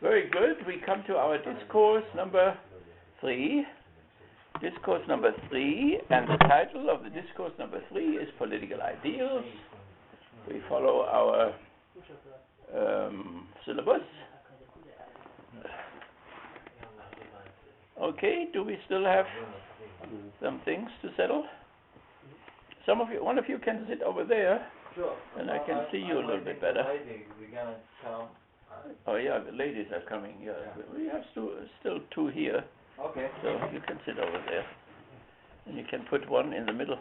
Very good. We come to our discourse number 3. Discourse number 3, and the title of the discourse number 3 is Political Ideals. We follow our syllabus. Okay, do we still have some things to settle? Some of you, one of you can sit over there, sure. And I can see you a little bit better. We're gonna come. Oh yeah, the ladies are coming. Yeah. We have still 2 here. Okay. So you can sit over there, and you can put one in the middle.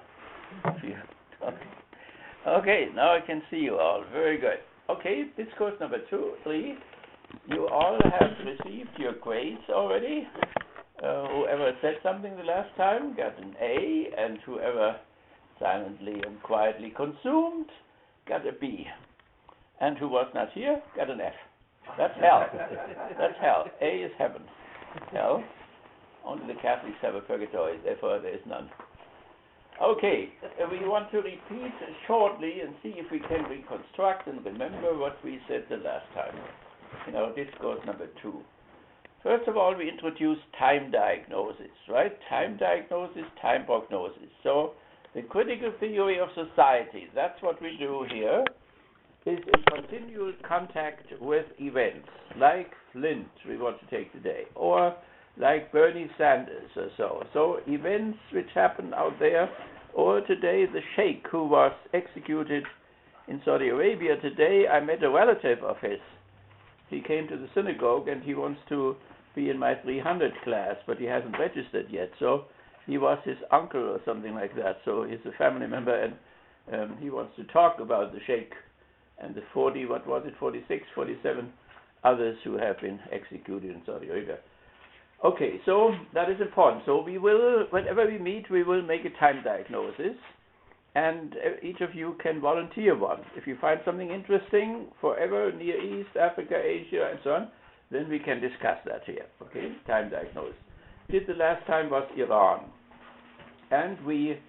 Okay, now I can see you all. Very good. Okay, discourse number 3. You all have received your grades already. Whoever said something the last time got an A, and whoever silently and quietly consumed got a B. And who was not here got an F. That's hell. That's hell. A is heaven. Hell. Only the Catholics have a purgatory, therefore there is none. Okay, we want to repeat shortly and see if we can reconstruct and remember what we said the last time in our discourse number 2. First of all, we introduced time diagnosis, right? Time diagnosis, time prognosis. So the critical theory of society, that's what we do here, is in continual contact with events, like Flint we want to take today, or like Bernie Sanders or so. So events which happen out there, or today the sheikh who was executed in Saudi Arabia. Today I met a relative of his. He came to the synagogue and he wants to be in my 300 class, but he hasn't registered yet. So he was his uncle or something like that. So he's a family member, and he wants to talk about the sheikh and the 46, 47 others who have been executed in Saudi Arabia. Okay, so that is important. So we will, whenever we meet, we will make a time diagnosis, and each of you can volunteer one. If you find something interesting, forever, Near East, Africa, Asia, and so on, then we can discuss that here. Okay, time diagnosis. Did the last time was Iran, and we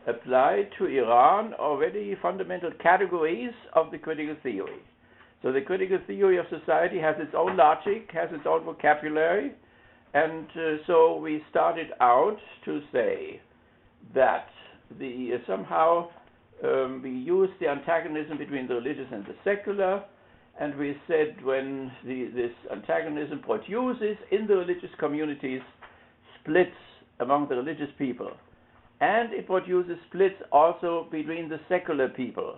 applied to Iran already fundamental categories of the critical theory. So the critical theory of society has its own logic, has its own vocabulary, and so we started out to say that somehow we use the antagonism between the religious and the secular, and we said when this antagonism produces in the religious communities splits among the religious people, and it produces splits also between the secular people.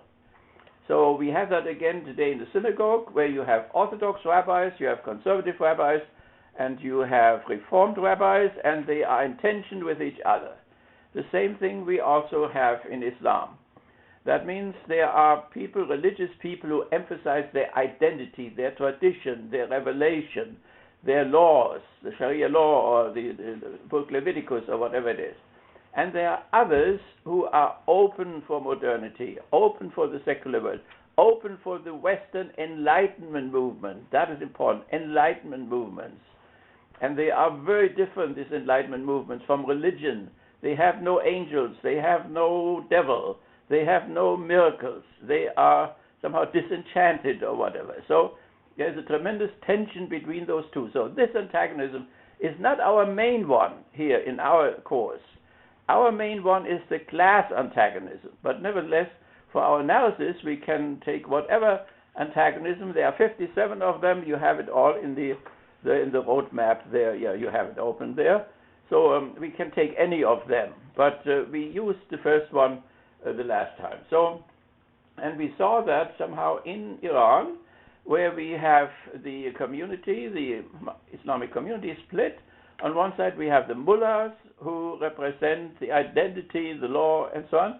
So we have that again today in the synagogue, where you have Orthodox rabbis, you have conservative rabbis, and you have Reformed rabbis, and they are in tension with each other. The same thing we also have in Islam. That means there are people, religious people, who emphasize their identity, their tradition, their revelation, their laws, the Sharia law or the book Leviticus or whatever it is. And there are others who are open for modernity, open for the secular world, open for the Western Enlightenment movement. That is important, Enlightenment movements. And they are very different, these Enlightenment movements, from religion. They have no angels, they have no devil, they have no miracles, they are somehow disenchanted or whatever. So there's a tremendous tension between those two. So this antagonism is not our main one here in our course. Our main one is the class antagonism. But nevertheless, for our analysis, we can take whatever antagonism. There are 57 of them. You have it all in the roadmap there. Yeah, you have it open there. So we can take any of them. But we used the first one the last time. So, and we saw that somehow in Iran, where we have the community, the Islamic community split. On one side we have the mullahs, who represent the identity, the law, and so on.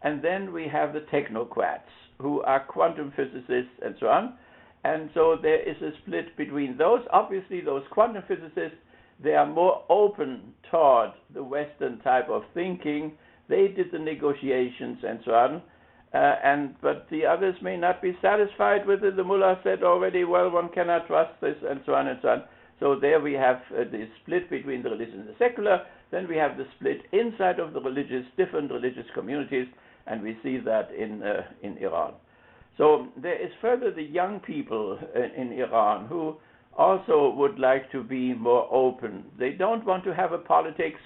And then we have the technocrats, who are quantum physicists, and so on. And so there is a split between those. Obviously, those quantum physicists, they are more open toward the Western type of thinking. They did the negotiations, and so on. But the others may not be satisfied with it. The mullah said already, well, one cannot trust this, and so on, and so on. So there we have the split between the religious and the secular. Then we have the split inside of the different religious communities, and we see that in Iran. So there is further the young people in Iran who also would like to be more open. They don't want to have a politics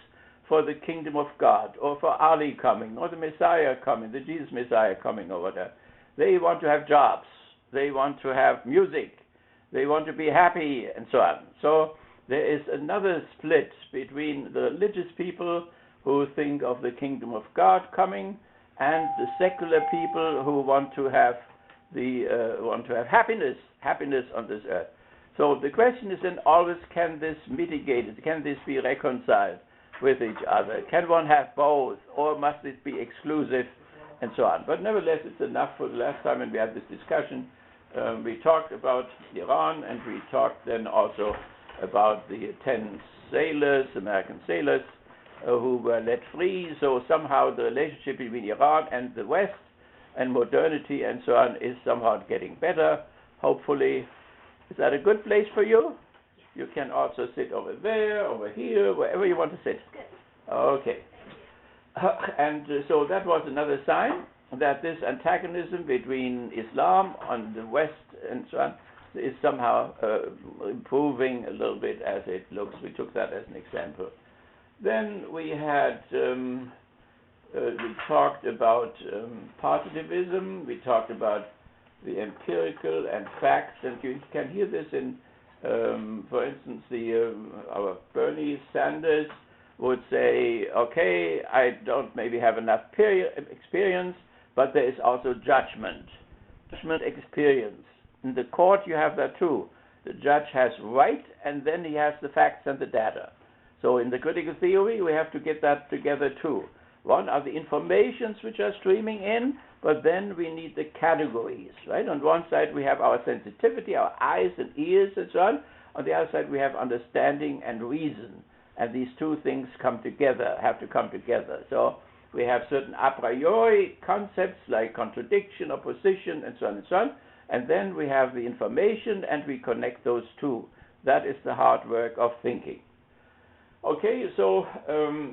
for the kingdom of God, or for Ali coming, or the Messiah coming, the Jesus Messiah coming, or whatever. They want to have jobs. They want to have music. They want to be happy, and so on. So there is another split between the religious people who think of the kingdom of God coming, and the secular people who want to have happiness on this earth. So the question is then always, can this mitigate it? Can this be reconciled with each other? Can one have both, or must it be exclusive, and so on? But nevertheless, it's enough for the last time when we had this discussion. We talked about Iran, and we talked then also about the 10 sailors, American sailors, who were let free. So somehow the relationship between Iran and the West and modernity and so on is somehow getting better, hopefully. Is that a good place for you? You can also sit over there, over here, wherever you want to sit. Okay. And so that was another sign that this antagonism between Islam on the West and so on is somehow improving a little bit as it looks. We took that as an example. Then we had, we talked about positivism, we talked about the empirical and facts, and you can hear this in, for instance, our Bernie Sanders would say, okay, I don't maybe have enough experience, but there is also judgment experience. In the court you have that too. The judge has right, and then he has the facts and the data. So in the critical theory, we have to get that together too. One are the informations which are streaming in, but then we need the categories, right? On one side, we have our sensitivity, our eyes and ears and so on. On the other side, we have understanding and reason. And these two things come together, have to come together. So we have certain a priori concepts like contradiction, opposition, and so on and so on. And then we have the information, and we connect those two. That is the hard work of thinking. Okay, so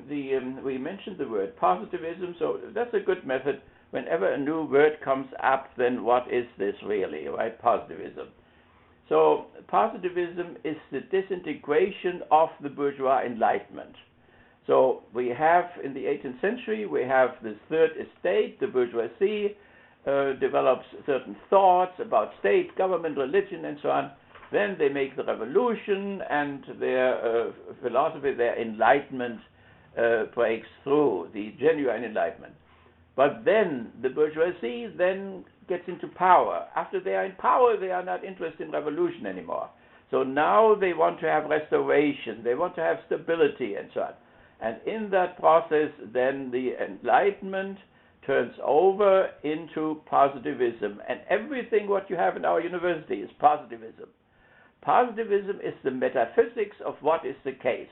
we mentioned the word positivism, so that's a good method. Whenever a new word comes up, then what is this really, right? Positivism. So positivism is the disintegration of the bourgeois Enlightenment. So we have, in the 18th century, we have this third estate, the bourgeoisie, develops certain thoughts about state, government, religion, and so on. Then they make the revolution, and their philosophy, their enlightenment breaks through, the genuine enlightenment. But then the bourgeoisie then gets into power. After they are in power, they are not interested in revolution anymore. So now they want to have restoration, they want to have stability, and so on. And in that process, then the Enlightenment turns over into positivism. And everything what you have in our university is positivism. Positivism is the metaphysics of what is the case.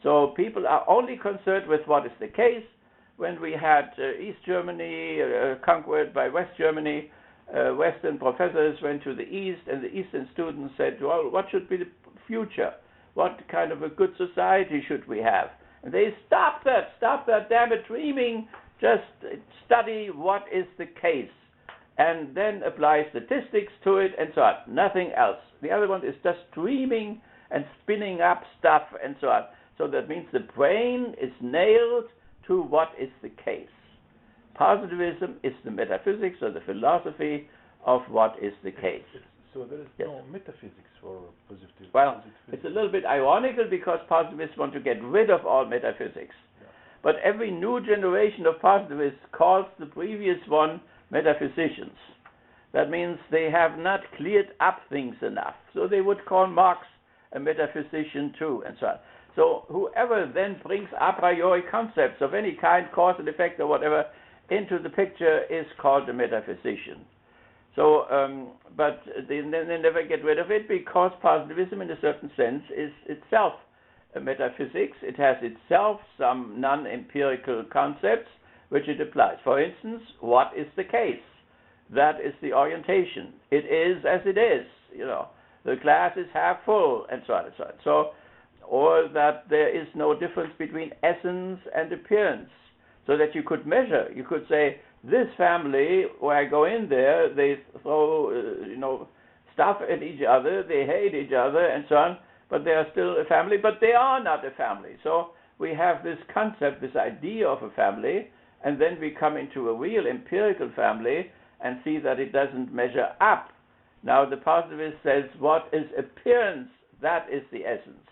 So people are only concerned with what is the case. When we had East Germany conquered by West Germany, Western professors went to the East, and the Eastern students said, well, what should be the future? What kind of a good society should we have? And they stop that damn it dreaming, just study what is the case, and then apply statistics to it, and so on, nothing else. The other one is just dreaming and spinning up stuff, and so on. So that means the brain is nailed to what is the case. Positivism is the metaphysics or the philosophy of what is the case. So there is no metaphysics for positivism. Well, it's a little bit ironical because positivists want to get rid of all metaphysics. Yeah. But every new generation of positivists calls the previous one metaphysicians. That means they have not cleared up things enough. So they would call Marx a metaphysician too, and so on. So whoever then brings a priori concepts of any kind, cause and effect or whatever, into the picture is called a metaphysician. So, but they never get rid of it because positivism in a certain sense is itself a metaphysics. It has itself some non-empirical concepts which it applies. For instance, what is the case? That is the orientation. It is as it is, you know. The glass is half full, and so on and so on. So, or that there is no difference between essence and appearance, so that you could measure. You could say, this family, where I go in there, they throw, stuff at each other, they hate each other, and so on, but they are still a family, but they are not a family. So we have this concept, this idea of a family, and then we come into a real empirical family and see that it doesn't measure up. Now the positivist says, what is appearance? That is the essence.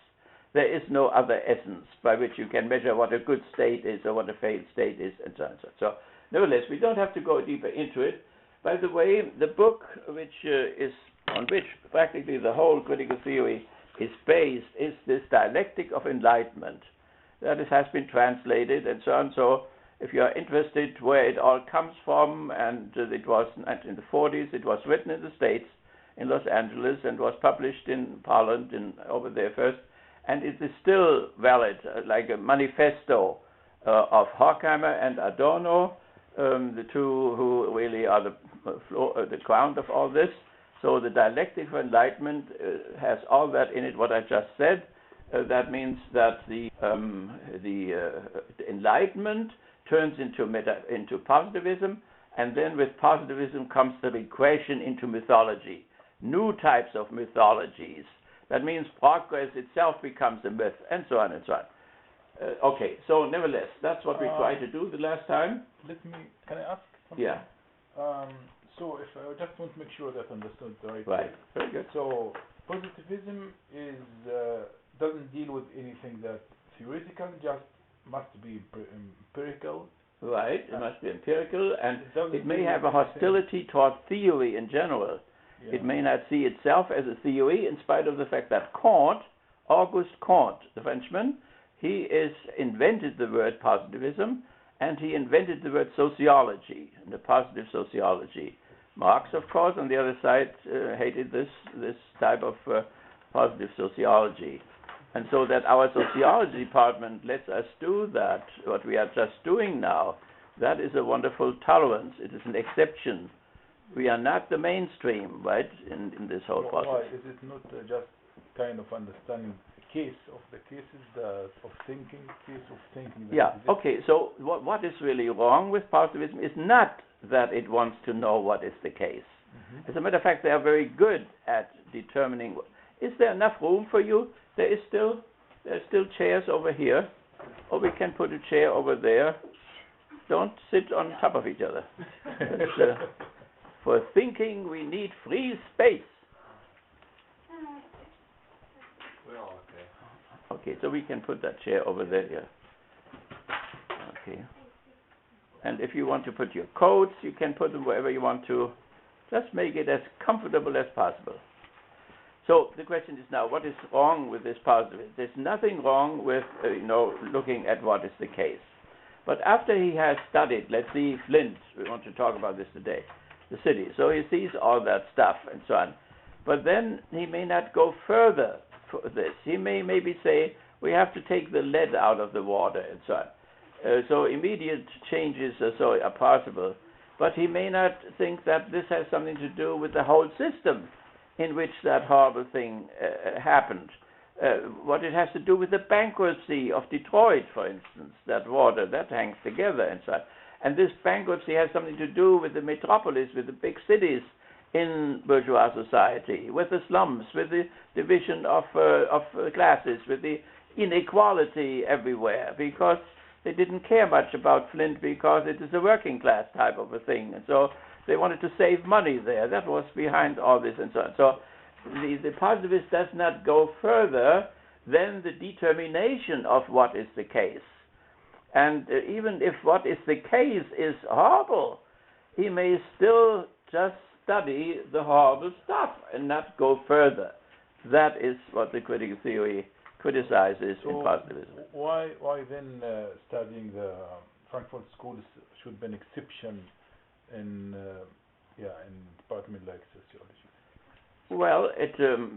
There is no other essence by which you can measure what a good state is or what a failed state is, and so on and so on. So nevertheless, we don't have to go deeper into it. By the way, the book on which practically the whole critical theory is based is this Dialectic of Enlightenment. That has been translated and so on. So if you are interested where it all comes from, and it was in the 40s, it was written in the States, in Los Angeles, and was published in Poland over there first, and it is still valid, like a manifesto of Horkheimer and Adorno, the two who really are the ground of all this. So the Dialectic of Enlightenment has all that in it, what I just said. That means that the Enlightenment turns into positivism, and then with positivism comes the regression into mythology, new types of mythologies. That means progress itself becomes a myth, and so on and so on. Okay, so nevertheless, that's what we tried to do the last time. Can I ask something? Yeah. So if I just want to make sure that I understood the right. Right. Very good. So positivism doesn't deal with anything that theoretical, just must be empirical. Right. It must be empirical, and it may have a anything. hostility toward theory in general. Yeah. It may not see itself as a theory, in spite of the fact that Auguste Comte, the Frenchman, he invented the word positivism, and he invented the word sociology, the positive sociology. Marx, of course, on the other side, hated this type of positive sociology. And so that our sociology department lets us do that, what we are just doing now, that is a wonderful tolerance. It is an exception. We are not the mainstream, right, in this whole process. Why is it not just kind of understanding the case of the cases of thinking, Yeah, okay, so what is really wrong with positivism is not that it wants to know what is the case. Mm-hmm. As a matter of fact, they are very good at determining, is there enough room for you? There's still chairs over here, or we can put a chair over there. Don't sit on top of each other. For thinking, we need free space. Well, okay. Okay, so we can put that chair over there. Yeah. Okay. And if you want to put your coats, you can put them wherever you want to. Just make it as comfortable as possible. So the question is now, what is wrong with this positivism? There's nothing wrong with looking at what is the case. But after he has studied, let's see, Flint, we want to talk about this today, the city. So he sees all that stuff and so on. But then he may not go further for this. He may maybe say, we have to take the lead out of the water and so on. So immediate changes are possible. But he may not think that this has something to do with the whole system in which that horrible thing happened. What it has to do with the bankruptcy of Detroit, for instance, that water, that hangs together and so on. And this bankruptcy has something to do with the metropolis, with the big cities in bourgeois society, with the slums, with the division of classes, with the inequality everywhere, because they didn't care much about Flint because it is a working class type of a thing. And so they wanted to save money there. That was behind all this and so on. So the positivist does not go further than the determination of what is the case. And even if what is the case is horrible, he may still just study the horrible stuff and not go further. That is what the critical theory criticizes in positivism. Why then studying the Frankfurt School should be an exception in department like sociology? Well,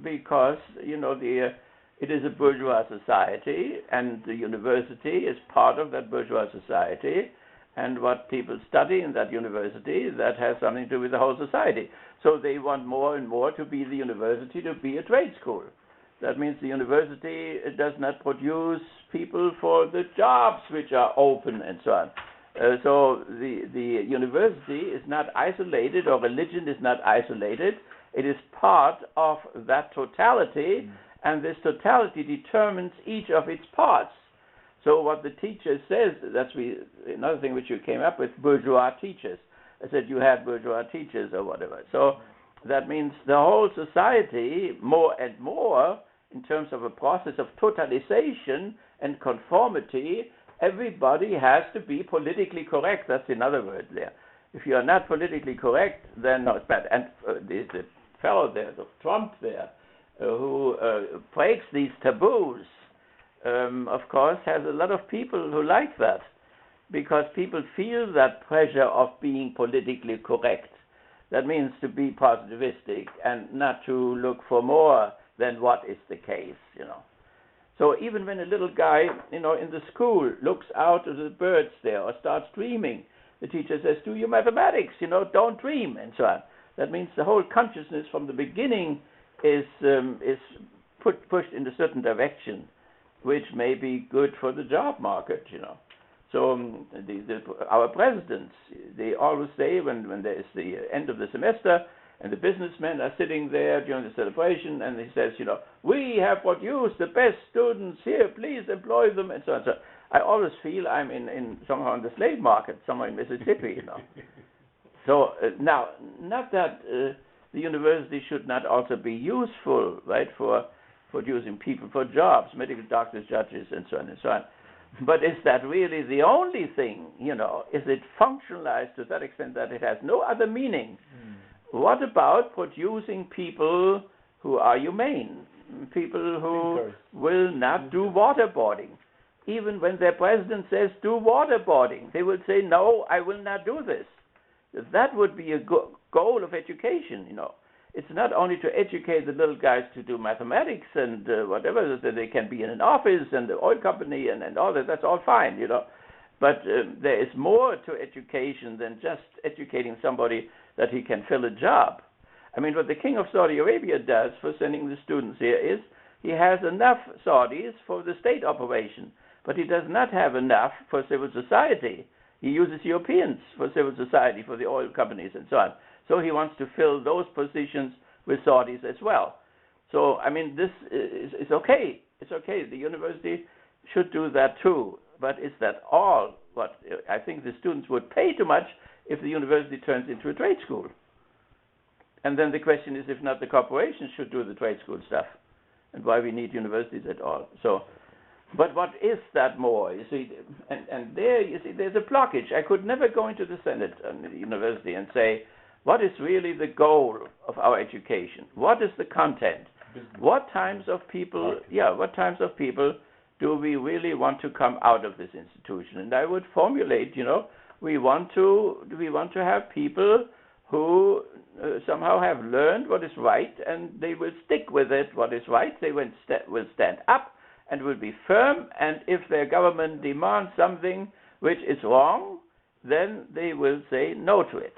because it is a bourgeois society, and the university is part of that bourgeois society, and what people study in that university, that has something to do with the whole society. So they want more and more to be the university, to be a trade school. That means the university does not produce people for the jobs which are open and so on. So the university is not isolated, or religion is not isolated, It is part of that totality, and this totality determines each of its parts. So what the teacher says, another thing which you came up with, bourgeois teachers. I said you had bourgeois teachers or whatever. So that means the whole society, more and more, in terms of a process of totalization and conformity, everybody has to be politically correct. That's another word there. If you are not politically correct, then no, it's bad. And the fellow there, the Trump there, who breaks these taboos, of course, has a lot of people who like that, because people feel that pressure of being politically correct. That means to be positivistic and not to look for more than what is the case, So even when a little guy, in the school looks out at the birds there or starts dreaming, the teacher says, do your mathematics, don't dream, and so on. That means the whole consciousness from the beginning is pushed in a certain direction, which may be good for the job market, So our presidents, they always say when there is the end of the semester and the businessmen are sitting there during the celebration, and he says, we have produced the best students here, please employ them, and so on. So I always feel I'm in somehow in the slave market, somewhere in Mississippi, So now, not that the university should not also be useful, right, for producing people for jobs, medical doctors, judges, and so on and so on. But is that really the only thing, Is it functionalized to that extent that it has no other meaning? What about producing people who are humane, people who will not do waterboarding? Even when their president says, do waterboarding, they will say, no, I will not do this. That would be a goal of education, It's not only to educate the little guys to do mathematics and whatever, that they can be in an office and the oil company and all that. That's all fine, But there is more to education than just educating somebody that he can fill a job. I mean, what the king of Saudi Arabia does for sending the students here is he has enough Saudis for the state operation, but he does not have enough for civil society. He uses Europeans for civil society, for the oil companies and so on. So he wants to fill those positions with Saudis as well. So, I mean, this is okay. It's okay. The university should do that too. But is that all? What I think the students would pay too much if the university turns into a trade school. And then the question is, if not, the corporations should do the trade school stuff, and why we need universities at all. So, but what is that more? You see, and there, you see, there's a blockage. I could never go into the Senate and the university and say, what is really the goal of our education? What is the content? What types of people? What types of people do we really want to come out of this institution? And I would formulate, we want to have people who somehow have learned what is right, and they will stick with it. What is right, they will stand up and will be firm. And if their government demands something which is wrong, then they will say no to it.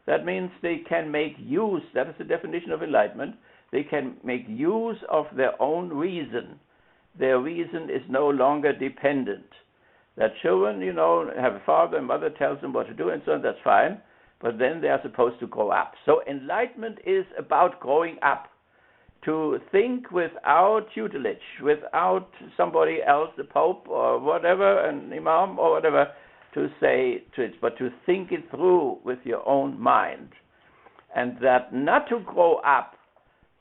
That means they can make use. That is the definition of enlightenment. They can make use of their own reason. Their reason is no longer dependent. That children, have a father and mother tells them what to do and so on, that's fine, but then they are supposed to grow up. So enlightenment is about growing up, to think without tutelage, without somebody else, the Pope or whatever, an imam or whatever, to say to it, but to think it through with your own mind. And that not to grow up,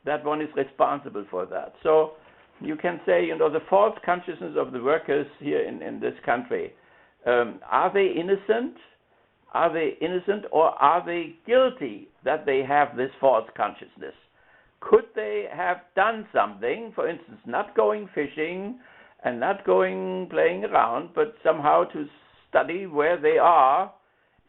that one is responsible for that. So you can say, the false consciousness of the workers here in this country, are they innocent? Are they innocent, or are they guilty that they have this false consciousness? Could they have done something, for instance, not going fishing and not going playing around, but somehow to study where they are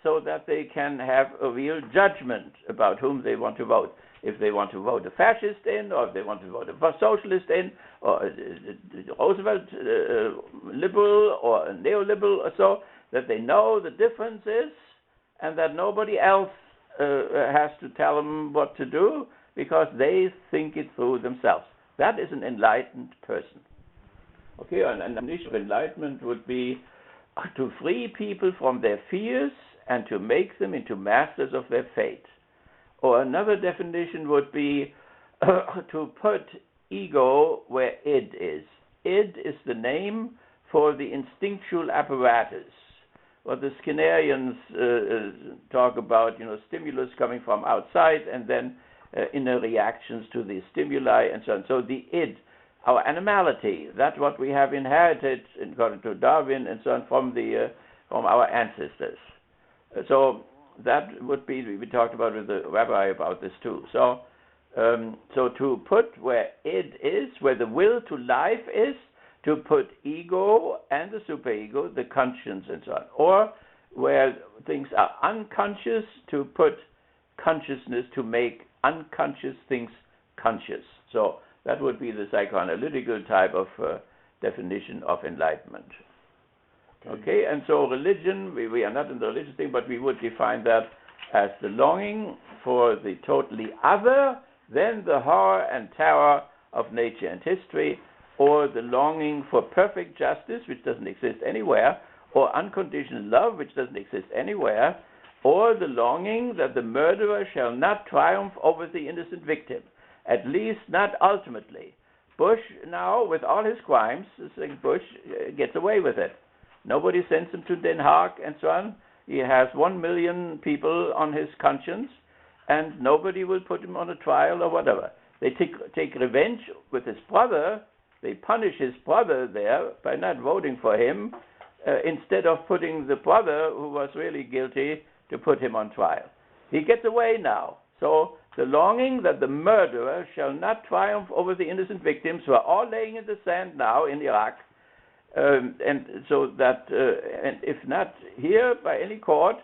so that they can have a real judgment about whom they want to vote? If they want to vote a fascist in, or if they want to vote a socialist in, or a Roosevelt liberal or a neoliberal or so, that they know the differences and that nobody else has to tell them what to do because they think it through themselves. That is an enlightened person. Okay, and the mission of enlightenment would be to free people from their fears and to make them into masters of their fate. Or another definition would be to put ego where id is. Id is the name for the instinctual apparatus. What the Skinnerians talk about, stimulus coming from outside and then inner reactions to the stimuli and so on. So the id, our animality, that's what we have inherited, according to Darwin and so on, from our ancestors. So that would be, we talked about with the rabbi about this too. So to put where id is, where the will to life is, to put ego and the superego, the conscience and so on. Or where things are unconscious, to put consciousness, to make unconscious things conscious. So that would be the psychoanalytical type of definition of enlightenment. Okay, and so religion, we are not in the religious thing, but we would define that as the longing for the totally other than the horror and terror of nature and history, or the longing for perfect justice, which doesn't exist anywhere, or unconditional love, which doesn't exist anywhere, or the longing that the murderer shall not triumph over the innocent victim, at least not ultimately. Bush now, with all his crimes, Bush gets away with it. Nobody sends him to Den Haag and so on. He has 1 million people on his conscience, and nobody will put him on a trial or whatever. They take revenge with his brother. They punish his brother there by not voting for him, instead of putting the brother, who was really guilty, to put him on trial. He gets away now. So the longing that the murderer shall not triumph over the innocent victims who are all laying in the sand now in Iraq, and so that, and if not here by any court,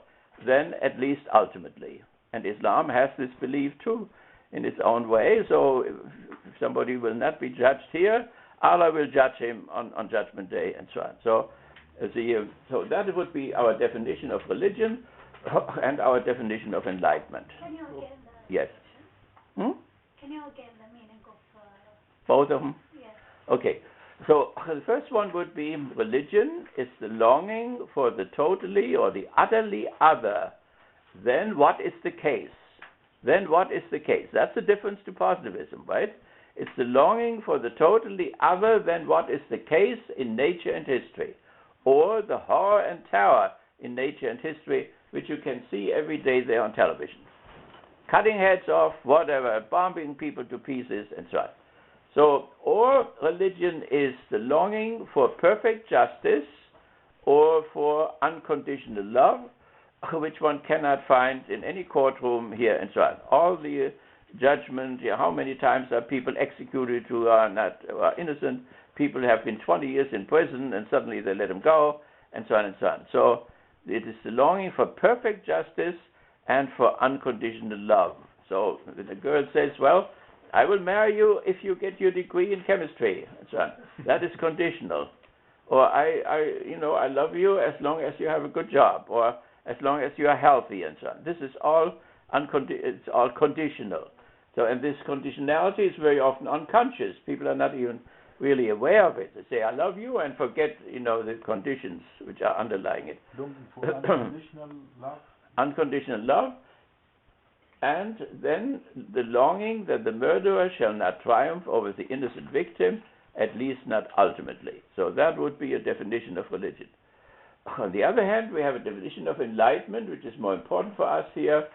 then at least ultimately. And Islam has this belief too, in its own way. So if somebody will not be judged here, Allah will judge him on Judgment Day and so on. So that would be our definition of religion and our definition of enlightenment. Can you again Yes. Can you again the meaning of both of them? yes. Okay. So the first one would be religion is the longing for the totally or the utterly other. Then what is the case? Then what is the case? That's the difference to positivism, right? It's the longing for the totally other than what is the case in nature and history, or the horror and terror in nature and history, which you can see every day there on television. Cutting heads off, whatever, bombing people to pieces, and so on. So, or religion is the longing for perfect justice or for unconditional love, which one cannot find in any courtroom here and so on. All the judgment, how many times are people executed who are not innocent? People have been 20 years in prison and suddenly they let them go, and so on and so on. So it is the longing for perfect justice and for unconditional love. So the girl says, well, I will marry you if you get your degree in chemistry, and so on. That is conditional. Or I love you as long as you have a good job, or as long as you are healthy, and so on. This is all it's all conditional. So, and this conditionality is very often unconscious. People are not even really aware of it. They say, I love you, and forget, the conditions which are underlying it. Longing for unconditional love. Unconditional love. And then the longing that the murderer shall not triumph over the innocent victim, at least not ultimately. So that would be a definition of religion. On the other hand, we have a definition of enlightenment, which is more important for us here.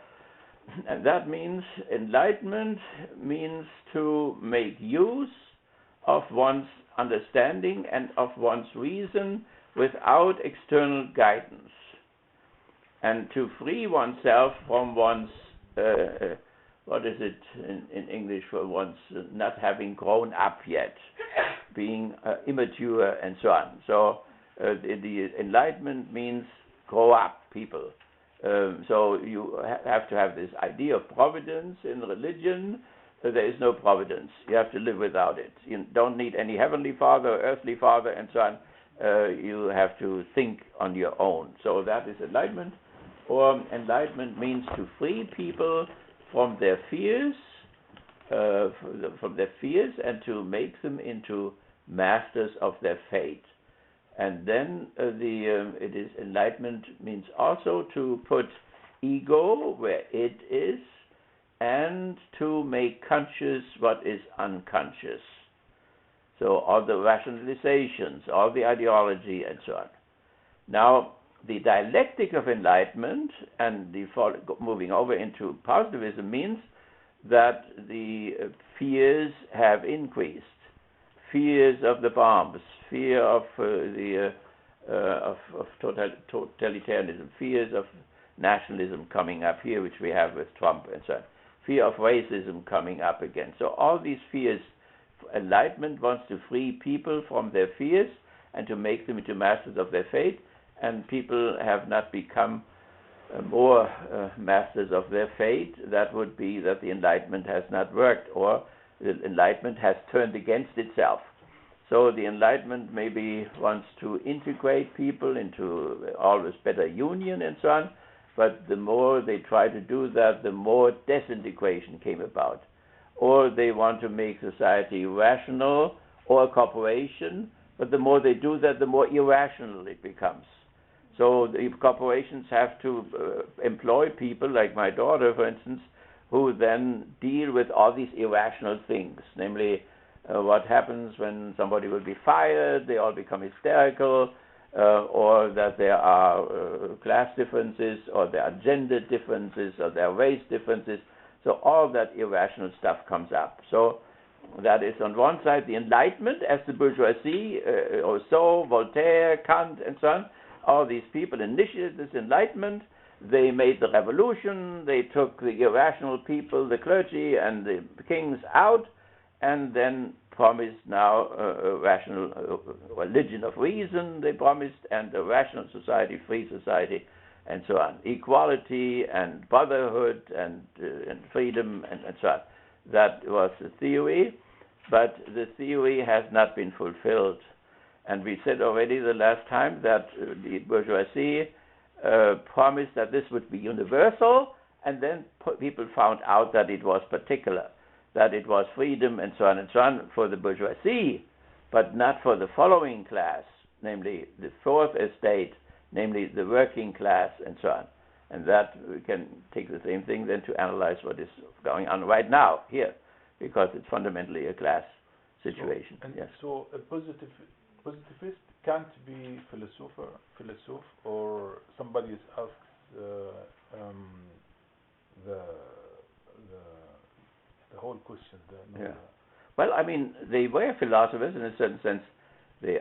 And that means enlightenment means to make use of one's understanding and of one's reason without external guidance, and to free oneself from one's what is it in English for one's not having grown up yet, being immature and so on. So the enlightenment means grow up, people. So you have to have this idea of providence in religion. There is no providence. You have to live without it. You don't need any heavenly father or earthly father and so on. You have to think on your own. So that is enlightenment. Or enlightenment means to free people from their fears, and to make them into masters of their fate. And then enlightenment means also to put ego where it is, and to make conscious what is unconscious. So all the rationalizations, all the ideology, and so on. Now, the dialectic of enlightenment and moving over into positivism means that the fears have increased. Fears of the bombs, fear of totalitarianism, fears of nationalism coming up here, which we have with Trump and so on. Fear of racism coming up again. So all these fears, enlightenment wants to free people from their fears and to make them into masters of their fate, and people have not become more masters of their fate. That would be that the Enlightenment has not worked, or the Enlightenment has turned against itself. So the Enlightenment maybe wants to integrate people into always better union and so on, but the more they try to do that, the more disintegration came about. Or they want to make society rational or a corporation, but the more they do that, the more irrational it becomes. So the corporations have to employ people like my daughter, for instance, who then deal with all these irrational things, namely what happens when somebody will be fired, they all become hysterical, or that there are class differences, or there are gender differences, or there are race differences. So all that irrational stuff comes up. So that is on one side the Enlightenment, as the bourgeoisie, Rousseau, Voltaire, Kant, and so on. All these people initiated this Enlightenment. They made the revolution. They took the irrational people, the clergy and the kings out, and then promised now a rational religion of reason, they promised, and a rational society, free society, and so on. Equality and brotherhood and freedom and so on. That was the theory, but the theory has not been fulfilled. And we said already the last time that the bourgeoisie promised that this would be universal, and then people found out that it was particular, that it was freedom and so on for the bourgeoisie, but not for the following class, namely the fourth estate, namely the working class and so on. And that we can take the same thing then to analyze what is going on right now here, because it's fundamentally a class situation. So a positivist can't be philosopher, or somebody is asked the whole question. Well, I mean, they were philosophers in a certain sense. They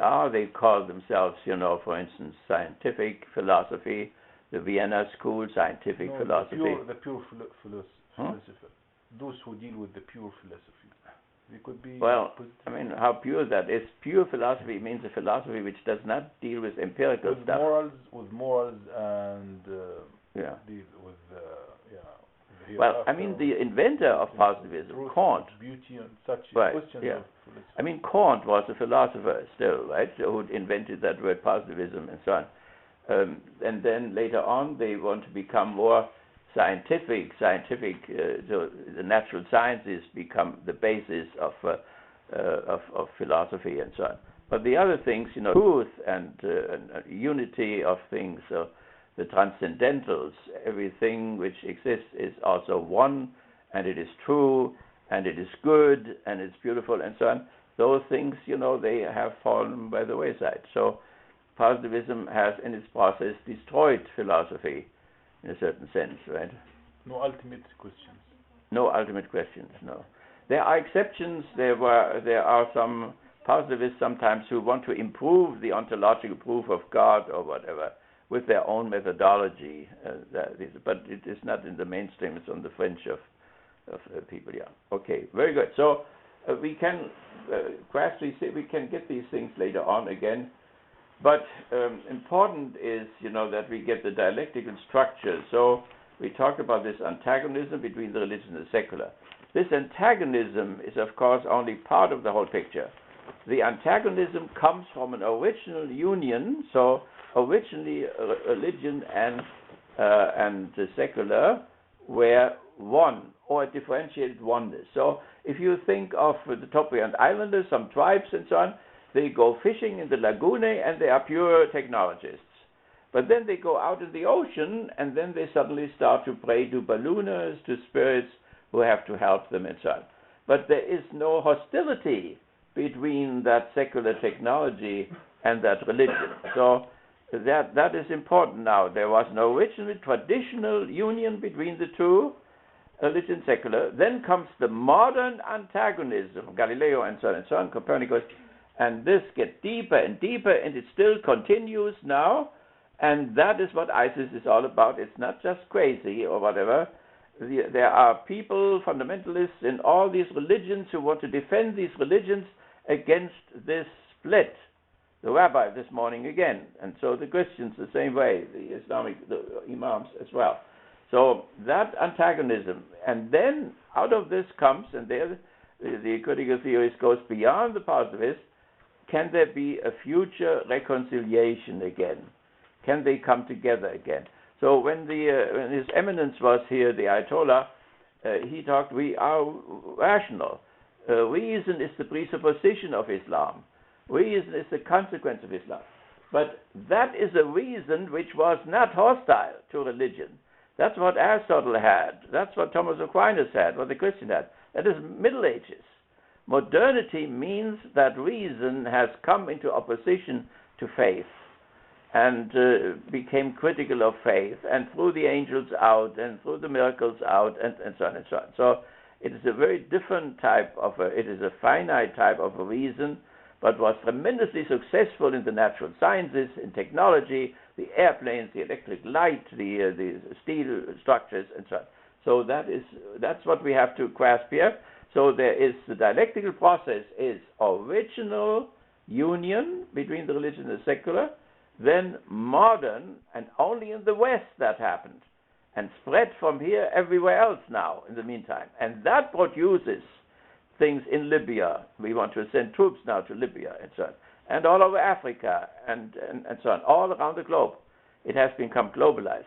call themselves, for instance, scientific philosophy, the Vienna School, scientific philosophy. The pure philosopher. Those who deal with the pure philosophy. They could be. Well, I mean, how pure that is. Pure philosophy means a philosophy which does not deal with empirical stuff. With morals and deal with well, I mean, the inventor of positivism, Kant. Beauty and such of questions philosophy. I mean, Kant was a philosopher still, right? Who invented that word positivism and so on. And then later on, they want to become more scientific. So the natural sciences become the basis of philosophy and so on. But the other things, truth and unity of things, the transcendentals, everything which exists is also one, and it is true, and it is good, and it's beautiful, and so on. Those things, they have fallen by the wayside. So positivism has, in its process, destroyed philosophy, in a certain sense, right? No ultimate questions. No ultimate questions, no. There are exceptions. There are some positivists sometimes who want to improve the ontological proof of God or whatever with their own methodology, but it is not in the mainstream. It's on the fringe of people. Yeah. Okay. Very good. So we can gradually see we can get these things later on again. But important is, that we get the dialectical structure. So we talked about this antagonism between the religious and the secular. This antagonism is, of course, only part of the whole picture. The antagonism comes from an original union. So originally, religion and the secular were one, or a differentiated oneness. So if you think of the Toprian Islanders, some tribes and so on, they go fishing in the lagune and they are pure technologists. But then they go out in the ocean and then they suddenly start to pray to ballooners, to spirits who have to help them and so on. But there is no hostility between that secular technology and that religion. So that is important now. There was no original traditional union between the two, religion, secular. Then comes the modern antagonism, Galileo and so on, Copernicus, and this gets deeper and deeper, and it still continues now, and that is what ISIS is all about. It's not just crazy or whatever. There are people, fundamentalists in all these religions who want to defend these religions against this split. The rabbi this morning again, and so the Christians the same way, the imams as well. So that antagonism, and then out of this comes, and there the critical theorist goes beyond the positivist, can there be a future reconciliation again? Can they come together again? So when His Eminence was here, the Ayatollah, he talked, we are rational. Reason is the presupposition of Islam. Reason is the consequence of Islam. But that is a reason which was not hostile to religion. That's what Aristotle had. That's what Thomas Aquinas had, what the Christian had. That is Middle Ages. Modernity means that reason has come into opposition to faith and became critical of faith, and threw the angels out and threw the miracles out, and so on and so on. So it is a very different type of it is a finite type of a reason, but was tremendously successful in the natural sciences, in technology, the airplanes, the electric light, the steel structures, and so on. So that's what we have to grasp here. So there is the dialectical process is original union between the religion and the secular, then modern, and only in the West that happened, and spread from here everywhere else now in the meantime. And that produces things in Libya. We want to send troops now to Libya and so on, and all over Africa and so on, all around the globe. It has become globalized.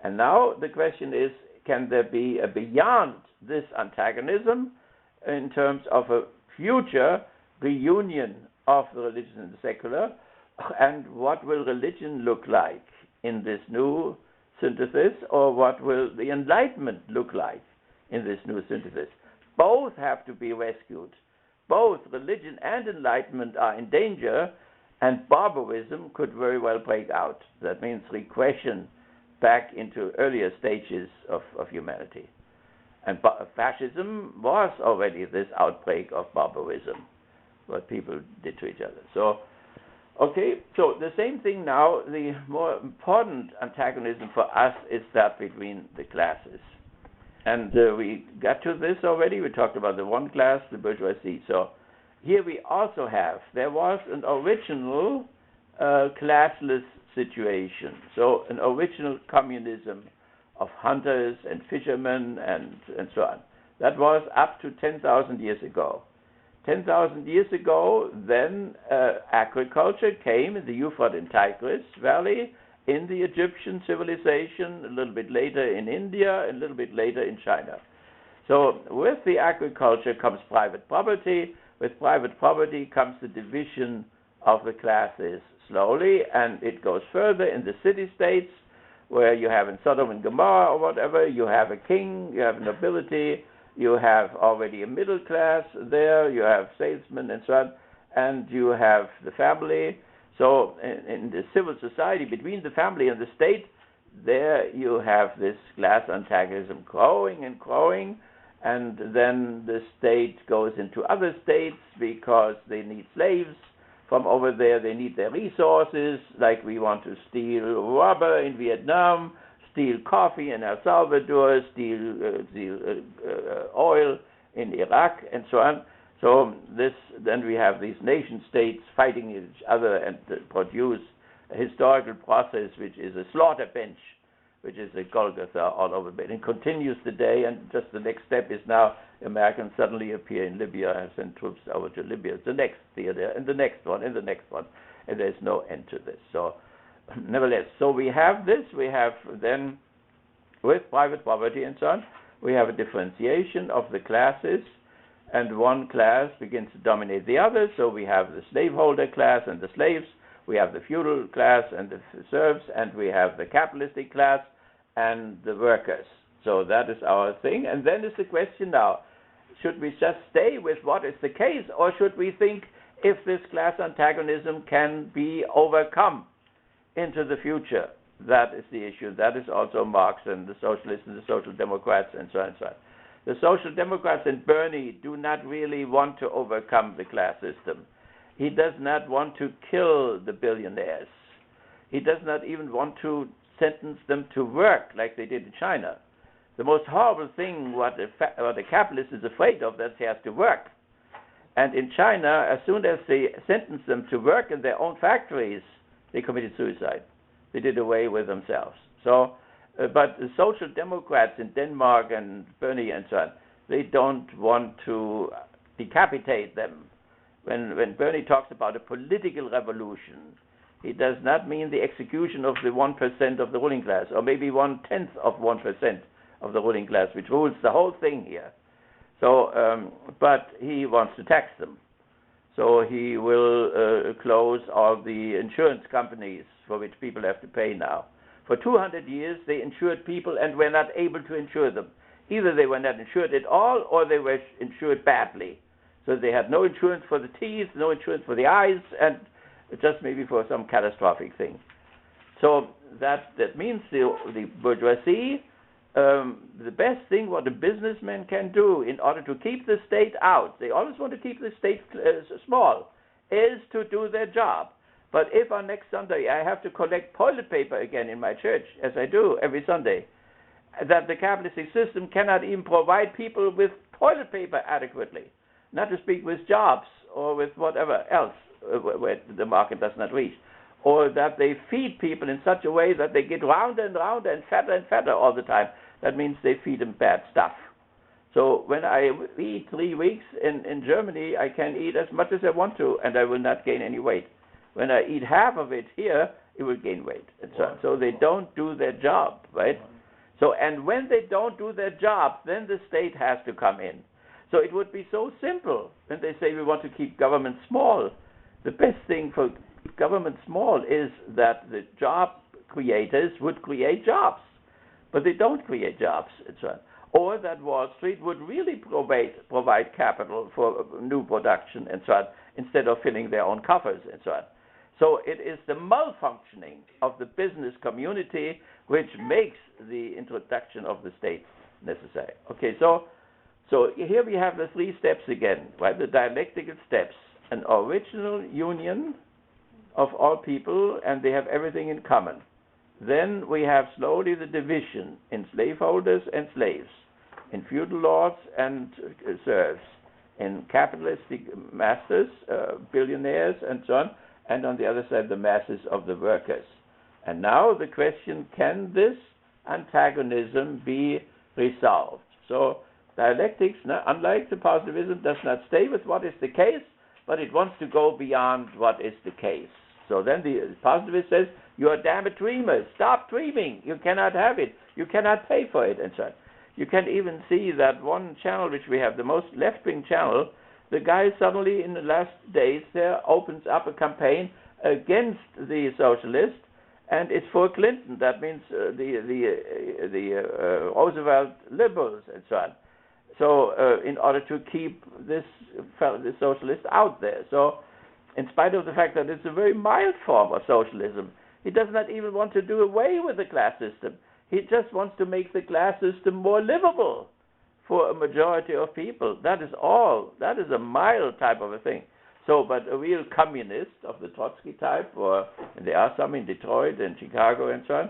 And now the question is, can there be a beyond this antagonism in terms of a future reunion of the religion and the secular? And what will religion look like in this new synthesis, or what will the Enlightenment look like in this new synthesis? Both have to be rescued. Both religion and Enlightenment are in danger, and barbarism could very well break out. That means regression back into earlier stages of humanity. And fascism was already this outbreak of barbarism, what people did to each other. So, okay, so the same thing now, the more important antagonism for us is that between the classes. And we got to this already. We talked about the one class, the bourgeoisie. So here we also have, there was an original classless situation. So an original communism of hunters and fishermen and so on. That was up to 10,000 years ago. 10,000 years ago, then agriculture came in the Euphrates and Tigris Valley, in the Egyptian civilization, a little bit later in India, a little bit later in China. So with the agriculture comes private property. With private property comes the division of the classes slowly, and it goes further in the city-states, where you have in Sodom and Gomorrah or whatever, you have a king, you have nobility, you have already a middle class there, you have salesmen and so on, and you have the family. So in the civil society, between the family and the state, there you have this class antagonism growing and growing, and then the state goes into other states because they need slaves from over there, they need their resources, like we want to steal rubber in Vietnam, steal coffee in El Salvador, steal oil in Iraq, and so on. So then we have these nation states fighting each other and produce a historical process which is a slaughter bench, which is a Golgotha all over it. And continues today, and just the next step is now Americans suddenly appear in Libya and send troops over to Libya. It's the next theater, and the next one, and the next one. And there's no end to this. So nevertheless, so we have this, we have then, with private property and so on, we have a differentiation of the classes, and one class begins to dominate the other. So we have the slaveholder class and the slaves, we have the feudal class and the serfs, and we have the capitalistic class and the workers. So that is our thing. And then is the question now, should we just stay with what is the case, or should we think if this class antagonism can be overcome into the future? That is the issue. That is also Marx and the socialists and the social democrats and so on and so on. The social democrats and Bernie do not really want to overcome the class system. He does not want to kill the billionaires. He does not even want to sentence them to work like they did in China. The most horrible thing what a capitalist is afraid of, that he has to work. And in China, as soon as they sentenced them to work in their own factories, they committed suicide. They did away with themselves. So, but the social democrats in Denmark and Bernie and so on, they don't want to decapitate them. When Bernie talks about a political revolution, he does not mean the execution of the 1% of the ruling class, or maybe 1/10 of 1% of the ruling class, which rules the whole thing here. So, but he wants to tax them. So he will close all the insurance companies for which people have to pay now. For 200 years, they insured people and were not able to insure them. Either they were not insured at all, or they were insured badly. So they had no insurance for the teeth, no insurance for the eyes, and just maybe for some catastrophic thing. So that means the bourgeoisie, the best thing what a businessman can do in order to keep the state out, they always want to keep the state small, is to do their job. But if on next Sunday I have to collect toilet paper again in my church, as I do every Sunday, that the capitalistic system cannot even provide people with toilet paper adequately, not to speak with jobs or with whatever else where the market does not reach, or that they feed people in such a way that they get rounder and rounder and fatter all the time. That means they feed them bad stuff. So when I eat 3 weeks in Germany, I can eat as much as I want to, and I will not gain any weight. When I eat half of it here, it will gain weight. And so on. So they don't do their job, right? So, and when they don't do their job, then the state has to come in. So it would be so simple when they say we want to keep government small. The best thing for government small is that the job creators would create jobs, but they don't create jobs, and so on. Or that Wall Street would really provide capital for new production and so on, instead of filling their own coffers and so on. So it is the malfunctioning of the business community which makes the introduction of the state necessary. Okay, so here we have the 3 steps again, right? The dialectical steps: an original union of all people, and they have everything in common. Then we have slowly the division in slaveholders and slaves, in feudal lords and serfs, in capitalistic masters, billionaires and so on, and on the other side the masses of the workers. And now the question, can this antagonism be resolved? So dialectics, unlike the positivism, does not stay with what is the case, but it wants to go beyond what is the case. So then the positivist says, you are damn dreamers, stop dreaming, you cannot have it, you cannot pay for it, and so on. You can even see that one channel which we have, the most left-wing channel, the guy suddenly in the last days there opens up a campaign against the socialists, and it's for Clinton. That means the Roosevelt liberals and so on. So in order to keep the socialist out there. So in spite of the fact that it's a very mild form of socialism, he does not even want to do away with the class system. He just wants to make the class system more livable for a majority of people. That is all. That is a mild type of a thing. So, but a real communist of the Trotsky type, and there are some in Detroit and Chicago and so on,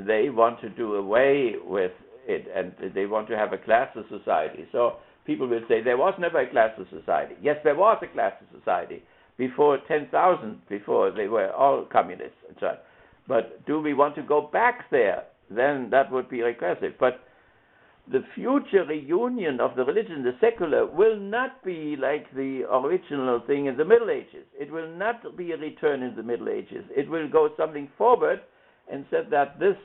they want to do away with it, and they want to have a classless society. So people will say, there was never a classless society. Yes, there was a classless society before 10,000, before they were all communists and so on. But do we want to go back there? Then that would be regressive. But the future reunion of the religion, the secular, will not be like the original thing in the Middle Ages. It will not be a return in the Middle Ages. It will go something forward, and said that this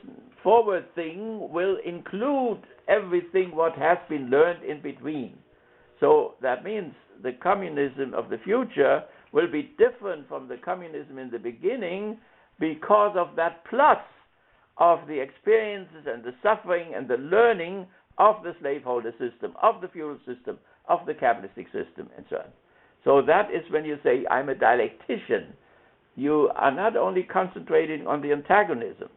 forward thing will include everything what has been learned in between. So that means the communism of the future will be different from the communism in the beginning because of that plus of the experiences and the suffering and the learning of the slaveholder system, of the feudal system, of the capitalistic system, and so on. So that is when you say, I'm a dialectician, you are not only concentrating on the antagonism,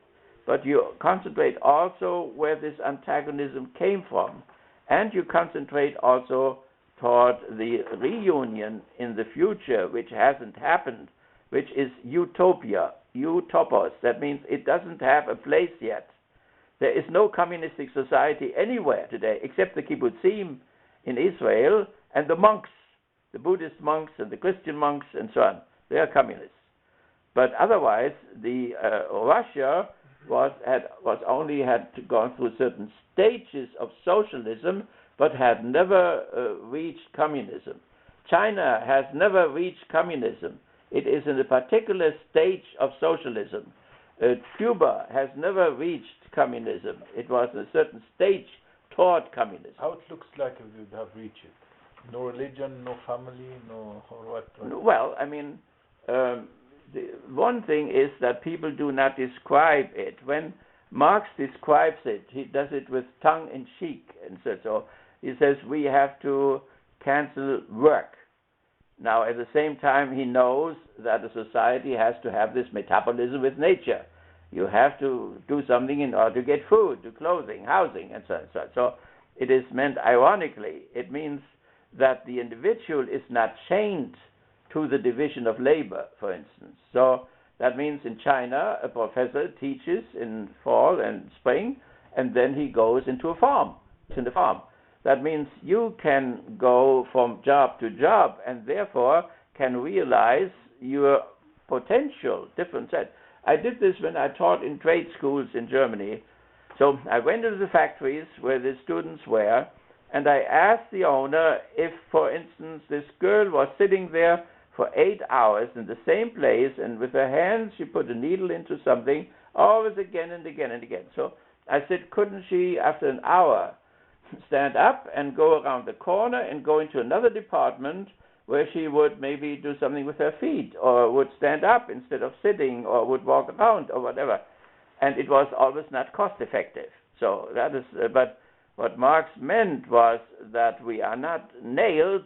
but you concentrate also where this antagonism came from, and you concentrate also toward the reunion in the future, which hasn't happened, which is utopia, utopos. That means it doesn't have a place yet. There is no communistic society anywhere today, except the kibbutzim in Israel and the monks, the Buddhist monks and the Christian monks and so on. They are communists. But otherwise, the Russia had gone through certain stages of socialism, but had never reached communism. China has never reached communism. It is in a particular stage of socialism. Cuba has never reached communism. It was a certain stage toward communism. How it looks like if you have reached it? No religion, no family, no what? Well, I mean, the one thing is that people do not describe it. When Marx describes it, he does it with tongue in cheek, and so he says we have to cancel work. Now, at the same time, he knows that a society has to have this metabolism with nature. You have to do something in order to get food, to clothing, housing, and so on. So it is meant ironically. It means that the individual is not chained to the division of labor, for instance. So that means in China, a professor teaches in fall and spring, and then he goes into a farm, That means you can go from job to job and therefore can realize your potential, different set. I did this when I taught in trade schools in Germany. So I went into the factories where the students were, and I asked the owner if, for instance, this girl was sitting there for 8 hours in the same place, and with her hands she put a needle into something, always again and again and again. So I said, couldn't she, after an hour, stand up and go around the corner and go into another department where she would maybe do something with her feet, or would stand up instead of sitting, or would walk around, or whatever. And it was always not cost effective. So that is, but what Marx meant was that we are not nailed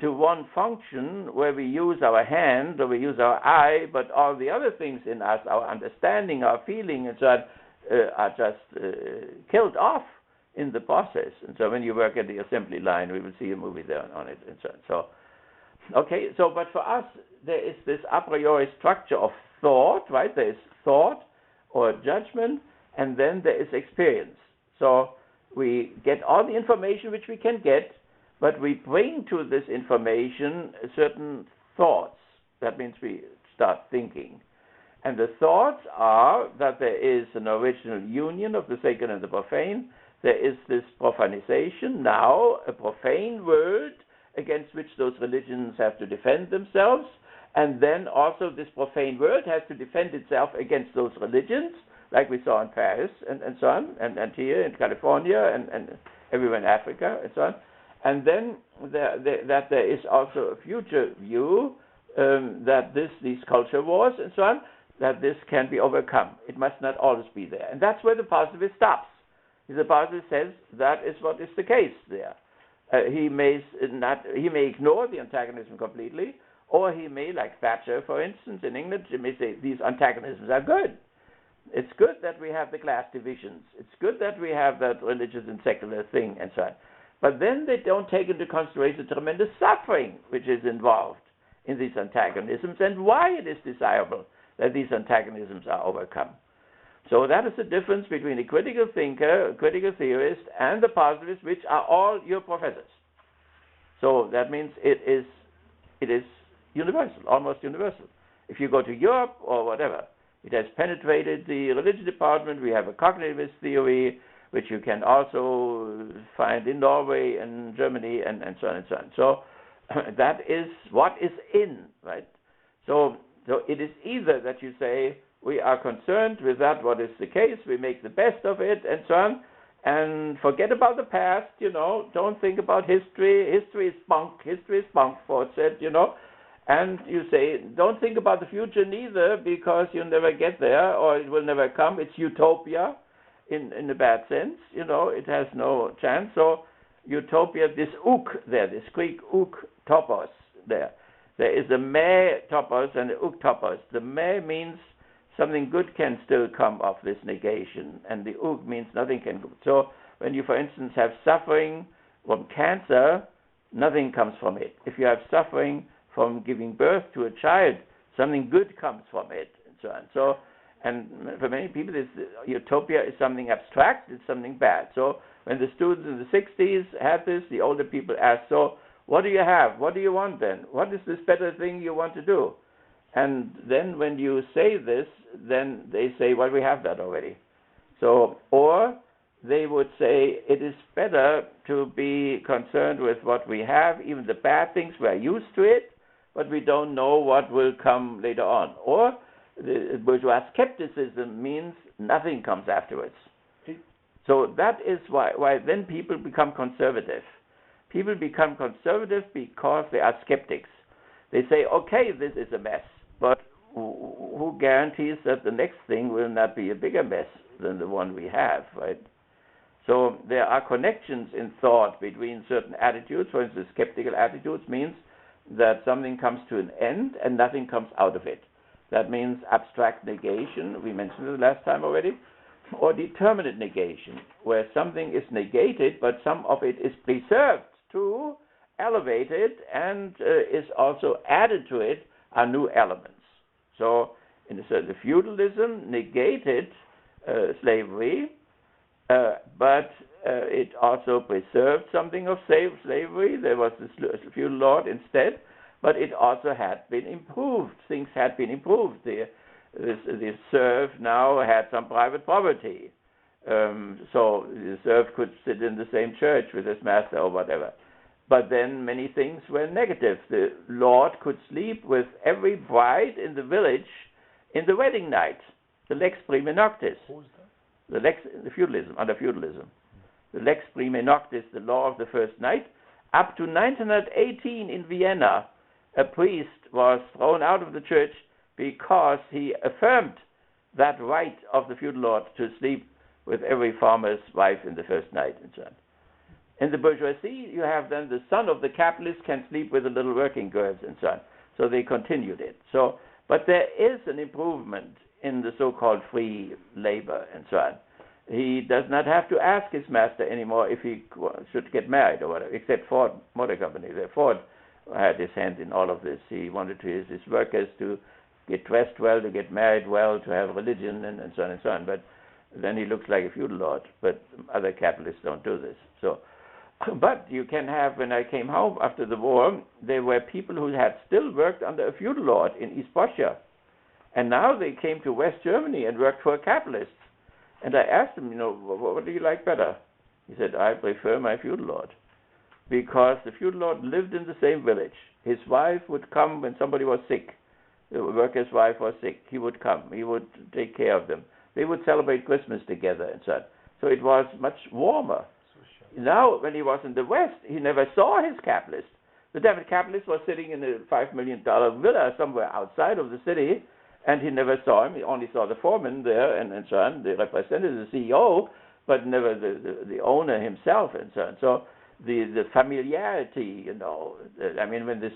to one function where we use our hand or we use our eye, but all the other things in us, our understanding, our feeling, and so on, are just killed off in the process. And so when you work at the assembly line, we will see a movie there on it, and so on. So, okay, so but for us, there is this a priori structure of thought, right? There is thought or judgment, and then there is experience. So we get all the information which we can get, but we bring to this information certain thoughts. That means we start thinking. And the thoughts are that there is an original union of the sacred and the profane. There is this profanization, now a profane word against which those religions have to defend themselves, and then also this profane word has to defend itself against those religions, like we saw in Paris and so on, and here in California and everywhere in Africa and so on. And then that there is also a future view that these culture wars and so on, that this can be overcome. It must not always be there. And that's where the positivist stops. The positivist says that is what is the case there. He may ignore the antagonism completely, or he may, like Thatcher, for instance, in England, he may say these antagonisms are good. It's good that we have the class divisions. It's good that we have that religious and secular thing and so on. But then they don't take into consideration the tremendous suffering which is involved in these antagonisms and why it is desirable that these antagonisms are overcome. So that is the difference between a critical thinker, a critical theorist, and the positivist, which are all your professors. So that means it is universal, almost universal. If you go to Europe or whatever, it has penetrated the religious department. We have a cognitivist theory, which you can also find in Norway and Germany and so on and so on. So that is what is in, right? So it is either that you say, we are concerned with that, what is the case, we make the best of it, and so on, and forget about the past, don't think about history. History is bunk, Ford said, And you say, don't think about the future neither, because you'll never get there, or it will never come. It's utopia in a bad sense, it has no chance. So utopia, this uk there, this Greek uk topos there. There is a me topos and a uk topos. The me means something good can still come of this negation, and the uk means nothing can go. So when you, for instance, have suffering from cancer, nothing comes from it. If you have suffering from giving birth to a child, something good comes from it, and so on. So, and for many people, this utopia is something abstract, it's something bad. So when the students in the 60s had this, the older people asked, so what do you have? What do you want then? What is this better thing you want to do? And then when you say this, then they say, well, we have that already. So, or they would say, it is better to be concerned with what we have, even the bad things, we are used to it, but we don't know what will come later on. Or the bourgeois skepticism means nothing comes afterwards. So that is why then people become conservative. People become conservative because they are skeptics. They say, okay, this is a mess, but who guarantees that the next thing will not be a bigger mess than the one we have, right? So there are connections in thought between certain attitudes. For instance, skeptical attitudes means that something comes to an end and nothing comes out of it. That means abstract negation, we mentioned it last time already, or determinate negation, where something is negated, but some of it is preserved to elevate it, and is also added to it are new elements. So, in a sense, the feudalism negated slavery, but it also preserved something of slavery. There was this feudal lord instead, but it also had been improved. Things had been improved. The serf now had some private property. So the serf could sit in the same church with his master or whatever. But then many things were negative. The lord could sleep with every bride in the village in the wedding night. The lex prime noctis. The feudalism, under feudalism. The lex prime noctis, the law of the first night. Up to 1918 in Vienna, a priest was thrown out of the church because he affirmed that right of the feudal lord to sleep with every farmer's wife in the first night, and so on. In the bourgeoisie, you have then the son of the capitalist can sleep with the little working girls, and so on. So they continued it. So, but there is an improvement in the so-called free labor, and so on. He does not have to ask his master anymore if he should get married or whatever, except Ford Motor Company. Ford had his hand in all of this. He wanted his workers to get dressed well, to get married well, to have religion, and so on and so on. But then he looks like a feudal lord. But other capitalists don't do this. So, but you can have, when I came home after the war, there were people who had still worked under a feudal lord in East Prussia. And now they came to West Germany and worked for a capitalist. And I asked him, what do you like better? He said, I prefer my feudal lord. Because the feudal lord lived in the same village. His wife would come when somebody was sick. The worker's wife was sick. He would come. He would take care of them. They would celebrate Christmas together and so on. So it was much warmer. Now, when he was in the West, he never saw his capitalist. The David capitalist was sitting in a $5 million villa somewhere outside of the city, and he never saw him. He only saw the foreman there and so on, the representative, the CEO, but never the owner himself and so on. So the familiarity, I mean, when this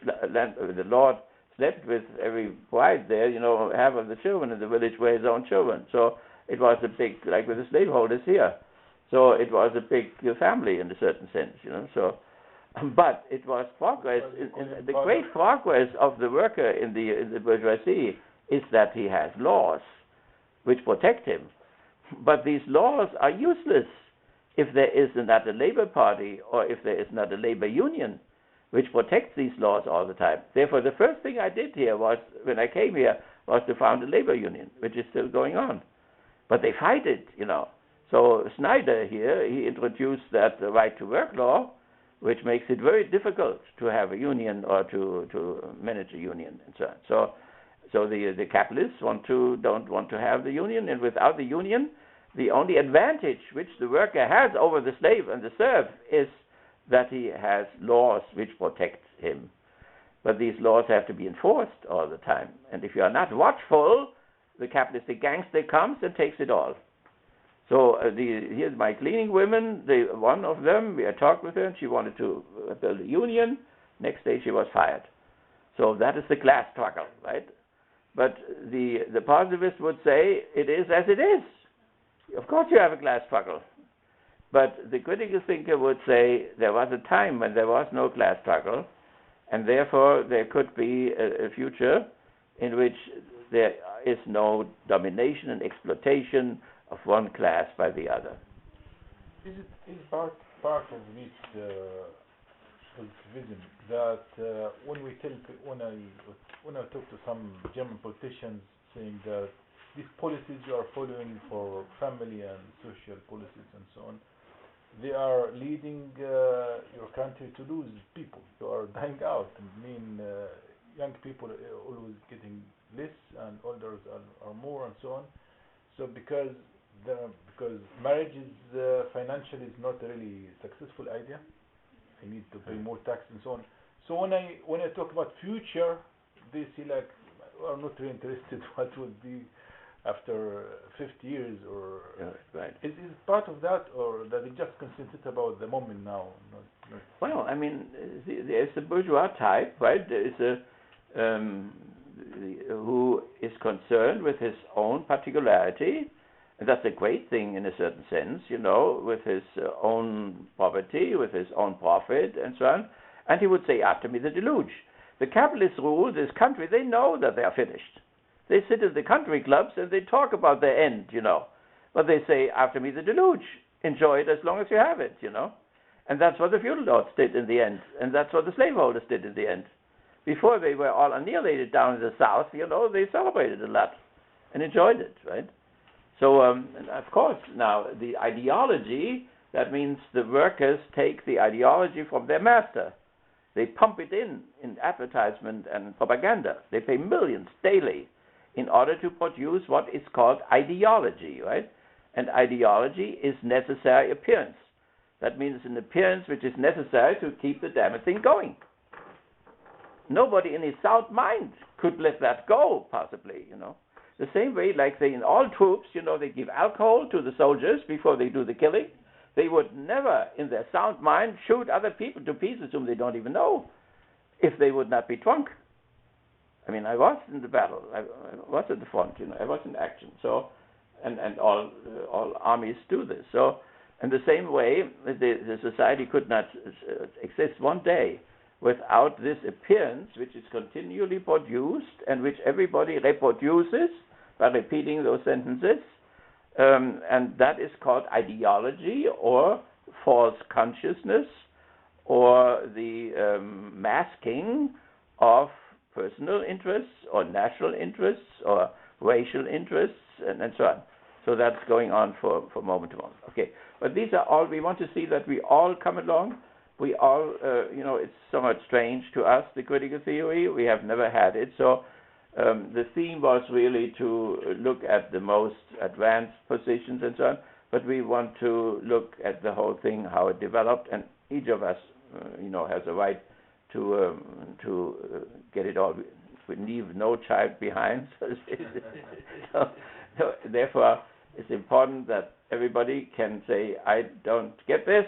the Lord slept with every bride there, half of the children in the village were his own children. So it was a big, like with the slaveholders here. So it was a big family in a certain sense, So, but it was progress. In the great progress of the worker in the bourgeoisie is that he has laws which protect him. But these laws are useless if there is not a labor party or if there is not a labor union which protects these laws all the time. Therefore, the first thing I did here was, when I came here, was to found a labor union, which is still going on. But they fight it, So Snyder here, he introduced that right to work law, which makes it very difficult to have a union or to manage a union and so on. So the capitalists don't want to have the union, and without the union, the only advantage which the worker has over the slave and the serf is that he has laws which protect him. But these laws have to be enforced all the time. And if you are not watchful, the capitalistic gangster comes and takes it all. So here's my cleaning women. One of them, I talked with her, and she wanted to build a union. Next day she was fired. So that is the class struggle, right? But the positivist would say it is as it is. Of course you have a class struggle. But the critical thinker would say there was a time when there was no class struggle, and therefore there could be a future in which there is no domination and exploitation of one class by the other. Is part of this positivism that when I talk to some German politicians saying that these policies you are following for family and social policies and so on, they are leading your country to lose people. You are dying out. I mean, young people are always getting less and others are more and so on. So because marriage is financially is not a really successful idea, I need to pay more tax and so on. So when I talk about future, they see like are not really interested what would be after 50 years or right. Is part of that, or that it just concentrate about the moment now? Not well, I mean, there's the bourgeois type, right? There is who is concerned with his own particularity, and that's a great thing in a certain sense, with his own property, with his own profit, and so on. And he would say, after me the deluge. The capitalists rule this country, they know that they are finished. They sit in the country clubs and they talk about their end, But they say, after me the deluge. Enjoy it as long as you have it, And that's what the feudal lords did in the end. And that's what the slaveholders did in the end. Before they were all annihilated down in the south, they celebrated a lot and enjoyed it, right? So, and of course, now the ideology, that means the workers take the ideology from their master. They pump it in advertisement and propaganda. They pay millions daily in order to produce what is called ideology, right? And ideology is necessary appearance. That means an appearance which is necessary to keep the damn thing going. Nobody in his sound mind could let that go, possibly, The same way, like in all troops, they give alcohol to the soldiers before they do the killing. They would never, in their sound mind, shoot other people to pieces whom they don't even know, if they would not be drunk. I mean, I was in the battle. I was at the front. I was in action. So, and all armies do this. So, in the same way, the society could not exist one day without this appearance, which is continually produced and which everybody reproduces by repeating those sentences. And that is called ideology or false consciousness or the masking of personal interests or national interests or racial interests and so on. So that's going on for moment to moment. Okay, but these are all, we want to see that we all come along. We all, it's somewhat strange to us, the critical theory. We have never had it. So the theme was really to look at the most advanced positions and so on, but we want to look at the whole thing, how it developed, and each of us, has a right to get it all. We leave no child behind. So therefore, it's important that everybody can say, I don't get this.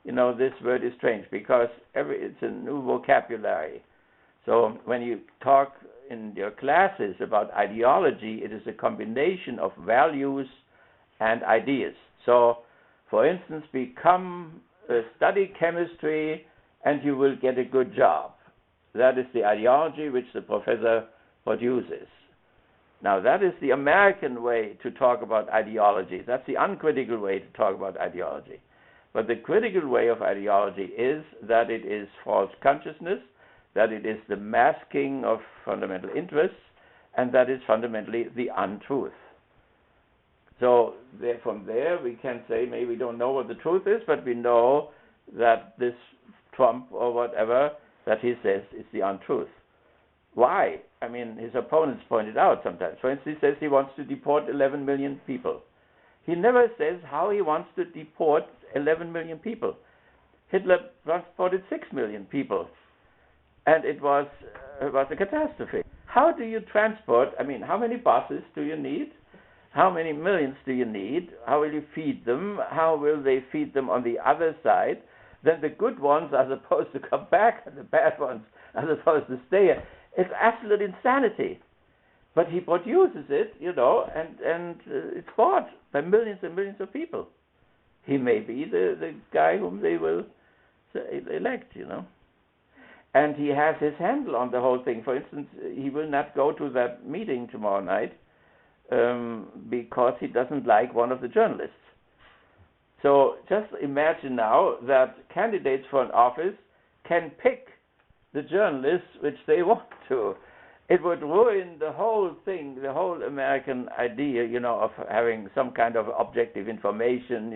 This word is strange because it's a new vocabulary. So when you talk in your classes about ideology, it is a combination of values and ideas. So, for instance, study chemistry and you will get a good job. That is the ideology which the professor produces. Now, that is the American way to talk about ideology. That's the uncritical way to talk about ideology. But the critical way of ideology is that it is false consciousness, that it is the masking of fundamental interests, and that is fundamentally the untruth. So from there we can say maybe we don't know what the truth is, but we know that this Trump or whatever that he says is the untruth. Why? I mean, his opponents pointed out sometimes. For instance, he says he wants to deport 11 million people. He never says how he wants to deport 11 million people. Hitler transported 6 million people. and it was a catastrophe. How do you transport? I mean, how many buses do you need? How many millions do you need? How will you feed them? How will they feed them on the other side? Then the good ones are supposed to come back, and the bad ones are supposed to stay here. It's absolute insanity. But he produces it, and it's bought by millions and millions of people. He may be the guy whom they will elect, And he has his handle on the whole thing. For instance, he will not go to that meeting tomorrow night because he doesn't like one of the journalists. So just imagine now that candidates for an office can pick the journalists which they want to. It would ruin the whole thing, the whole American idea, of having some kind of objective information,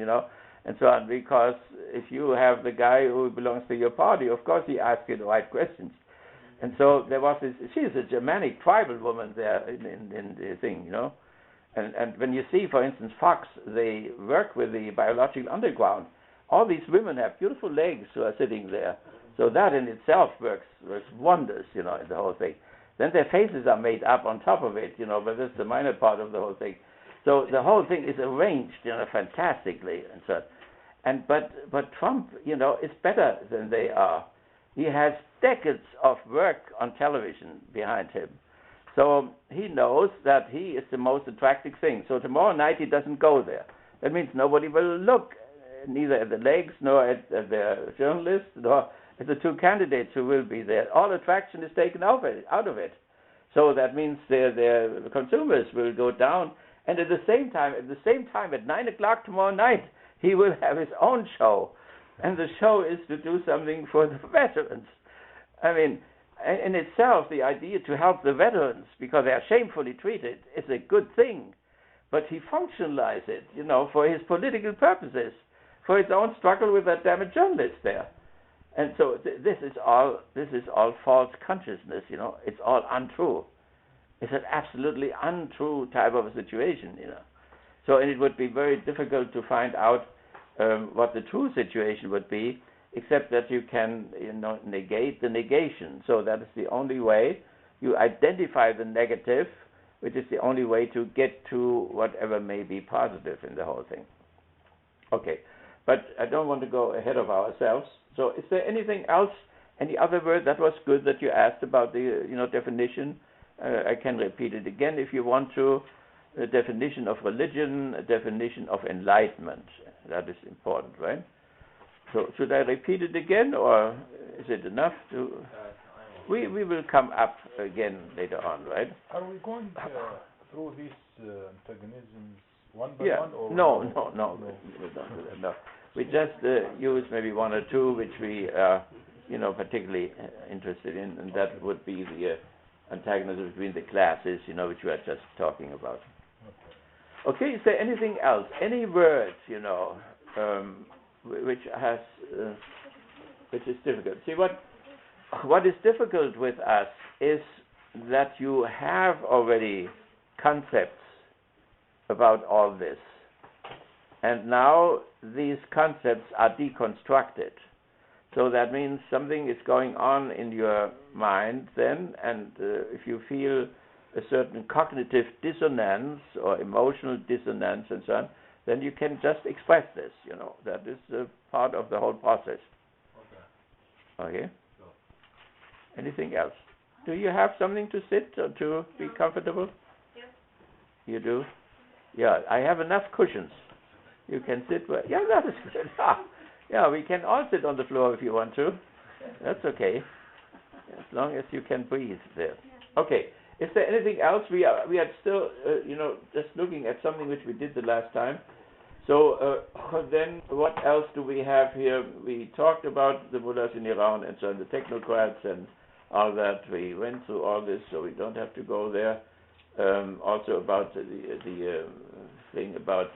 and so on. Because if you have the guy who belongs to your party, of course he asks you the right questions. And so there was this, she's a Germanic tribal woman there in the thing, And when you see, for instance, Fox, they work with the biological underground. All these women have beautiful legs who are sitting there. So that in itself works wonders, in the whole thing. Then their faces are made up on top of it, but that's the minor part of the whole thing. So the whole thing is arranged, fantastically and so. And but Trump, is better than they are. He has decades of work on television behind him. So he knows that he is the most attractive thing. So tomorrow night he doesn't go there. That means nobody will look neither at the legs nor at the journalists nor at the two candidates who will be there. All attraction is taken out of it. So that means their consumers will go down. And at the same time, at 9 o'clock tomorrow night, he will have his own show. And the show is to do something for the veterans. I mean, in itself, the idea to help the veterans, because they are shamefully treated, is a good thing. But he functionalizes it, for his political purposes, for his own struggle with that damn journalist there. And so this is all false consciousness, It's all untrue. It's an absolutely untrue type of a situation, So, and it would be very difficult to find out what the true situation would be, except that you can, negate the negation. So that is the only way. You identify the negative, which is the only way to get to whatever may be positive in the whole thing. Okay, but I don't want to go ahead of ourselves. So is there anything else, any other word that was good that you asked about the, definition? I can repeat it again if you want to. A definition of religion, a definition of enlightenment. That is important, right? So should I repeat it again, or is it enough to? We will come up again later on, right? Are we going through these antagonisms one by one? Or No. We don't do that. No. We just use maybe one or two which we are, particularly interested in, and that would be the antagonism between the classes, which we are just talking about. Okay, is there anything else? Any words, which is difficult? See, what is difficult with us is that you have already concepts about all this, and now these concepts are deconstructed. So that means something is going on in your mind then, and if you feel a certain cognitive dissonance or emotional dissonance and so on, then you can just express this, That is part of the whole process. Okay? Anything else? Do you have something to sit or to be comfortable? Yes. You do? Yeah, I have enough cushions. You can sit where... Yeah, that is good. Yeah, we can all sit on the floor if you want to. That's okay. As long as you can breathe there. Okay. Is there anything else? We are still, just looking at something which we did the last time. So then what else do we have here? We talked about the mullahs in Iran and so on, the technocrats and all that. We went through all this, so we don't have to go there. Also about the thing about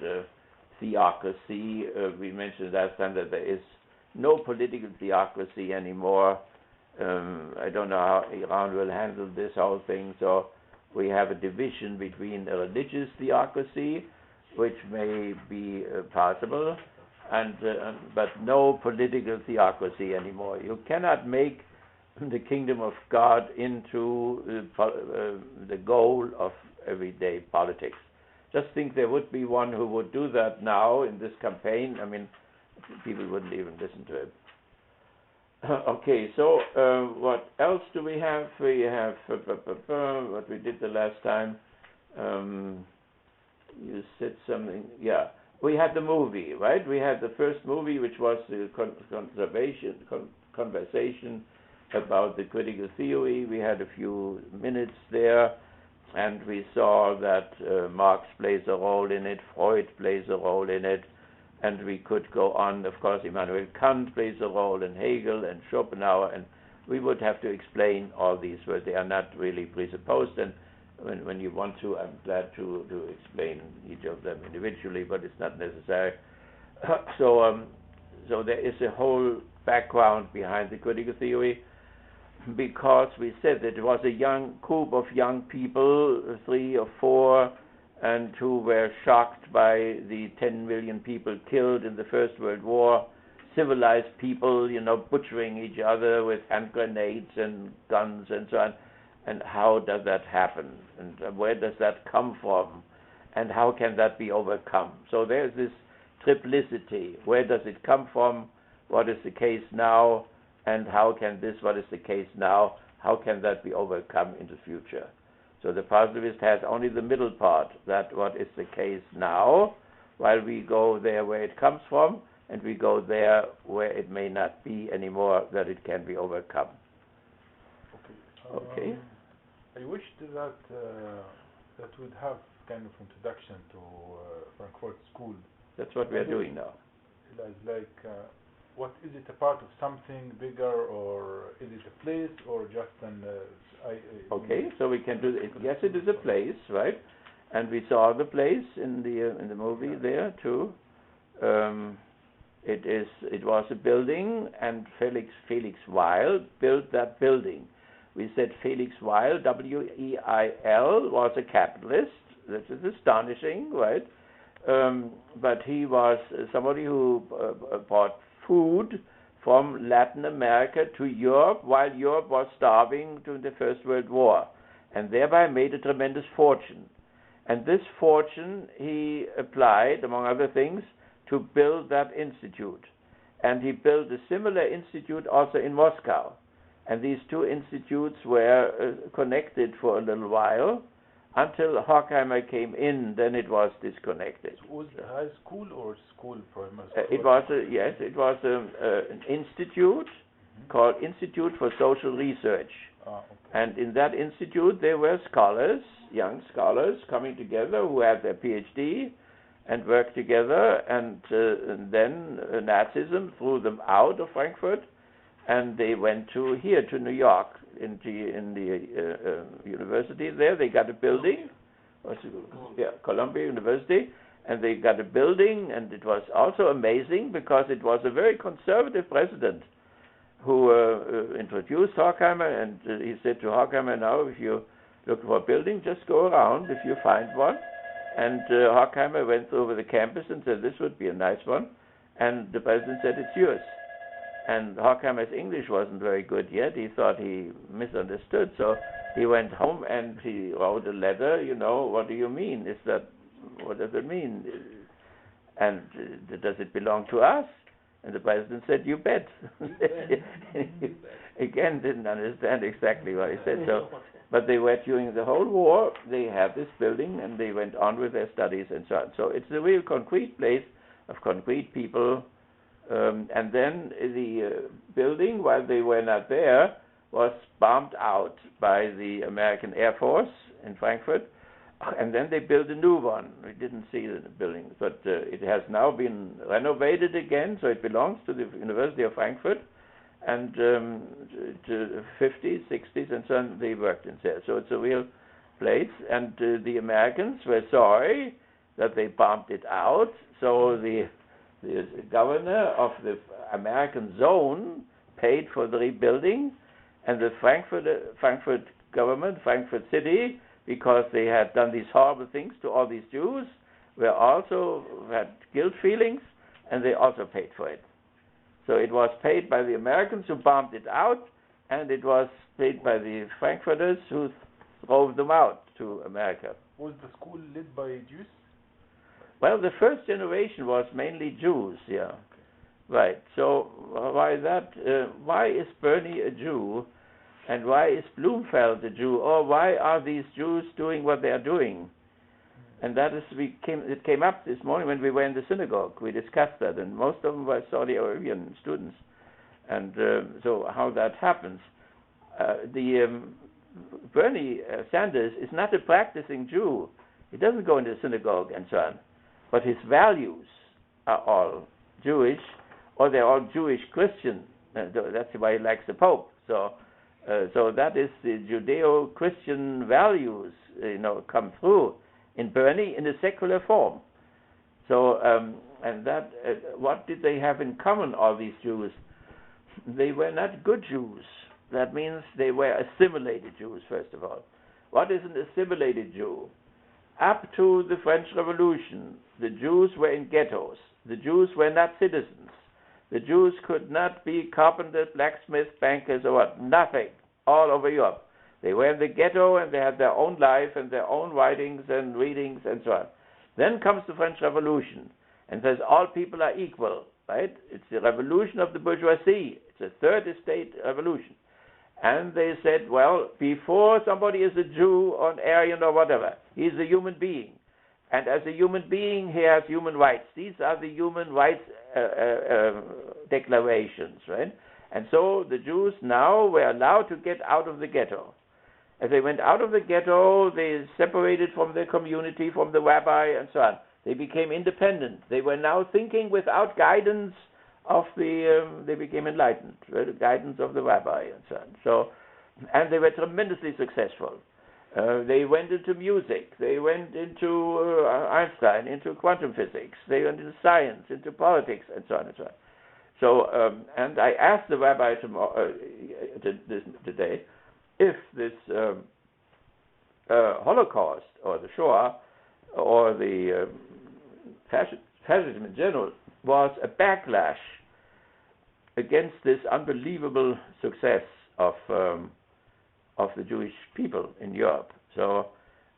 theocracy. We mentioned last time that there is no political theocracy anymore. I don't know how Iran will handle this whole thing. So we have a division between a religious theocracy, which may be possible, and but no political theocracy anymore. You cannot make the kingdom of God into the goal of everyday politics. Just think there would be one who would do that now in this campaign. I mean, people wouldn't even listen to him. Okay, so what else do we have? We have what we did the last time. You said something. Yeah, we had the movie, right? We had the first movie, which was the conversation about the critical theory. We had a few minutes there, and we saw that Marx plays a role in it, Freud plays a role in it, and we could go on. Of course, Immanuel Kant plays a role, and Hegel, and Schopenhauer, and we would have to explain all these, where they are not really presupposed, and when you want to, I'm glad to explain each of them individually, but it's not necessary. So there is a whole background behind the critical theory, because we said that it was a young group of young people, 3 or 4, and who were shocked by the 10 million people killed in the First World War, civilized people, butchering each other with hand grenades and guns and so on. And how does that happen? And where does that come from? And how can that be overcome? So there's this triplicity. Where does it come from? What is the case now? And how can this, what is the case now, how can that be overcome in the future? So the positivist has only the middle part, that what is the case now, while we go there where it comes from, and we go there where it may not be anymore, that it can be overcome. Okay. I wish that would have kind of introduction to Frankfurt School. That's what we are doing now. What is it, a part of something bigger, or is it a place, or just an? Okay, so we can do it. Yes, it is a place, right? And we saw the place in the movie there too. It was a building, and Felix Weil built that building. We said Felix Weil, W-E-I-L, was a capitalist. This is astonishing, right? But he was somebody who brought food from Latin America to Europe while Europe was starving during the First World War, and thereby made a tremendous fortune. And this fortune he applied, among other things, to build that institute. And he built a similar institute also in Moscow. And these 2 institutes were connected for a little while, until Horkheimer came in. Then it was disconnected. So was it high school or school primary? It was an institute called Institute for Social Research. Okay. And in that institute there were scholars, young scholars, coming together who had their PhD and worked together, and then Nazism threw them out of Frankfurt, and they went to New York, in the university there. They got a building, Columbia University, and they got a building, and it was also amazing because it was a very conservative president who introduced Horkheimer, and he said to Horkheimer, now if you look for a building, just go around if you find one. And Horkheimer went over the campus and said, this would be a nice one, and the president said, it's yours. And Horkheimer's English wasn't very good yet. He thought he misunderstood. So he went home and he wrote a letter, what do you mean? What does it mean? And does it belong to us? And the president said, you bet. Again, didn't understand exactly what he said. So, but they were, during the whole war, they had this building and they went on with their studies and so on. So it's a real concrete place of concrete people. And then the building, while they were not there, was bombed out by the American Air Force in Frankfurt, and then they built a new one. We didn't see the building, but it has now been renovated again, so it belongs to the University of Frankfurt, and to the 50s, 60s, and so on, they worked in there. So it's a real place, and the Americans were sorry that they bombed it out, so the governor of the American zone paid for the rebuilding, and the Frankfurt government, Frankfurt City, because they had done these horrible things to all these Jews, had guilt feelings, and they also paid for it. So it was paid by the Americans who bombed it out, and it was paid by the Frankfurters who drove them out to America. Was the school led by Jews? Well, the first generation was mainly Jews, yeah. Okay. Right. So why that? Why is Bernie a Jew, and why is Bloomfeld a Jew, or why are these Jews doing what they are doing? And that is, it came up this morning when we were in the synagogue. We discussed that, and most of them were Saudi Arabian students. And so how that happens. Bernie Sanders is not a practicing Jew. He doesn't go into the synagogue and so on. But his values are all Jewish, or they're all Jewish Christian. That's why he likes the Pope. So that is the Judeo-Christian values, come through in Bernie in a secular form. So, and that, what did they have in common, all these Jews? They were not good Jews. That means they were assimilated Jews, first of all. What is an assimilated Jew? Up to the French Revolution, the Jews were in ghettos. The Jews were not citizens. The Jews could not be carpenters, blacksmiths, bankers, or what. Nothing. All over Europe. They were in the ghetto, and they had their own life and their own writings and readings and so on. Then comes the French Revolution and says all people are equal, right? It's the revolution of the bourgeoisie. It's a third estate revolution. And they said, well, before somebody is a Jew or an Aryan or whatever, he's a human being. And as a human being, he has human rights. These are the human rights declarations, right? And so the Jews now were allowed to get out of the ghetto. As they went out of the ghetto, they separated from their community, from the rabbi, and so on. They became independent. They were now thinking without guidance of they became enlightened, right? The guidance of the rabbi, and so on. So, and they were tremendously successful. They went into music. They went into Einstein, into quantum physics. They went into science, into politics, and so on and so on. So, and I asked the rabbi today, if this Holocaust or the Shoah or the fascism in general was a backlash against this unbelievable success of the Jewish people in Europe. So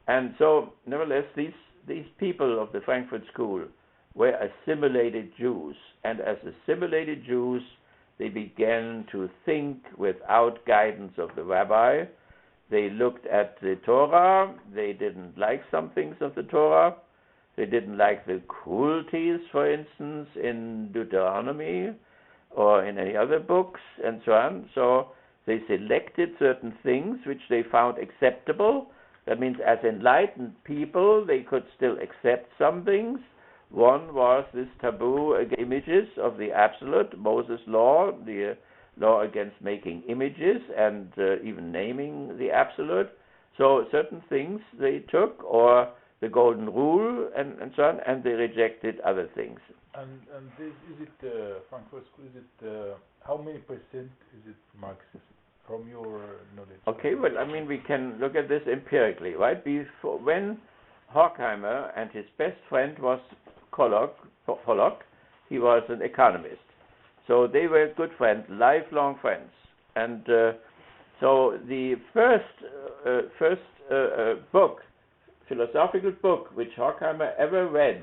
nevertheless, these people of the Frankfurt School were assimilated Jews, and as assimilated Jews, they began to think without guidance of the rabbi. They looked at the Torah. They didn't like some things of the Torah. They didn't like the cruelties, for instance, in Deuteronomy or in any other books, and so on. So they selected certain things which they found acceptable. That means as enlightened people, they could still accept some things. One was this taboo against images of the absolute, Moses' law, the law against making images and even naming the absolute. So certain things they took, or the golden rule and so on, and they rejected other things. And this, is it Frankfurt School? Is it how many percent is it Marxist from your knowledge? Okay, well, I mean, we can look at this empirically, right? Before, when Horkheimer and his best friend was Pollock, he was an economist. So they were good friends, lifelong friends. And so the first book, philosophical book, which Horkheimer ever read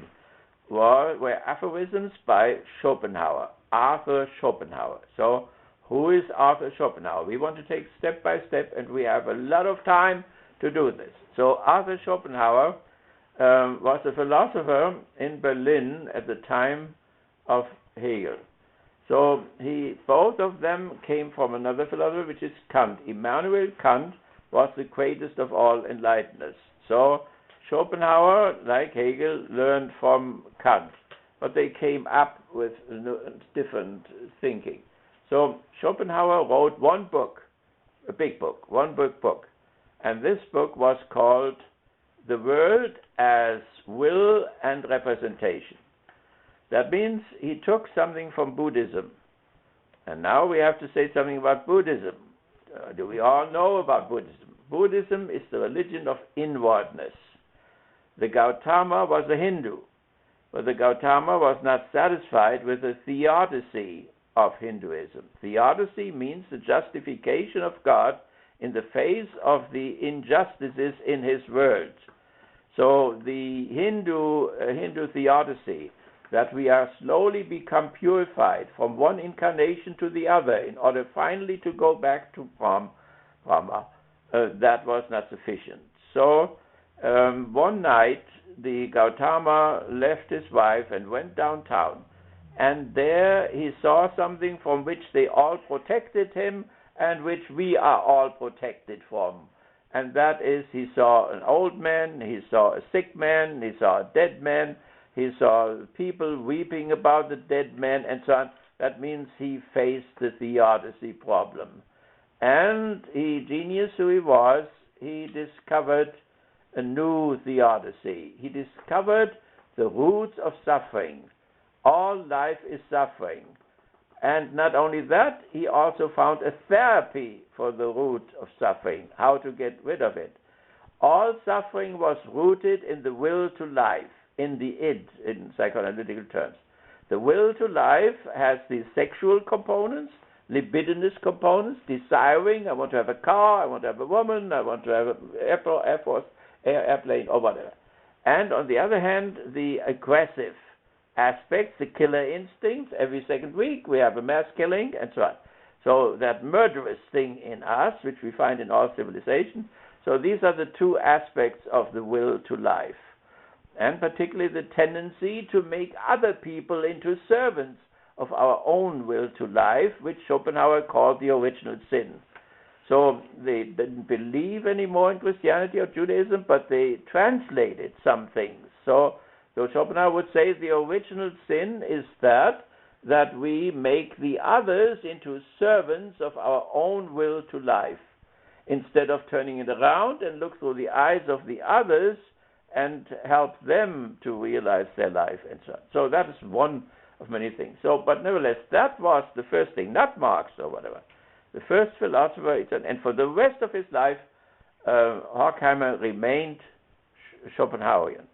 were aphorisms by Schopenhauer, Arthur Schopenhauer. So who is Arthur Schopenhauer? We want to take step by step, and we have a lot of time to do this. So Arthur Schopenhauer was a philosopher in Berlin at the time of Hegel. So both of them came from another philosopher, which is Kant. Immanuel Kant was the greatest of all enlighteners. So Schopenhauer, like Hegel, learned from Kant, but they came up with different thinking. So Schopenhauer wrote one book, a big book, one big book, and this book was called The World as Will and Representation. That means he took something from Buddhism, and now we have to say something about Buddhism. Do we all know about Buddhism? Buddhism is the religion of inwardness. The Gautama was a Hindu, but the Gautama was not satisfied with the theodicy of Hinduism. Theodicy means the justification of God in the face of the injustices in his world. So the Hindu theodicy, that we are slowly become purified from one incarnation to the other in order finally to go back to Brahma, that was not sufficient. So one night the Gautama left his wife and went downtown, and there he saw something from which they all protected him and which we are all protected from. And that is, he saw an old man, he saw a sick man, he saw a dead man, he saw people weeping about the dead man, and so on. That means he faced the theodicy problem. And he, genius who he was, he discovered a new theodicy. He discovered the roots of suffering. All life is suffering. And not only that, he also found a therapy for the root of suffering, how to get rid of it. All suffering was rooted in the will to life, in the id, in psychoanalytical terms. The will to life has these sexual components, libidinous components, desiring, I want to have a car, I want to have a woman, I want to have an airplane, or whatever. And on the other hand, the aggressive aspects, the killer instincts. Every second week we have a mass killing, and so on. So that murderous thing in us, which we find in all civilizations. So these are the two aspects of the will to life. And particularly the tendency to make other people into servants of our own will to life, which Schopenhauer called the original sin. So they didn't believe anymore in Christianity or Judaism, but they translated some things. So Schopenhauer would say the original sin is that we make the others into servants of our own will to life, instead of turning it around and look through the eyes of the others and help them to realize their life, and so on. So that is one of many things. So, but nevertheless, that was the first thing, not Marx or whatever. The first philosopher, and for the rest of his life, Horkheimer remained Schopenhauerian.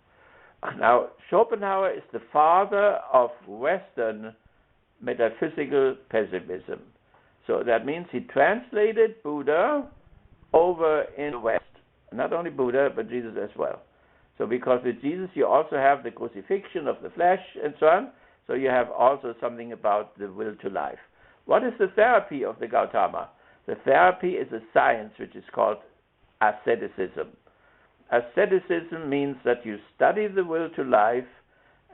Now, Schopenhauer is the father of Western metaphysical pessimism. So that means he translated Buddha over in the West. Not only Buddha, but Jesus as well. So because with Jesus you also have the crucifixion of the flesh and so on. So you have also something about the will to life. What is the therapy of the Gautama? The therapy is a science which is called asceticism. Asceticism means that you study the will to life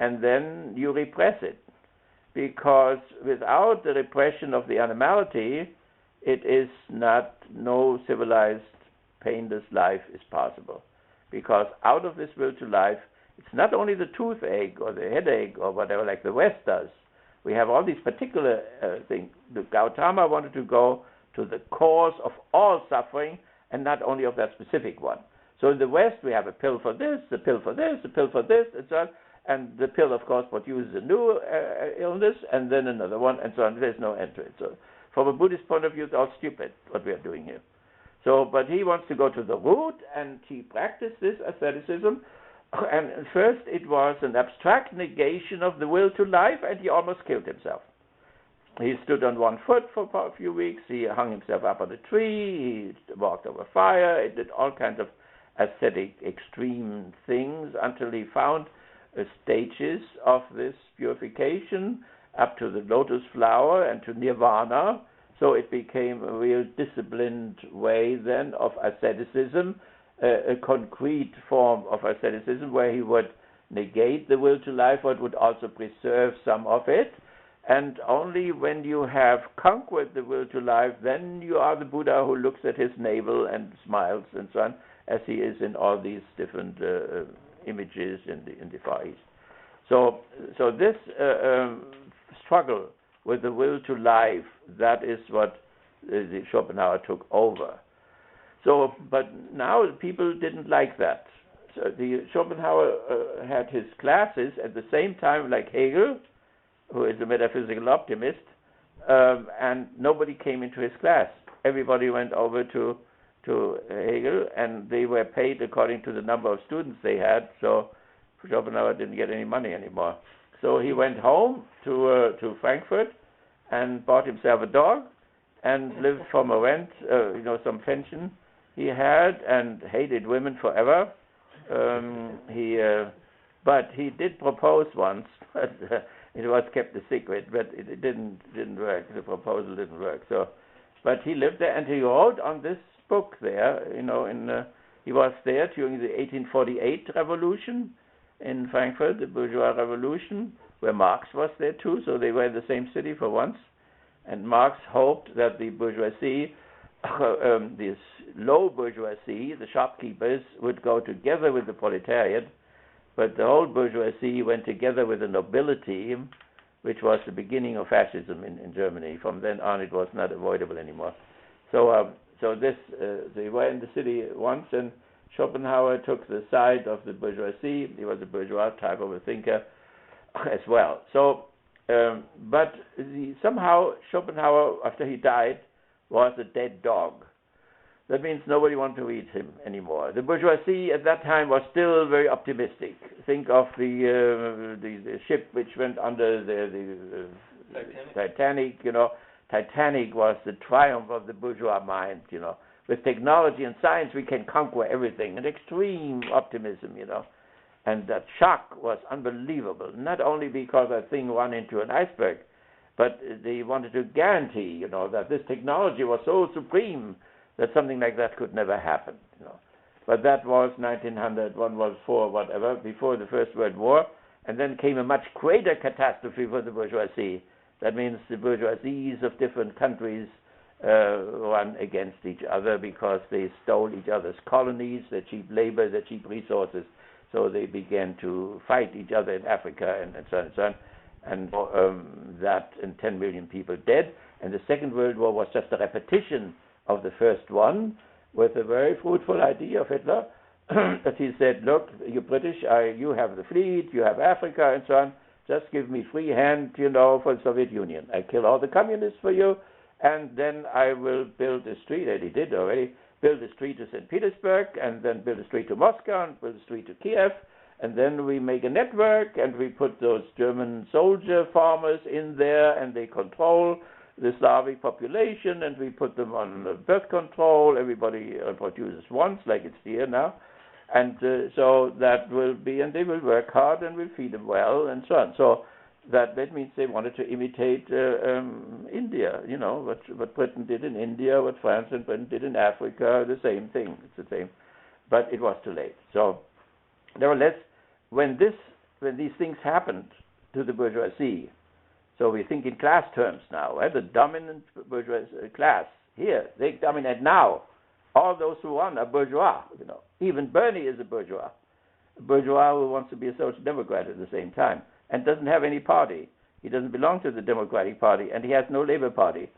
and then you repress it. Because without the repression of the animality, it is no civilized, painless life is possible. Because out of this will to life, it's not only the toothache or the headache or whatever like the West does. We have all these particular things. The Gautama wanted to go to the cause of all suffering and not only of that specific one. So in the West, we have a pill for this, a pill for this, a pill for this, and so on. And the pill, of course, produces a new illness, and then another one, and so on. There's no end to it. So from a Buddhist point of view, it's all stupid, what we are doing here. So, but he wants to go to the root, and he practiced this asceticism. And first, it was an abstract negation of the will to life, and he almost killed himself. He stood on one foot for a few weeks. He hung himself up on a tree. He walked over fire. He did all kinds of ascetic, extreme things until he found stages of this purification up to the lotus flower and to nirvana. So it became a real disciplined way then of asceticism, a concrete form of asceticism where he would negate the will to life but would also preserve some of it. And only when you have conquered the will to life, then you are the Buddha who looks at his navel and smiles and so on, as he is in all these different images in the Far East. So this struggle with the will to life, that is what the Schopenhauer took over. So, but now people didn't like that. So the Schopenhauer had his classes at the same time like Hegel, who is a metaphysical optimist, and nobody came into his class. Everybody went over to Hegel, and they were paid according to the number of students they had, so Schopenhauer didn't get any money anymore. So he went home to Frankfurt, and bought himself a dog and lived from a rent, some pension he had, and hated women forever. But he did propose once, but it was kept a secret, but it didn't work. The proposal didn't work. So, but he lived there, and he wrote on this book there, he was there during the 1848 revolution in Frankfurt, the bourgeois revolution, where Marx was there too, so they were in the same city for once. And Marx hoped that the bourgeoisie, this low bourgeoisie, the shopkeepers, would go together with the proletariat, but the whole bourgeoisie went together with the nobility, which was the beginning of fascism in Germany. From then on, it was not avoidable anymore. So they were in the city once, and Schopenhauer took the side of the bourgeoisie. He was a bourgeois type of a thinker as well. So, but somehow Schopenhauer, after he died, was a dead dog. That means nobody wanted to read him anymore. The bourgeoisie at that time was still very optimistic. Think of the ship which went under the Titanic. Titanic was the triumph of the bourgeois mind. With technology and science we can conquer everything. An extreme optimism. And that shock was unbelievable. Not only because that thing ran into an iceberg, but they wanted to guarantee, that this technology was so supreme that something like that could never happen. But that was 1900, 114, whatever, before the First World War, and then came a much greater catastrophe for the bourgeoisie. That means the bourgeoisies of different countries ran against each other because they stole each other's colonies, their cheap labor, their cheap resources. So they began to fight each other in Africa and so on and so on. And 10 million people dead. And the Second World War was just a repetition of the first one, with a very fruitful idea of Hitler, that he said, look, you British, you have the fleet, you have Africa and so on, just give me free hand, for the Soviet Union. I kill all the communists for you, and then I will build a street, and he did already, build a street to St. Petersburg, and then build a street to Moscow, and build a street to Kiev, and then we make a network, and we put those German soldier farmers in there, and they control the Slavic population, and we put them on birth control. Everybody produces once, like it's here now. And so that will be, and they will work hard, and we'll feed them well, and so on. So that means they wanted to imitate India, what Britain did in India, what France and Britain did in Africa, the same thing. It's the same. But it was too late. So nevertheless, when these things happened to the bourgeoisie, so we think in class terms now, the dominant bourgeois class here, they dominate now. All those who won are bourgeois, Even Bernie is a bourgeois who wants to be a social democrat at the same time, and doesn't have any party. He doesn't belong to the Democratic Party, and he has no Labour Party.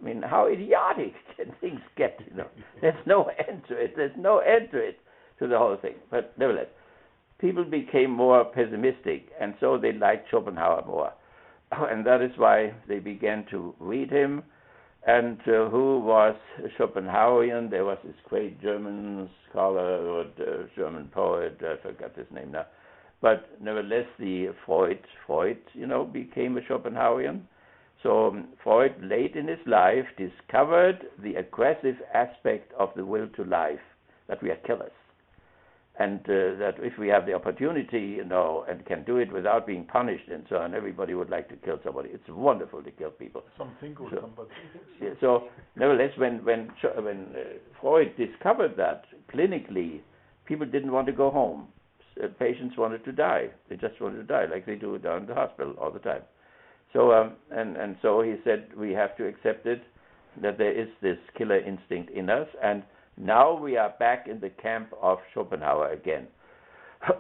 I mean, how idiotic can things get, There's no end to it. There's no end to the whole thing. But nevertheless, people became more pessimistic, and so they liked Schopenhauer more. And that is why they began to read him. And who was Schopenhauerian? There was this great German scholar, or German poet, I forgot his name now. But nevertheless, the Freud, became a Schopenhauerian. So Freud, late in his life, discovered the aggressive aspect of the will to life, that we are killers. And that if we have the opportunity, and can do it without being punished and so on, everybody would like to kill somebody. It's wonderful to kill people. Something or somebody. Yeah, so, nevertheless, when Freud discovered that clinically, people didn't want to go home. Patients wanted to die. They just wanted to die, like they do down in the hospital all the time. So, and so he said, we have to accept it, that there is this killer instinct in us, and now we are back in the camp of Schopenhauer again.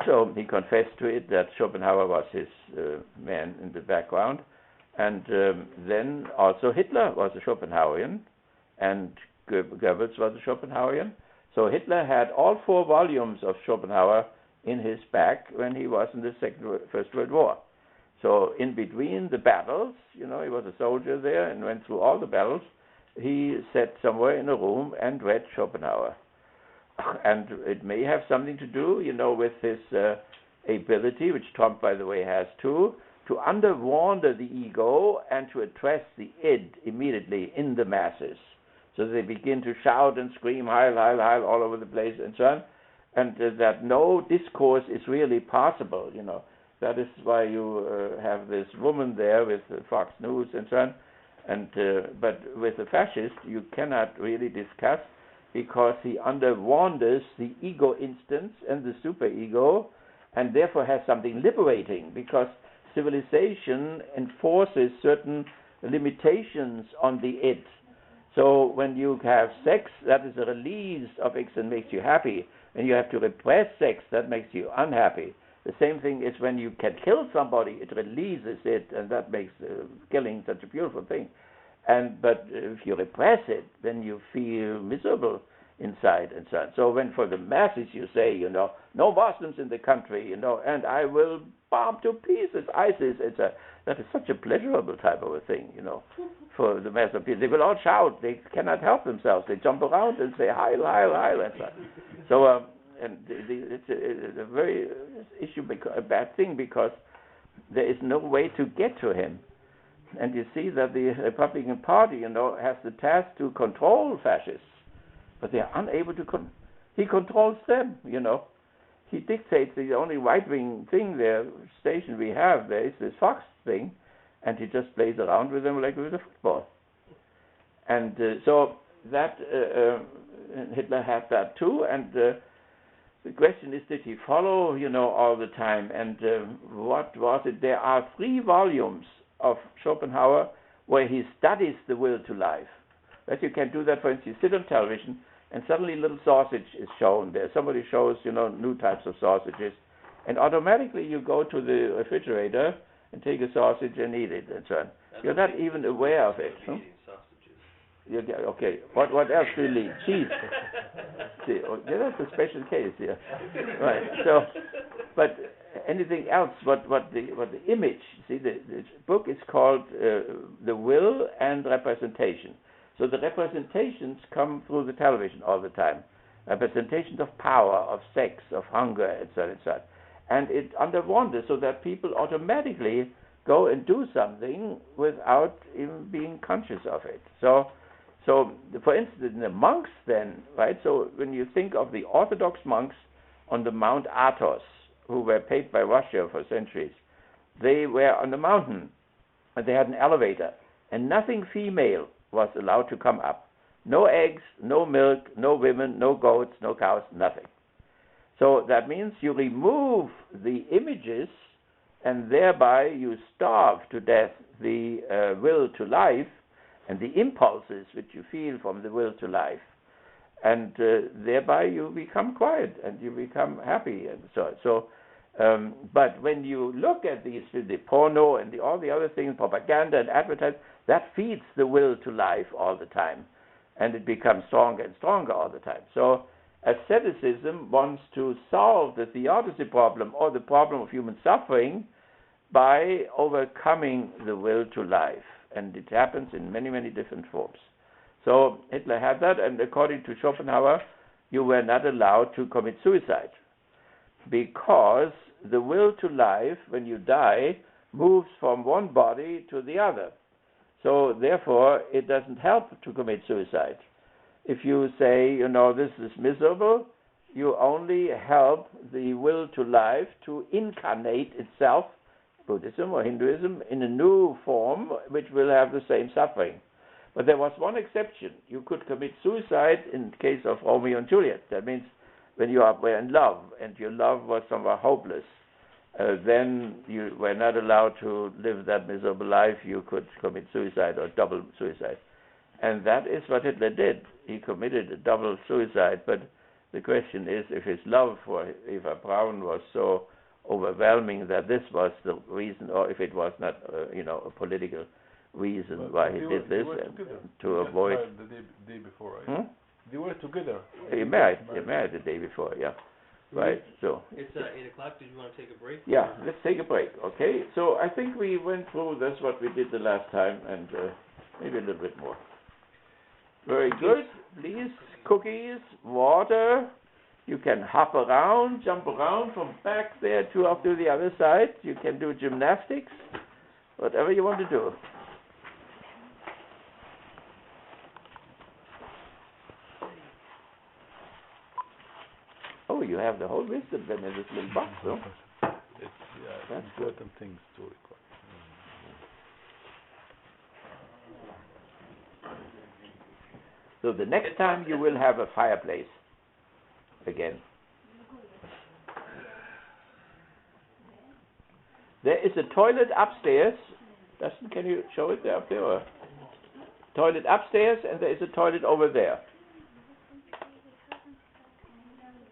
So he confessed to it that Schopenhauer was his man in the background. And then also Hitler was a Schopenhauerian, and Goebbels was a Schopenhauerian. So Hitler had all 4 volumes of Schopenhauer in his back when he was in the First World War. So in between the battles, he was a soldier there and went through all the battles. He sat somewhere in a room and read Schopenhauer. And it may have something to do, with his ability, which Trump, by the way, has too, to underwander the ego and to address the id immediately in the masses. So they begin to shout and scream, Heil, Heil, Heil, all over the place and so on, and that no discourse is really possible, you know. That is why you have this woman there with Fox News and so on, and but with the fascist you cannot really discuss, because he underwanders the ego instance and the superego, and therefore has something liberating, because civilization enforces certain limitations on the id. So when you have sex, that is a release of X and makes you happy. When you have to repress sex, that makes you unhappy. The same thing is when you can kill somebody, it releases it, and that makes killing such a beautiful thing. But if you repress it, then you feel miserable inside and so on. So when for the masses you say, you know, no Muslims in the country, you know, and I will bomb to pieces ISIS, that is such a pleasurable type of a thing, you know, for the mass of people. They will all shout. They cannot help themselves. They jump around and say, Heil, Heil, Heil, and so on. So, it's a very a bad thing, because there is no way to get to him. And you see that the Republican Party, you know, has the task to control fascists, but they are unable to. He controls them, you know. He dictates the only right-wing thing there, station we have there is this Fox thing, and he just plays around with them like with a football. And so that Hitler had that too, and the question is, did he follow, you know, all the time? And what was it? There are 3 volumes of Schopenhauer where he studies the will to life. That you can do that, for instance, you sit on television, and suddenly little sausage is shown there. Somebody shows, you know, new types of sausages, and automatically you go to the refrigerator and take a sausage and eat it, and so on. You're not even aware of it. Okay. What else do you eat? Cheese. See, yeah, that's a special case here. Right. So, but anything else? What the image? See, the book is called The Will and Representation. So the representations come through the television all the time. Representations of power, of sex, of hunger, etc., etc. And it underwanders, so that people automatically go and do something without even being conscious of it. So for instance, the monks then, right? So when you think of the Orthodox monks on the Mount Athos, who were paid by Russia for centuries, they were on the mountain, and they had an elevator, and nothing female was allowed to come up. No eggs, no milk, no women, no goats, no cows, nothing. So that means you remove the images, and thereby you starve to death the will to life and the impulses which you feel from the will to life. And thereby you become quiet and you become happy and so. But when you look at these, the porno and all the other things, propaganda and advertising, that feeds the will to life all the time, and it becomes stronger and stronger all the time. So asceticism wants to solve the theodicy problem, or the problem of human suffering, by overcoming the will to life, and it happens in many, many different forms. So Hitler had that, and according to Schopenhauer, you were not allowed to commit suicide, because the will to life, when you die, moves from one body to the other. So therefore, it doesn't help to commit suicide. If you say, you know, this is miserable, you only help the will to life to incarnate itself, Buddhism or Hinduism, in a new form which will have the same suffering. But there was one exception. You could commit suicide in the case of Romeo and Juliet. That means when you were in love and your love was somewhat hopeless, then you were not allowed to live that miserable life. You could commit suicide or double suicide. And that is what Hitler did. He committed a double suicide. But the question is, if his love for Eva Braun was so overwhelming that this was the reason, or if it was not, a political reason why he did this, to avoid. The day before, right? They were together. He married the day before, yeah. Right, so. It's 8 o'clock. Did you want to take a break? Yeah, let's take a break, okay? So I think we went through this, what we did the last time, and maybe a little bit more. Very good. Please, cookies, water, You can hop around, jump around from back there to up to the other side. You can do gymnastics, whatever you want to do. Oh, you have the whole wisdom then in this little box, no? That's important things to record. So the next time you will have a fireplace again. There is a toilet upstairs. Dustin, can you show it there up there? Or? Toilet upstairs, and there is a toilet over there.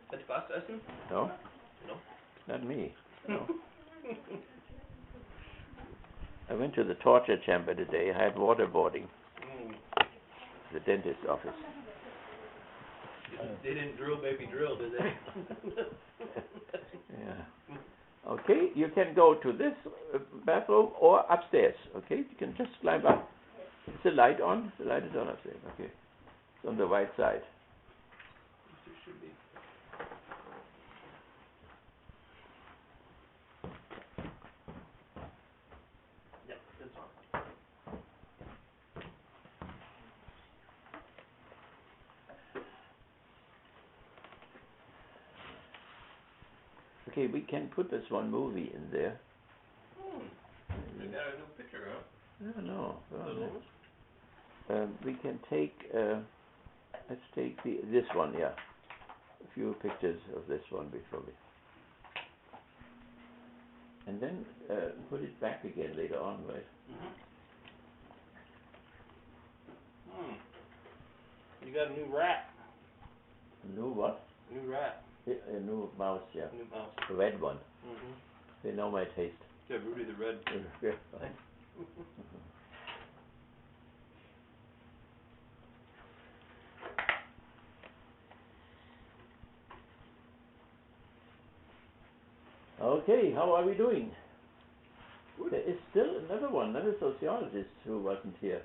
That's fast, Essen? No? No. Not me. No. I went to the torture chamber today. I had waterboarding. The dentist's office. They didn't drill baby drill, did they? Yeah. Okay, you can go to this bathroom or upstairs. Okay, you can just climb up. Is the light on? The light is on upstairs. Okay, it's on the right side. There should be. Yep, that's on. Okay, we can put this one movie in there. You got a new picture, huh? No. We can take. Let's take this one. Yeah, a few pictures of this one before we. And then put it back again later on, right? You got a new rat. New what? New rat. A new mouse, yeah. New mouse. A red one. Mm-hmm. They know my taste. Yeah, Rudy the Red. Yeah. Okay, how are we doing? Good. There is still another sociologist who wasn't here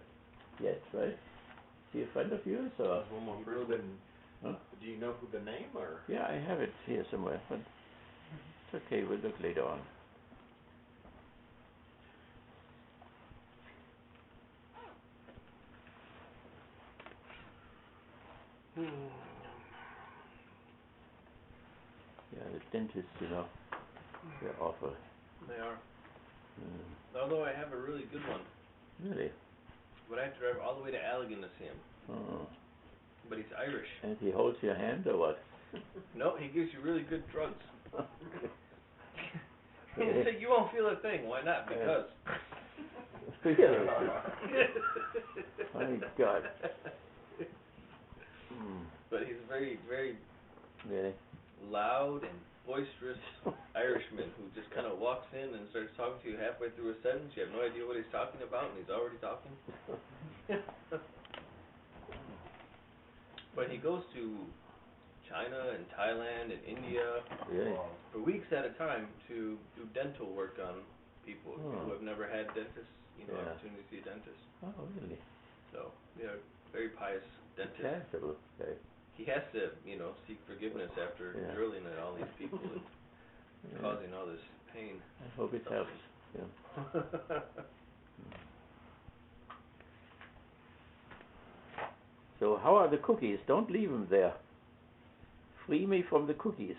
yet, right? Is he a friend of yours or? One more person. Huh? Do you know who the name or? Yeah, I have it here somewhere, but it's okay. We'll look later on. Yeah, the dentists, they're awful. They are. Although I have a really good one. Really? But I have to drive all the way to Allegan to see him. Oh. But he's Irish. And he holds your hand or what? No, he gives you really good drugs. He said, you won't feel a thing. Why not? Because. Really? My God. But he's very, very Really? loud and boisterous Irishman who just kind of walks in and starts talking to you halfway through a sentence. You have no idea what he's talking about, and he's already talking. But he goes to China and Thailand and India for weeks at a time to do dental work on people who have never had dentists, opportunity to see a dentist. Oh, really? So, very pious dentist. Charitable. Okay. He has to, seek forgiveness after drilling at all these people and causing all this pain. I hope it helps. Yeah. So how are the cookies? Don't leave them there. Free me from the cookies. Is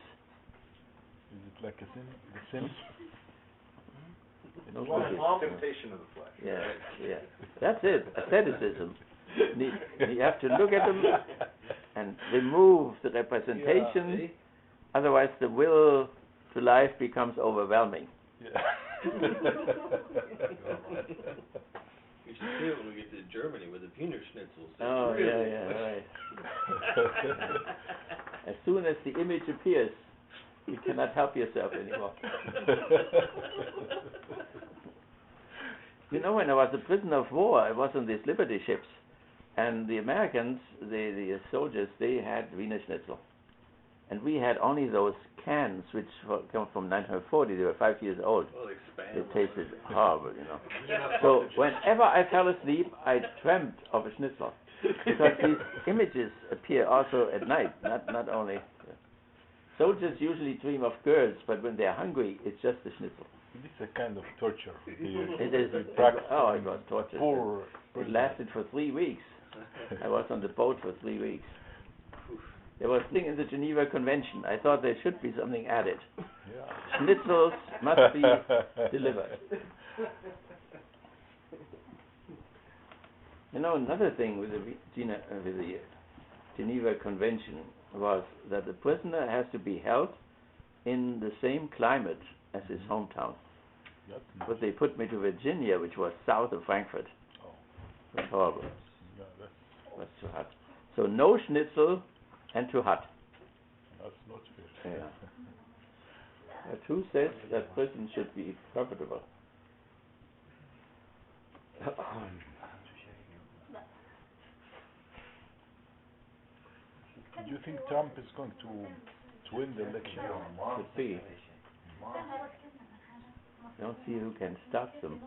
it like a sin? The sin? No It's temptation of the flesh. Yeah. That's it. Asceticism. You have to look at them and remove the representation. Otherwise, the will to life becomes overwhelming. Yeah. You should see it when we get to Germany with the Wiener Schnitzels. Oh, really right. As soon as the image appears, you cannot help yourself anymore. When I was a prisoner of war, I was on these liberty ships, and the Americans, the soldiers, they had Wiener Schnitzel. And we had only those cans, which come from 1940. They were 5 years old. Well, They tasted horrible, So whenever I fell asleep, I dreamt of a schnitzel. Because these images appear also at night, not only. Soldiers usually dream of girls, but when they're hungry, it's just a schnitzel. This is a kind of torture. It is. It practice. was torture. Poor It prisoner. lasted for 3 weeks. I was on the boat for 3 weeks. There was a thing in the Geneva Convention. I thought there should be something added. Yeah. Schnitzels must be delivered. You know, another thing with the Geneva Convention was that the prisoner has to be held in the same climate as his hometown. That's But they put me to Virginia, which was south of Frankfurt. Oh. It was horrible. Yeah, It was too hot. So no schnitzel and too hot. that's not fair. Yeah. But who says that prison should be comfortable? Do you think Trump is going to win the election? Could be. I don't see who can stop him,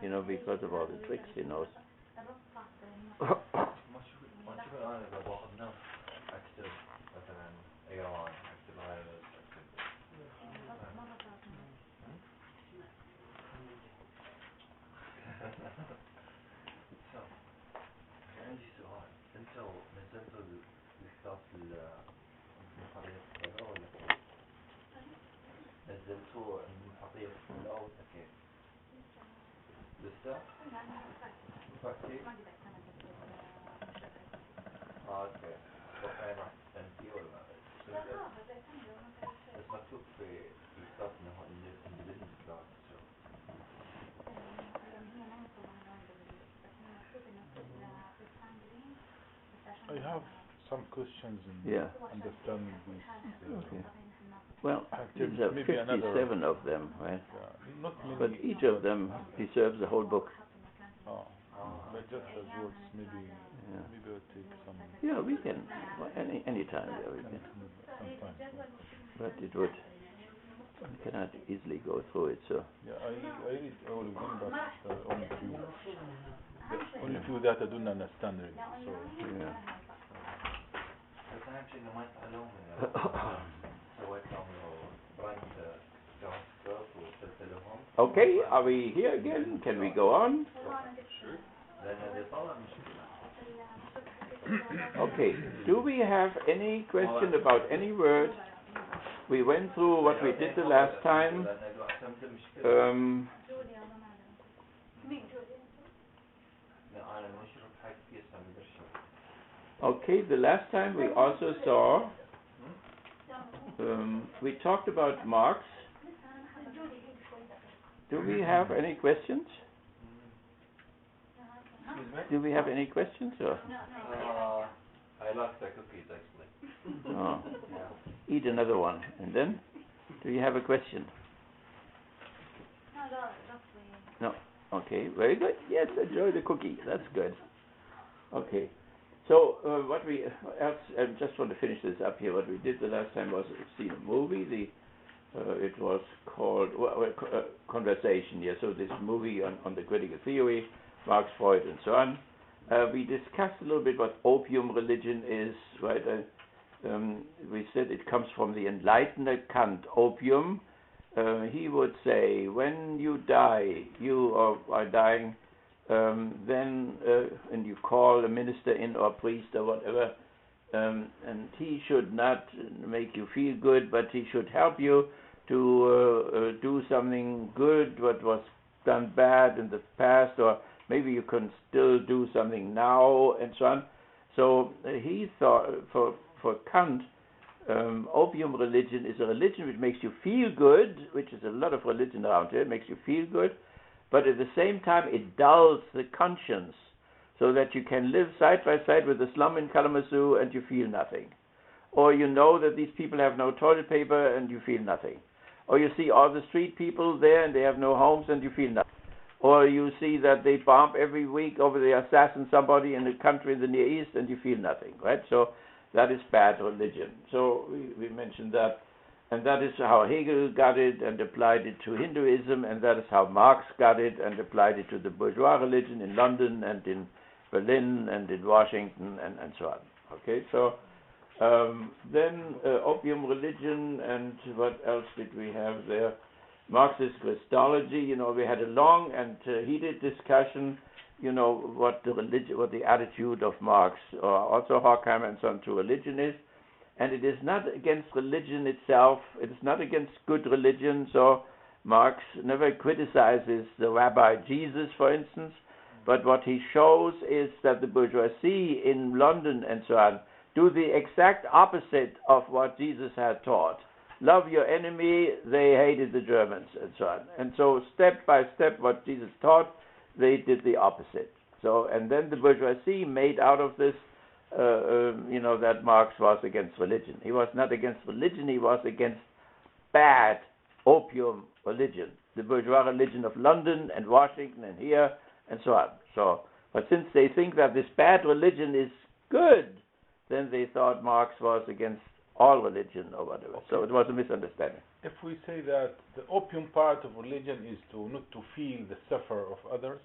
you know, because of all the tricks he knows. I have some questions in Yeah. understanding this. Okay. Well, Activities. these are Maybe another- 57 of them, right? Not many. But each of them deserves a whole book. Oh, but just as words, maybe. Yeah. Maybe I'll take some. Yeah, we can. Well, any time, yeah, we can. Sometime. But it would. We cannot easily go through it, so. Yeah, I read all of them, but only few that I don't understand really. So. Yeah. Okay, are we here again? Can we go on? Okay, do we have any question about any word? We went through what we did the last time. Okay, the last time we also saw, we talked about Marx. Do we have any questions? Do we have any questions? Or? I like the cookies actually. Oh. Eat another one, and then, do you have a question? No. Okay, very good. Yes, enjoy the cookie. That's good. Okay. So what we else? I just want to finish this up here. What we did the last time was see a movie. It was called Conversation. Yeah. So this movie on the critical theory, Marx, Freud, and so on. We discussed a little bit what opium religion is. Right. We said it comes from the Enlightenment Kant. Opium. He would say, when you die, you are dying. Then and you call a minister in or priest or whatever, and he should not make you feel good, but he should help you to do something good what was done bad in the past, or maybe you can still do something now, and so on. So he thought, for Kant, opium religion is a religion which makes you feel good, which is a lot of religion around here, makes you feel good, but at the same time it dulls the conscience so that you can live side by side with the slum in Kalamazoo and you feel nothing. Or you know that these people have no toilet paper and you feel nothing. Or you see all the street people there and they have no homes and you feel nothing. Or you see that they bomb every week over they assassinate somebody in a country in the Near East and you feel nothing, right? So that is bad religion. So we mentioned that. And that is how Hegel got it and applied it to Hinduism, and that is how Marx got it and applied it to the bourgeois religion in London and in Berlin and in Washington and so on. Okay, so Then opium religion, and what else did we have there? Marxist Christology. You know, we had a long and heated discussion. You know what the attitude of Marx, or also Horkheimer and so on, to religion is, and it is not against religion itself. It is not against good religion. So Marx never criticizes the Rabbi Jesus, for instance, but what he shows is that the bourgeoisie in London and so on do the exact opposite of what Jesus had taught. Love your enemy, they hated the Germans, and so on. And so step by step what Jesus taught, they did the opposite. So, and then the bourgeoisie made out of this, you know, that Marx was against religion. He was not against religion, he was against bad opium religion, the bourgeois religion of London and Washington and here and so on. So, but since they think that this bad religion is good, then they thought Marx was against all religion or whatever. Okay. So it was a misunderstanding. If we say that the opium part of religion is to not to feel the suffer of others,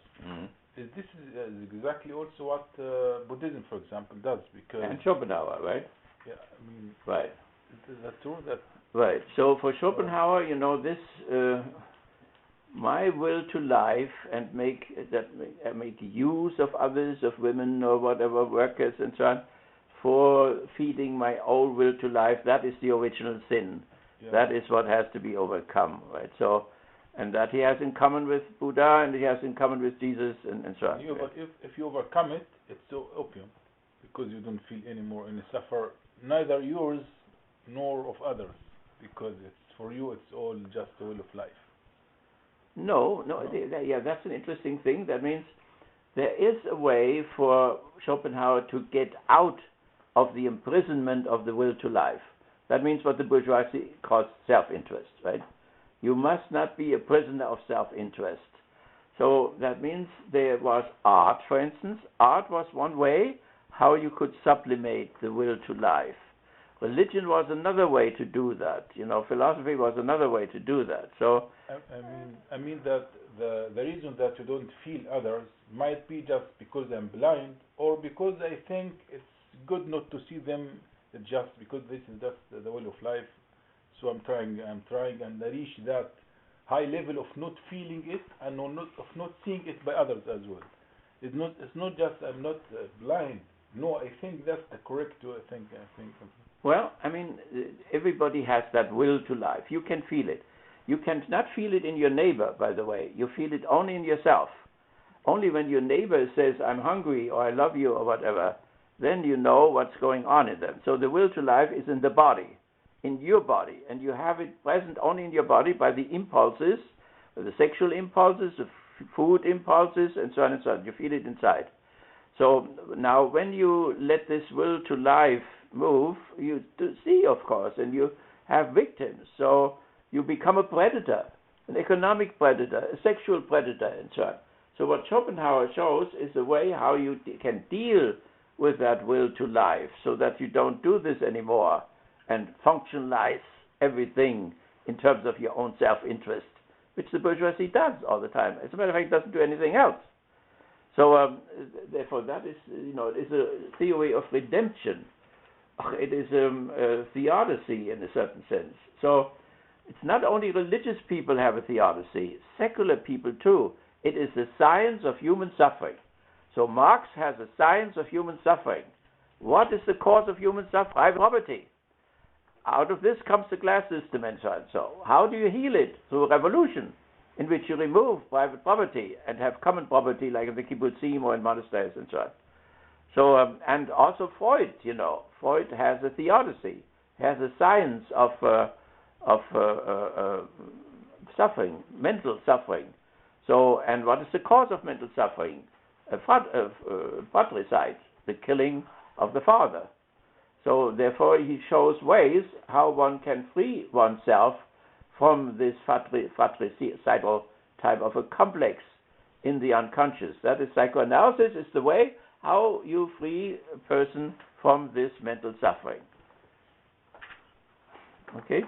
this is exactly also what Buddhism, for example, does. Because and Schopenhauer, right? Yeah, I mean, right. Is that true? That right. So for Schopenhauer, you know, this my will to life and make use of others, of women or whatever, workers and so on, for feeding my own will to life, that is the original sin. Yeah. That is what has to be overcome, right? So, and that he has in common with Buddha, and he has in common with Jesus, and so on. Yeah, but if you overcome it, it's so opium, because you don't feel anymore any suffer, neither yours nor of others, because it's for you, it's all just the will of life. No, yeah, that's an interesting thing. That means there is a way for Schopenhauer to get out of the imprisonment of the will to life. That means what the bourgeoisie calls self-interest, right? You must not be a prisoner of self-interest. So that means there was art, for instance. Art was one way how you could sublimate the will to life. Religion was another way to do that. You know, philosophy was another way to do that. So I mean that the reason that you don't feel others might be just because I'm blind, or because I think it's good not to see them, just because this is just the will of life. So I'm trying and I reach that high level of not feeling it and of not seeing it by others as well. It's not just I'm not blind. No, I think that's the correct way. I think. Well, I mean, everybody has that will to life. You can feel it. You cannot feel it in your neighbor, by the way. You feel it only in yourself. Only when your neighbor says, I'm hungry, or I love you, or whatever, then you know what's going on in them. So the will to life is in the body, in your body, and you have it present only in your body by the impulses, the sexual impulses, the food impulses, and so on and so on. You feel it inside. So now when you let this will to life move, you see, of course, and you have victims. So you become a predator, an economic predator, a sexual predator, and so on. So what Schopenhauer shows is a way how you can deal with that will to life, so that you don't do this anymore and functionalize everything in terms of your own self-interest, which the bourgeoisie does all the time. As a matter of fact, it doesn't do anything else. So therefore, that is, you know, it is a theory of redemption. It is a theodicy in a certain sense. So it's not only religious people have a theodicy, secular people too. It is the science of human suffering. So Marx has a science of human suffering. What is the cause of human suffering? Private property. Out of this comes the class system and so on. So how do you heal it? Through a revolution in which you remove private property and have common property like in the kibbutzim or in monasteries and so on. So, and also Freud, you know, Freud has a theodicy, has a science of suffering, mental suffering. So, and what is the cause of mental suffering? Fratricide, the killing of the father. So, therefore, he shows ways how one can free oneself from this fratricidal type of a complex in the unconscious. That is, psychoanalysis is the way how you free a person from this mental suffering. Okay?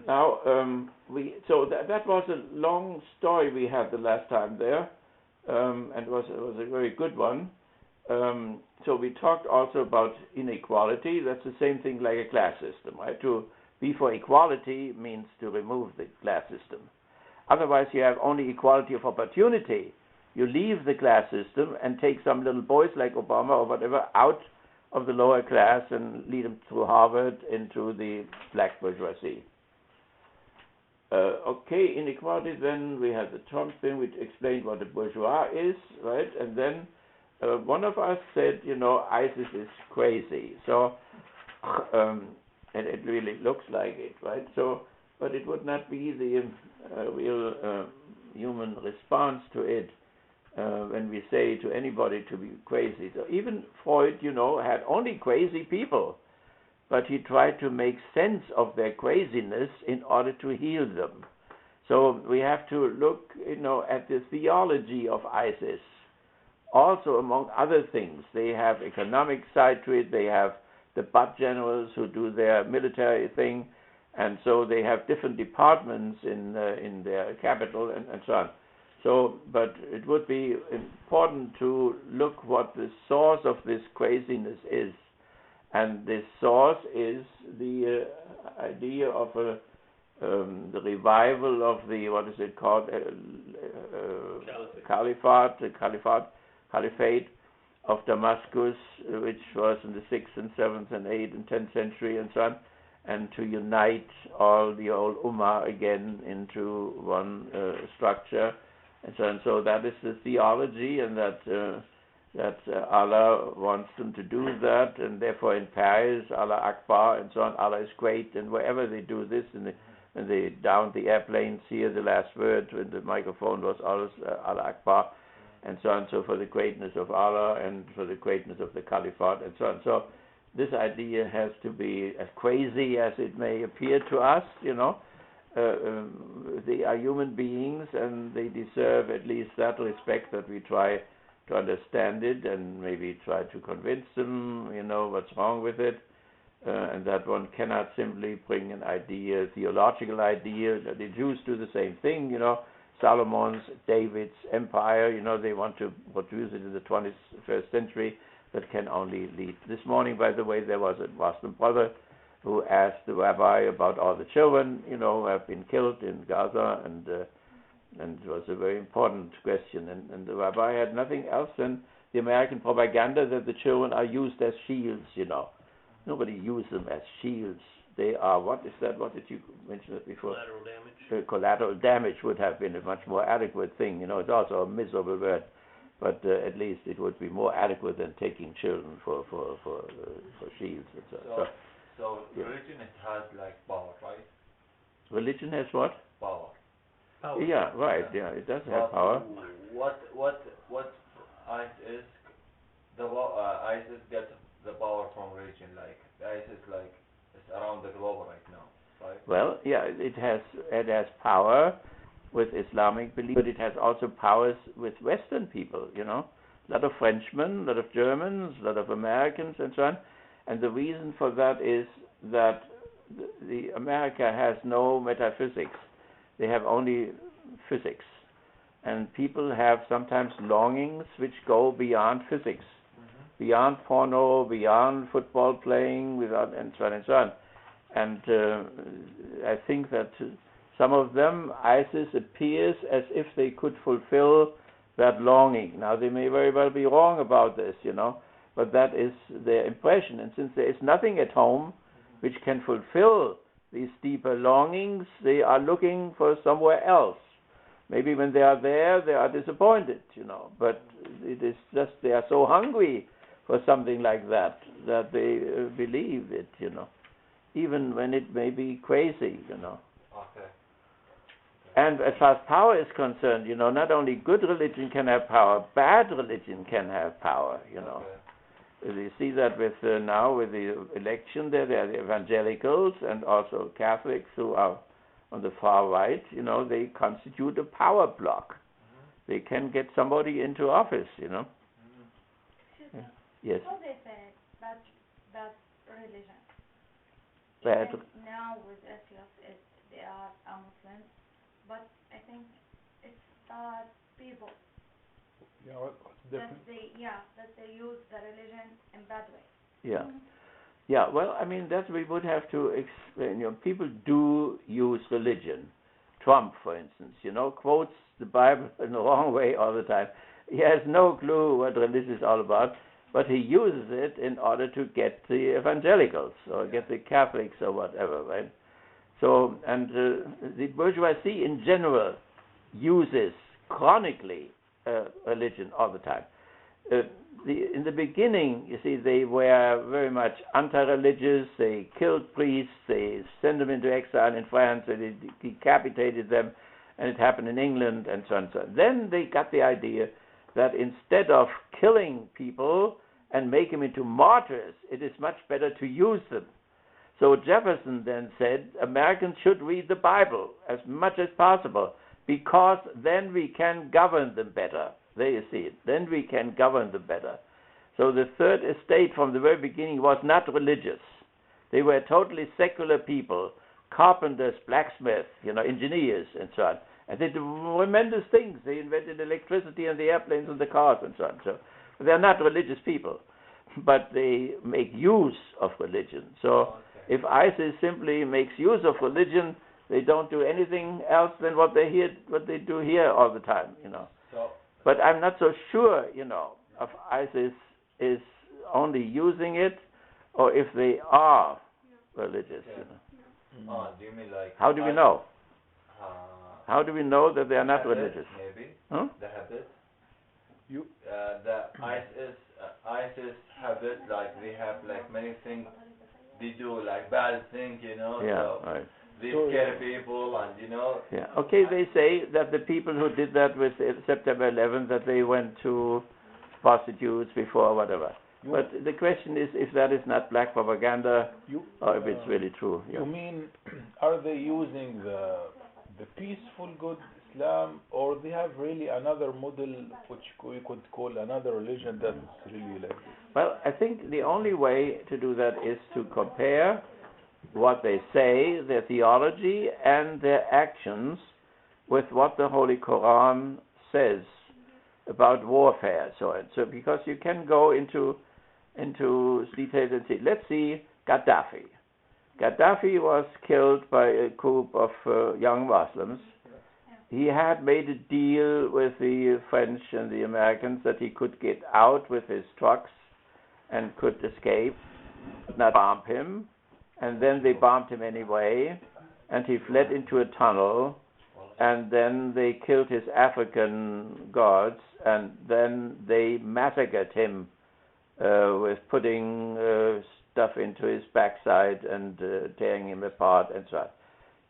Now, that was a long story we had the last time there, and it was a very good one. So we talked also about inequality. That's the same thing like a class system, right? To be for equality means to remove the class system. Otherwise, you have only equality of opportunity. You leave the class system and take some little boys like Obama or whatever out of the lower class and lead them through Harvard into the black bourgeoisie. Okay, inequality, then we have the Trump thing, which explained what a bourgeois is, right? And then one of us said, ISIS is crazy. So, and it really looks like it, right? So, but it would not be the real human response to it when we say to anybody to be crazy. So even Freud, had only crazy people, but he tried to make sense of their craziness in order to heal them. So we have to look, at the theology of ISIS. Also, among other things, they have economic side to it. They have the butt generals who do their military thing, and so they have different departments in their capital and so on. So, but it would be important to look what the source of this craziness is, and this source is the idea of the revival of the, what is it called, Caliphate of Damascus, which was in the 6th and 7th and 8th and 10th century and so on, and to unite all the old Ummah again into one structure and so on. So that is the theology, and that Allah wants them to do that, and therefore in Paris, Allah Akbar and so on, Allah is great, and wherever they do this, when they down the airplanes here, the last word when the microphone was always Allah Akbar, and so on, so for the greatness of Allah and for the greatness of the Caliphate and so on. So this idea has to be as crazy as it may appear to us, they are human beings and they deserve at least that respect, that we try to understand it and maybe try to convince them, what's wrong with it, and that one cannot simply bring an idea, theological idea. The Jews do the same thing, Solomon's, David's empire, they want to produce it in the 21st century, but can only lead. This morning, by the way, there was a Muslim brother who asked the rabbi about all the children, who have been killed in Gaza, and it was a very important question. And the rabbi had nothing else than the American propaganda that the children are used as shields, Nobody used them as shields. They are, what is that? What did you mention it before? Collateral damage. Collateral damage would have been a much more adequate thing. It's also a miserable word, but at least it would be more adequate than taking children for shields. And So yeah. religion, it has like power, right? Religion has what? Power. Yeah, right. Yeah, it does have power. What ISIS, ISIS gets the power from religion, like ISIS, like it's around the globe right now, right? Well, yeah, it has power with Islamic belief, but it has also powers with Western people. A lot of Frenchmen, a lot of Germans, a lot of Americans, and so on. And the reason for that is that the America has no metaphysics. They have only physics. And people have sometimes longings which go beyond physics, beyond porno, beyond football playing, and so on and so on. And I think that some of them, ISIS appears as if they could fulfill that longing. Now, they may very well be wrong about this, but that is their impression. And since there is nothing at home which can fulfill these deeper longings, they are looking for somewhere else. Maybe when they are there, they are disappointed, but it is just they are so hungry for something like that they believe it, even when it may be crazy, Okay. And as far as power is concerned, not only good religion can have power, bad religion can have power, Okay. You see that with now with the election there are the evangelicals and also Catholics who are on the far right, they constitute a power block. They can get somebody into office, Excuse me. Yes. So they say that religion. Bad. Even now with atheists, they are Muslims, but I think it's people. Yeah, what's that different? they use the religion in bad way. Yeah. Yeah, well, I mean, that we would have to explain. People do use religion. Trump, for instance, quotes the Bible in the wrong way all the time. He has no clue what religion is all about, but he uses it in order to get the evangelicals or get the Catholics or whatever, right? So, and the bourgeoisie in general uses chronically religion all the time. In the beginning, you see, they were very much anti-religious. They killed priests. They sent them into exile in France. They decapitated them, and it happened in England, and so on and so on. Then they got the idea that instead of killing people and make them into martyrs, it is much better to use them. So Jefferson then said, Americans should read the Bible as much as possible, because then we can govern them better. There you see it. Then we can govern them better. So the Third Estate from the very beginning was not religious. They were totally secular people, carpenters, blacksmiths, engineers, and so on. And they did tremendous things. They invented electricity and the airplanes and the cars and so on. So they're not religious people, but they make use of religion. So if ISIS simply makes use of religion, they don't do anything else than what they do here all the time, So, But I'm not so sure, if ISIS is only using it, or if they are religious. do you mean like? How do we know? Uh, How do we know that they are not habit, religious? Maybe Huh? the habit. You The ISIS habit, like they have like many things. They do like bad things, Yeah, So right. they scare people, and Yeah. Okay, they say that the people who did that with September 11th, that they went to prostitutes before, whatever. you But the question is if that is not black propaganda, you or if it's really true. you mean are they using the peaceful good Islam, or they have really another model which we could call another religion that is really like this? Well, I think the only way to do that is to compare what they say, their theology, and their actions with what the Holy Quran says about warfare. So because you can go into details and see. Let's see Gaddafi. Gaddafi was killed by a group of young Muslims. He had made a deal with the French and the Americans that he could get out with his trucks and could escape, but not bomb him. And then they bombed him anyway, and he fled into a tunnel, and then they killed his African guards, and then they massacred him with putting stuff into his backside and tearing him apart and so on.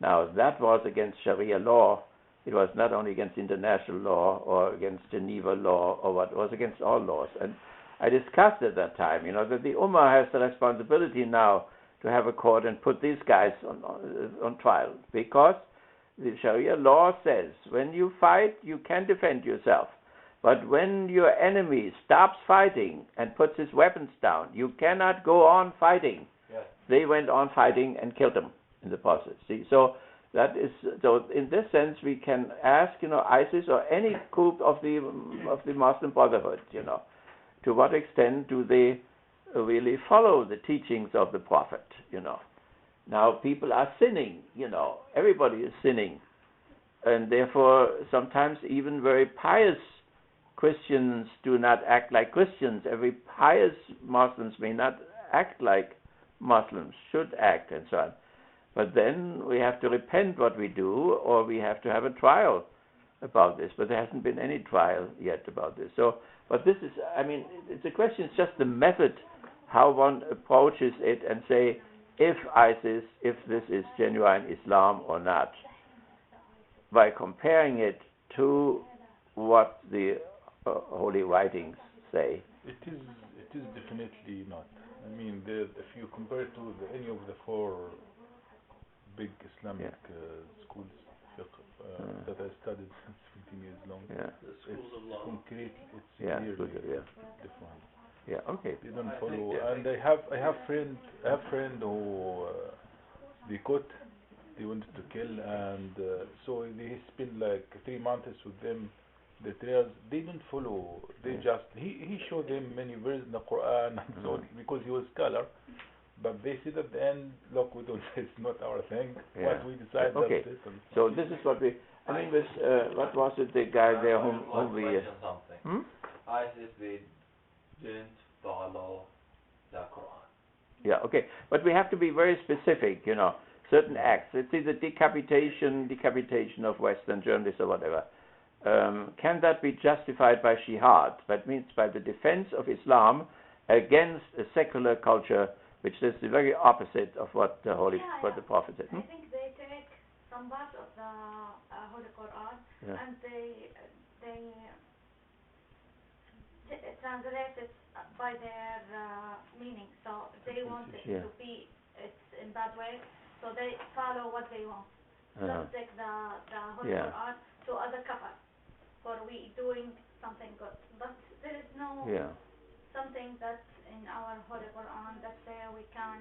Now, that was against Sharia law. It was not only against international law or against Geneva law or what, it was against all laws. And I discussed at that time, that the Ummah has the responsibility now to have a court and put these guys on trial, because the Sharia law says when you fight, you can defend yourself. But when your enemy stops fighting and puts his weapons down, you cannot go on fighting. Yes. They went on fighting and killed him in the process. See, so in this sense, we can ask, ISIS or any group of the Muslim Brotherhood, to what extent do they really follow the teachings of the Prophet, Now, people are sinning, everybody is sinning. And therefore, sometimes even very pious Christians do not act like Christians. Every pious Muslims may not act like Muslims should act, and so on. But then we have to repent what we do, or we have to have a trial about this. But there hasn't been any trial yet about this. So, but this is, it's a question, it's just the method, how one approaches it and say, if this is genuine Islam or not, by comparing it to what the holy writings say. It is definitely not. If you compare it to any of the four big Islamic schools that I studied since 15 years long, The schools of law. concrete, it's Yeah, clearly different. Yeah, okay. They don't I follow, think- and I have friend who they caught, they wanted to kill, and so they spent like 3 months with them the trails, they don't follow. They just he showed them many verses in the Quran and so on, because he was scholar. But they said at the end, look, we don't. It's not our thing. What we decide. Okay. That's it. So this is what we. I mean, this. What was it? The guy there whom we. Something. ISIS, they didn't follow the Quran. Yeah. Okay. But we have to be very specific. You know, certain acts. Let's say the decapitation of Western journalists or whatever. Can that be justified by jihad? That means by the defense of Islam against a secular culture, which is the very opposite of what the what the Prophet said. I think they take some part of the Holy Quran and they translate it by their meaning. So they want it to be in that way. So they follow what they want. Just take the Holy Quran to other cover for we doing something good. But there is no something that's in our Holy Quran that say we can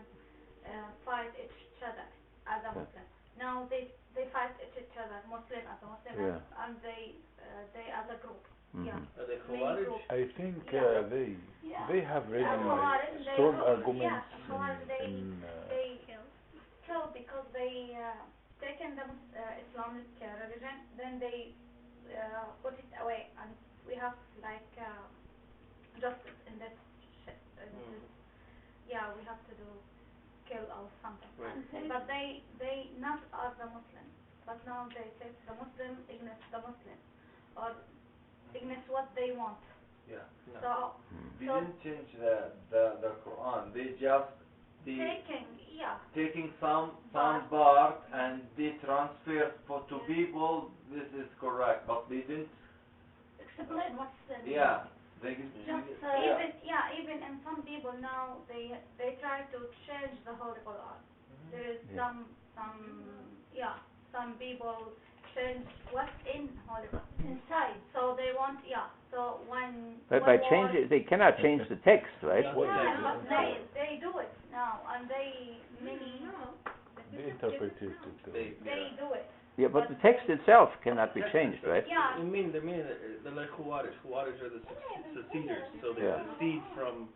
fight each other as a Muslim. Now they fight each other, Muslim as a Muslim, and they as a group. Are they Khawarij? I think they have really strong arguments. They kill because they taken the Islamic religion, then they put it away, and we have like justice in this shit. We have to do kill or something. Right. But they not are the Muslims, but now they say the Muslim against the Muslim, or against what they want. Yeah. So They didn't change the Quran. They just taking some part and they transfer to people. This is correct, but they didn't explain what's the They even in some people now they try to change the Holy Quran. There is some people change what's in Holy Quran inside. So they want So when but by changing, they cannot change the text, right? But they do it now, and they interpret it. They do it. Yeah, but the text itself cannot be changed, right? Yeah. I mean, they're like Khawarij. Khawarij are the seceders, so they secede from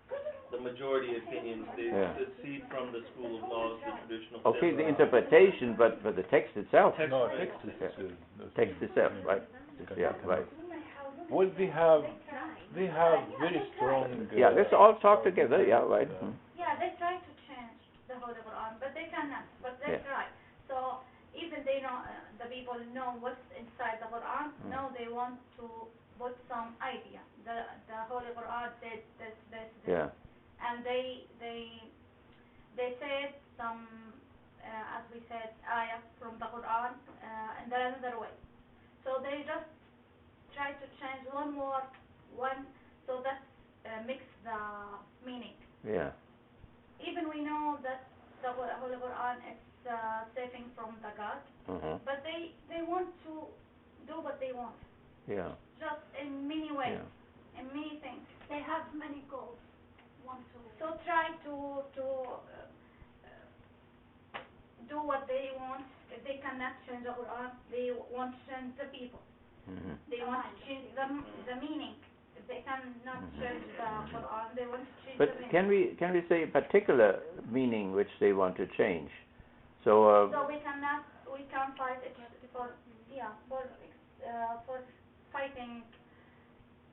the majority opinions. They secede from the school of laws, the traditional. Okay, the interpretation, but the text itself. No, Text itself, right? Yeah, right. Well, they have very strong. Let's all talk together. Yeah, right. Yeah, they try to change the Holy Quran, but they cannot. But they try. So even they know the people know what's inside the Quran. Now they want to put some idea. The Holy Quran said this. Yeah. And they said some, as we said, ayah from the Quran in another way. So they just try to change one word, so that mix the meaning. Yeah. Even we know that the Holy Quran is saving from the God, but they want to do what they want. Yeah. Just in many ways, in many things. They have many goals. So try to do what they want. If they cannot change the Quran, they want to change the people. They want to change the meaning. If they cannot change the Quran, they want to change the meaning. But can we say a particular meaning which they want to change? So we can't fight it for fighting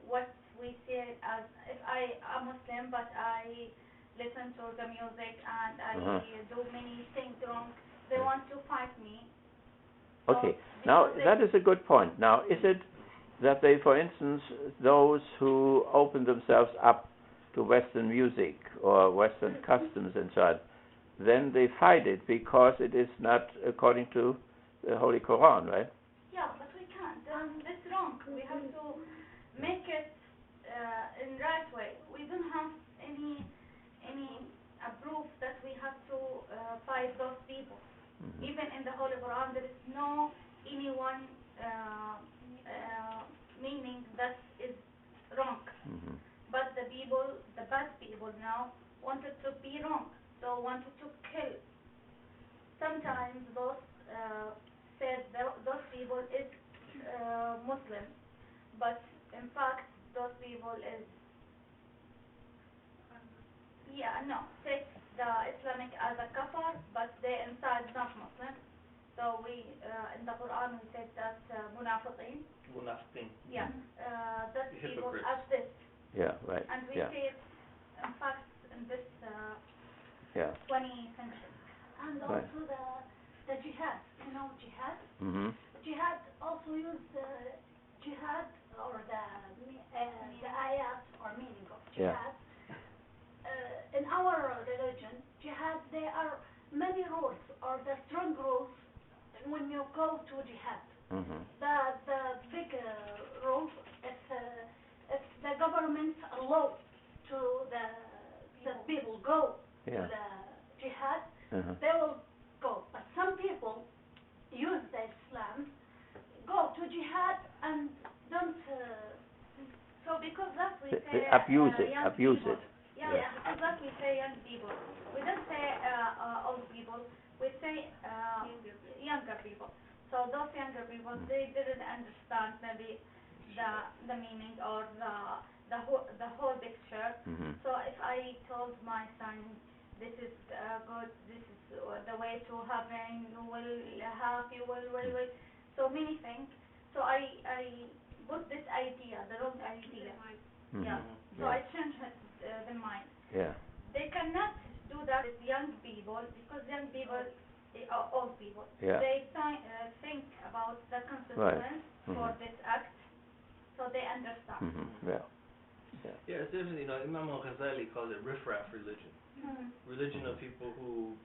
what we see as if I am Muslim, but I listen to the music and I do many things wrong. They want to fight me. Okay. Now that is a good point. Now, is it that they, for instance, those who open themselves up to Western music or Western customs and so on, then they fight it because it is not according to the Holy Quran, right? Yeah, but we can't. That's wrong. We have to make it in right way. We don't have any proof that we have to fight those people. Even in the Holy Quran, there is no anyone meaning that is wrong. But the bad people now wanted to be wrong, so wanted to kill. Sometimes those said those people is Muslim, but in fact those people is take the Islamic as a kafar, but they inside not Muslim. So we in the Quran we said that munafiqin. Yeah, that people Hypocrites. as this. Yeah, right. And we Yeah. see it in fact in this Yeah. 20th century. And Right. also the jihad, jihad. Mhm. Jihad also use jihad or the ayat or meaning of Yeah. jihad. In our religion, jihad, there are many rules or the strong rules when you go to jihad. Mhm. The big rules if the government allow to the people go Yeah. to the jihad, Uh-huh. they will go. But some people use the Islam, go to jihad and don't. So because that we They say abuse it. young Abuse people. it. Yeah, Yeah. because that we say young people. We don't say old people. We say younger people. So those younger people, they didn't understand maybe the meaning or the whole picture. Mhm. So if I told my son, this is good, this is the way to heaven, you will, so many things. So I put this idea, the wrong idea. Mhm. Yeah. So Yeah. I changed the mind. Yeah. They cannot do that with young people because young people are old people. Yeah. They think about the consequence for Mhm. this act, so they understand. Mhm. Yeah. Yeah, it's interesting. Imam al-Ghazali calls it riffraff religion. Religion of people who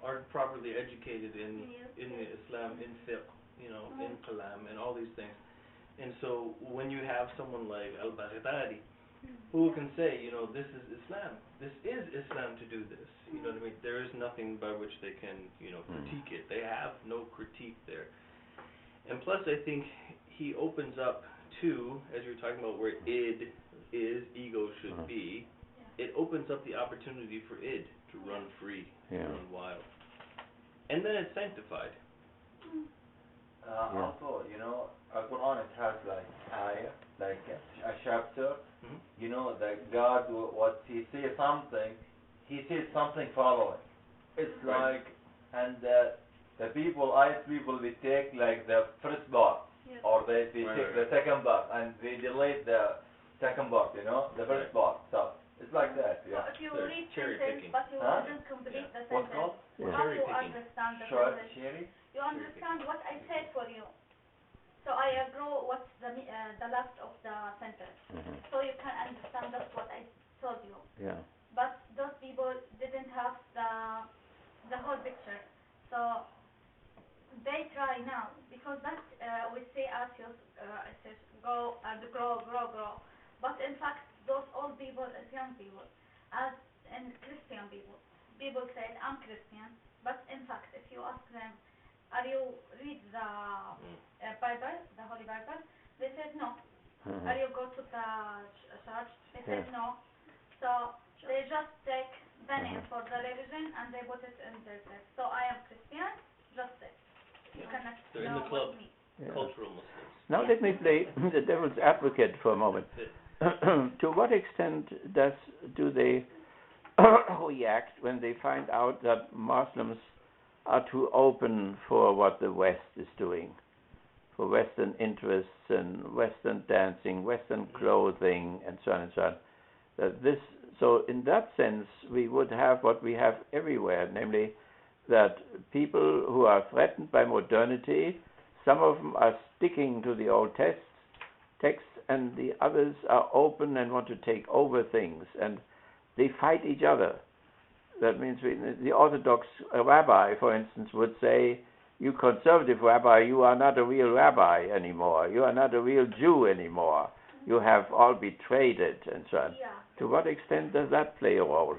aren't properly educated in the Islam, in fiqh, in kalam, and all these things. And so when you have someone like al-Baghdadi, who can say, this is Islam. This is Islam to do this. You know what I mean? There is nothing by which they can, critique it. They have no critique there. And plus, I think he opens up to, as you were talking about, where id is, ego should be. It opens up the opportunity for id to run free, to run wild. And then it's sanctified. Also, Al-Quran, it has like ayah, like a chapter. Mhm. That God, what He says something, He says something following. It's Right. like, and the people, they take like the first part, or they Right, take right, the right. second part, and they delete the second part, the first Right. part. So it's like that, So yeah. if you They're read cherry sentence picking. but you Huh? didn't complete the What's sentence, called? Yeah. how Cherry you picking. understand the Short, sentence? cherry. You understand what I said for you. So I agree what's the last of the sentence. Mhm. So you can understand that's what I told you. Yeah. But those people didn't have the whole picture. So they try now because that we say as you it says go and grow. But in fact those old people is young people. As in Christian people. People say I'm Christian, but in fact if you ask them, are you read the Bible, the Holy Bible? They said no. Mhm. Are you go to the church? They said Yeah. no. So they just take the name Mhm. for the religion and they put it in their text. So I am Christian, just this. You cannot They're in know the club. what me. Yeah. Cultural Muslims. Now let me play the devil's advocate for a moment. To what extent do they react when they find out that Muslims are too open for what the West is doing, for Western interests and Western dancing, Western clothing, and so on and so on? So in that sense, we would have what we have everywhere, namely that people who are threatened by modernity, some of them are sticking to the old texts, and the others are open and want to take over things, and they fight each other. That means the Orthodox rabbi, for instance, would say, you conservative rabbi, you are not a real rabbi anymore. You are not a real Jew anymore. You have all betrayed it, and so on. Yeah. To what extent does that play a role?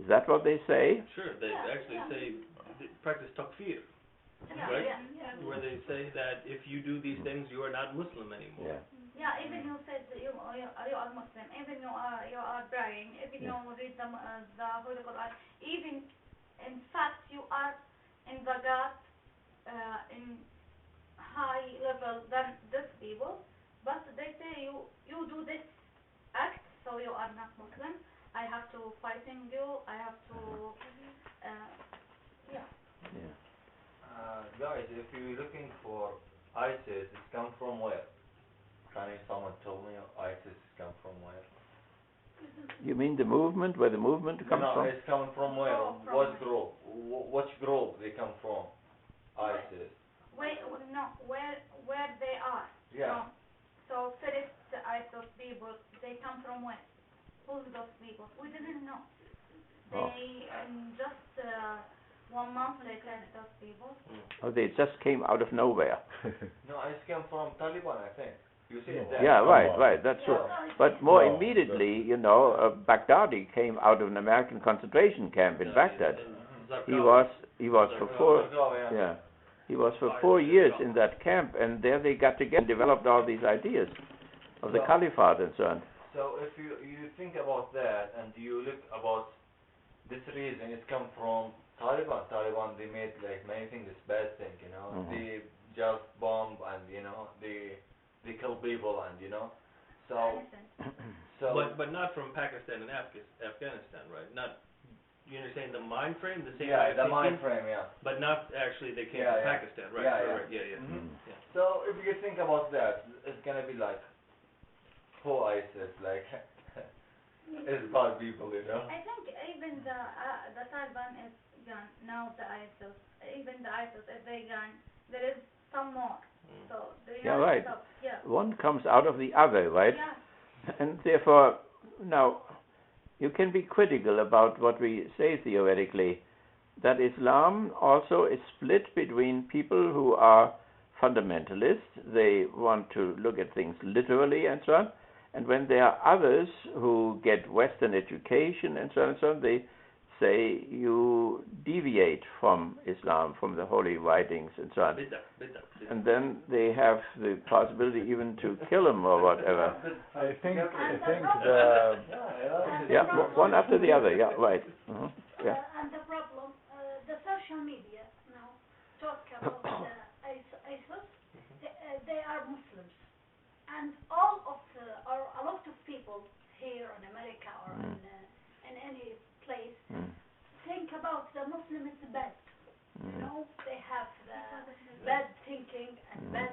Is that what they say? Sure, they actually say, they practice takfir, right? Where they say that if you do these things, you are not Muslim anymore. Yeah. Yeah, even you said that you are Muslim, even you are praying, even you read the Holy Quran, even in fact you are in the God in high level than these people, but they okay, you do this act, so you are not Muslim. I have to fighting you. I have to, yeah. Guys, if you're looking for ISIS, it's come from where? Can someone tell me ISIS come from where? You mean the movement, where the movement comes No, from? it's coming from where? From What group? Which group they come from? ISIS. Wait, no, where they are. Yeah. From. So first ISIS people, they come from where? Who's those people? We didn't know. They just 1 month later, those people. Oh, they just came out of nowhere. No, it came from Taliban, I think. You see it there. Yeah, Come right, on. right, that's true. But more No, immediately, you know, Baghdadi came out of an American concentration camp in Baghdad. He was for he was for 4 years in that camp, and there they got together and developed all these ideas of the caliphate and so on. So if you think about that and you look about this reason, it come from Taliban. Taliban, they made like many things bad thing, you know. They just bomb and you know they kill people and you know. So But not from Pakistan and Afghanistan, right? Not. You understand the mind frame, the same yeah, way of the mind thinking, frame, yeah. but not actually they came Yeah, from yeah. Pakistan, right? Yeah, right, yeah. yeah, yeah. Mhm. Yeah. So if you think about that, it's gonna be like who ISIS, like it's bad people, you know. I think even the Taliban is gone. Now the ISIS, even the ISIS, if they gone, there is some more. So they Yeah, have right. stuff. Yeah. One comes out of the other, right? Yeah. And therefore, now, you can be critical about what we say theoretically, that Islam also is split between people who are fundamentalists, they want to look at things literally and so on, and when there are others who get Western education and so on, they say you deviate from Islam, from the holy writings and so on. And then they have the possibility even to kill them or whatever. I think Yeah, one after the other, yeah, right. Yeah. And the problem, the social media now talk about ISIS, they are Muslims. And all of or a lot of people here in America or in any place think about the Muslim is bad. You know, they have the bad thinking and bad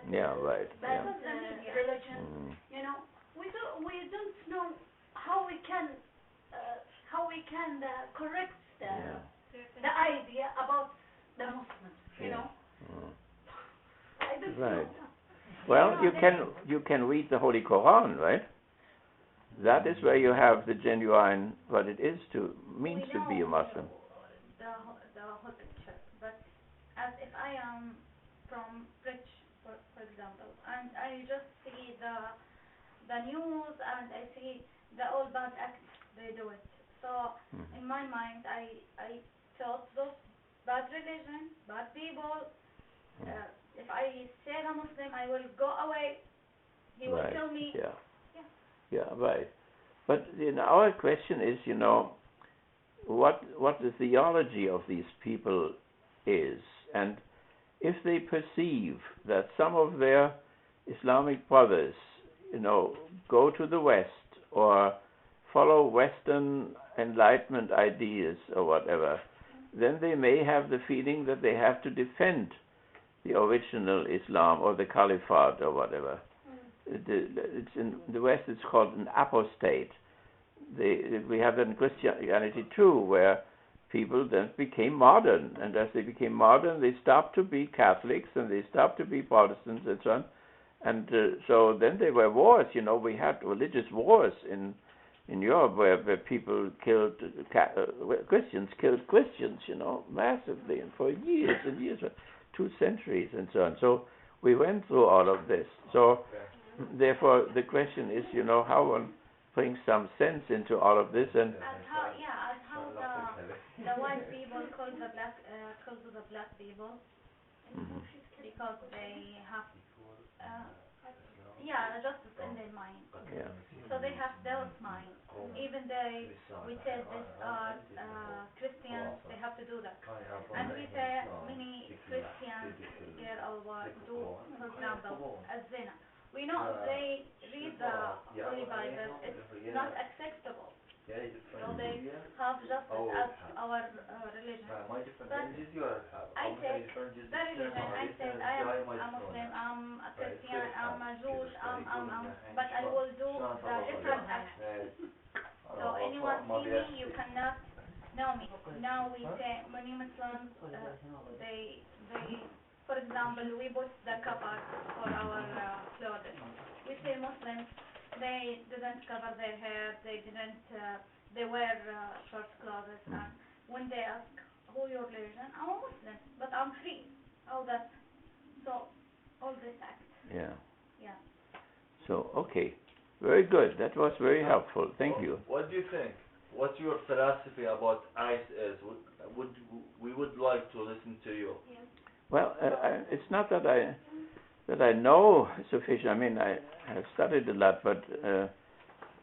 religion. You know, we don't know how we can correct the idea about the Muslims. You know, I don't know. Well, you can read the Holy Quran, right? That is where you have the genuine what it is means to be a Muslim. The whole picture, but as if I am from rich, for example, and I just see the news and I see the all bad acts they do it. So in my mind, I thought those bad religion, bad people. If I say I'm Muslim, I will go away. He will kill me. Yeah, right. But our question is, you know, what the theology of these people is, and if they perceive that some of their Islamic brothers, you know, go to the West or follow Western Enlightenment ideas or whatever, then they may have the feeling that they have to defend the original Islam or the Caliphate or whatever. It's in the West. It's called an apostate. We have that in Christianity too, where people then became modern, and as they became modern, they stopped to be Catholics and they stopped to be Protestants and so on. And so then there were wars. You know, we had religious wars in Europe where people killed Christians killed Christians. You know, massively, and for years and years, 2 centuries and so on. So we went through all of this. So therefore, the question is, you know, how one brings some sense into all of this, and how the white people call the black people because they have justice in their mind. So they have those minds. Even we say this Christians, they have to do that. And we say many Christians here do, for example, a zina. We know if they read the Holy Bible, it's not acceptable. So they have justice as our religion. But I take the religion, I said I am a Muslim, I'm a Christian, I'm a Jewish, but I will do the different acts. So anyone see me, you cannot know me. Now we say many Muslims, they, for example, we put the cover for our clothes. We say Muslims, they didn't cover their hair, they wear short clothes, and when they ask who your religion, I'm a Muslim, but I'm free. All that, so all this act. Yeah. Yeah. So okay, very good. That was very helpful. Thank you. What do you think? What your philosophy about ICE is? We would like to listen to you. Yes. Well, it's not that I know sufficient. I mean, I have studied a lot, but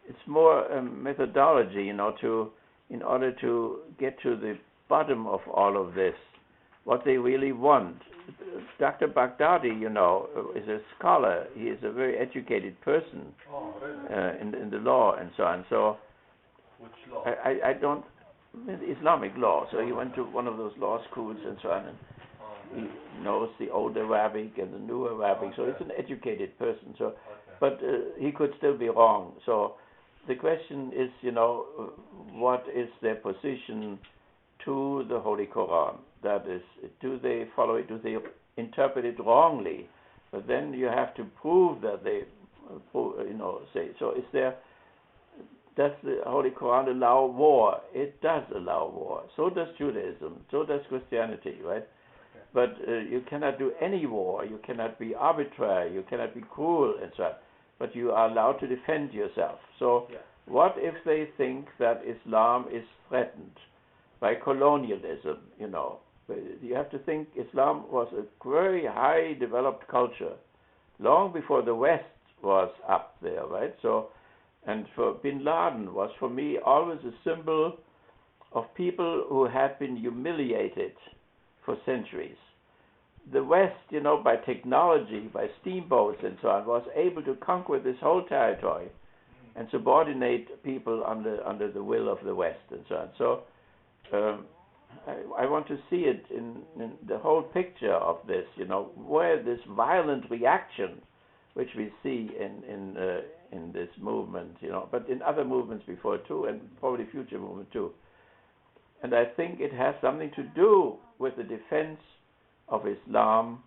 it's more a methodology, in order to get to the bottom of all of this, what they really want. Dr. Baghdadi, is a scholar. He is a very educated person in the law and so on. So which law? I don't Islamic law. So he went to one of those law schools and so on. And he knows the old Arabic and the new Arabic. So he's an educated person. So, but he could still be wrong. So the question is, what is their position to the Holy Quran? That is, do they follow it? Do they interpret it wrongly? But then you have to prove that they, say. So is there? Does the Holy Quran allow war? It does allow war. So does Judaism. So does Christianity, right? But you cannot do any war. You cannot be arbitrary. You cannot be cruel and so on. But you are allowed to defend yourself. So what if they think that Islam is threatened by colonialism? You have to think Islam was a very high developed culture long before the West was up there, right? So, and for Bin Laden was for me always a symbol of people who had been humiliated for centuries. The West, by technology, by steamboats and so on, was able to conquer this whole territory and subordinate people under the will of the West and so on. So I want to see it in the whole picture of this, where this violent reaction, which we see in this movement, but in other movements before too, and probably future movement too. And I think it has something to do with the defense of Islam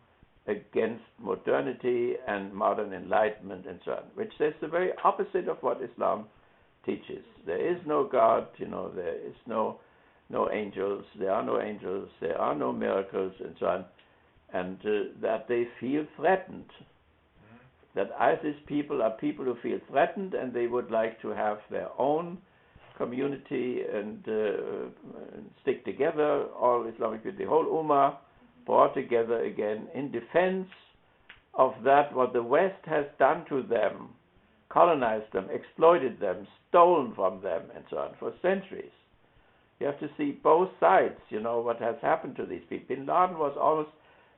against modernity and modern enlightenment and so on, which says the very opposite of what Islam teaches. There is no God, there is no angels, there are no angels, there are no miracles and so on, and that they feel threatened. That ISIS people are people who feel threatened, and they would like to have their own community and stick together, all Islamic people, the whole Ummah, brought together again in defense of that what the West has done to them, colonized them, exploited them, stolen from them, and so on, for centuries. You have to see both sides, what has happened to these people. Bin Laden was almost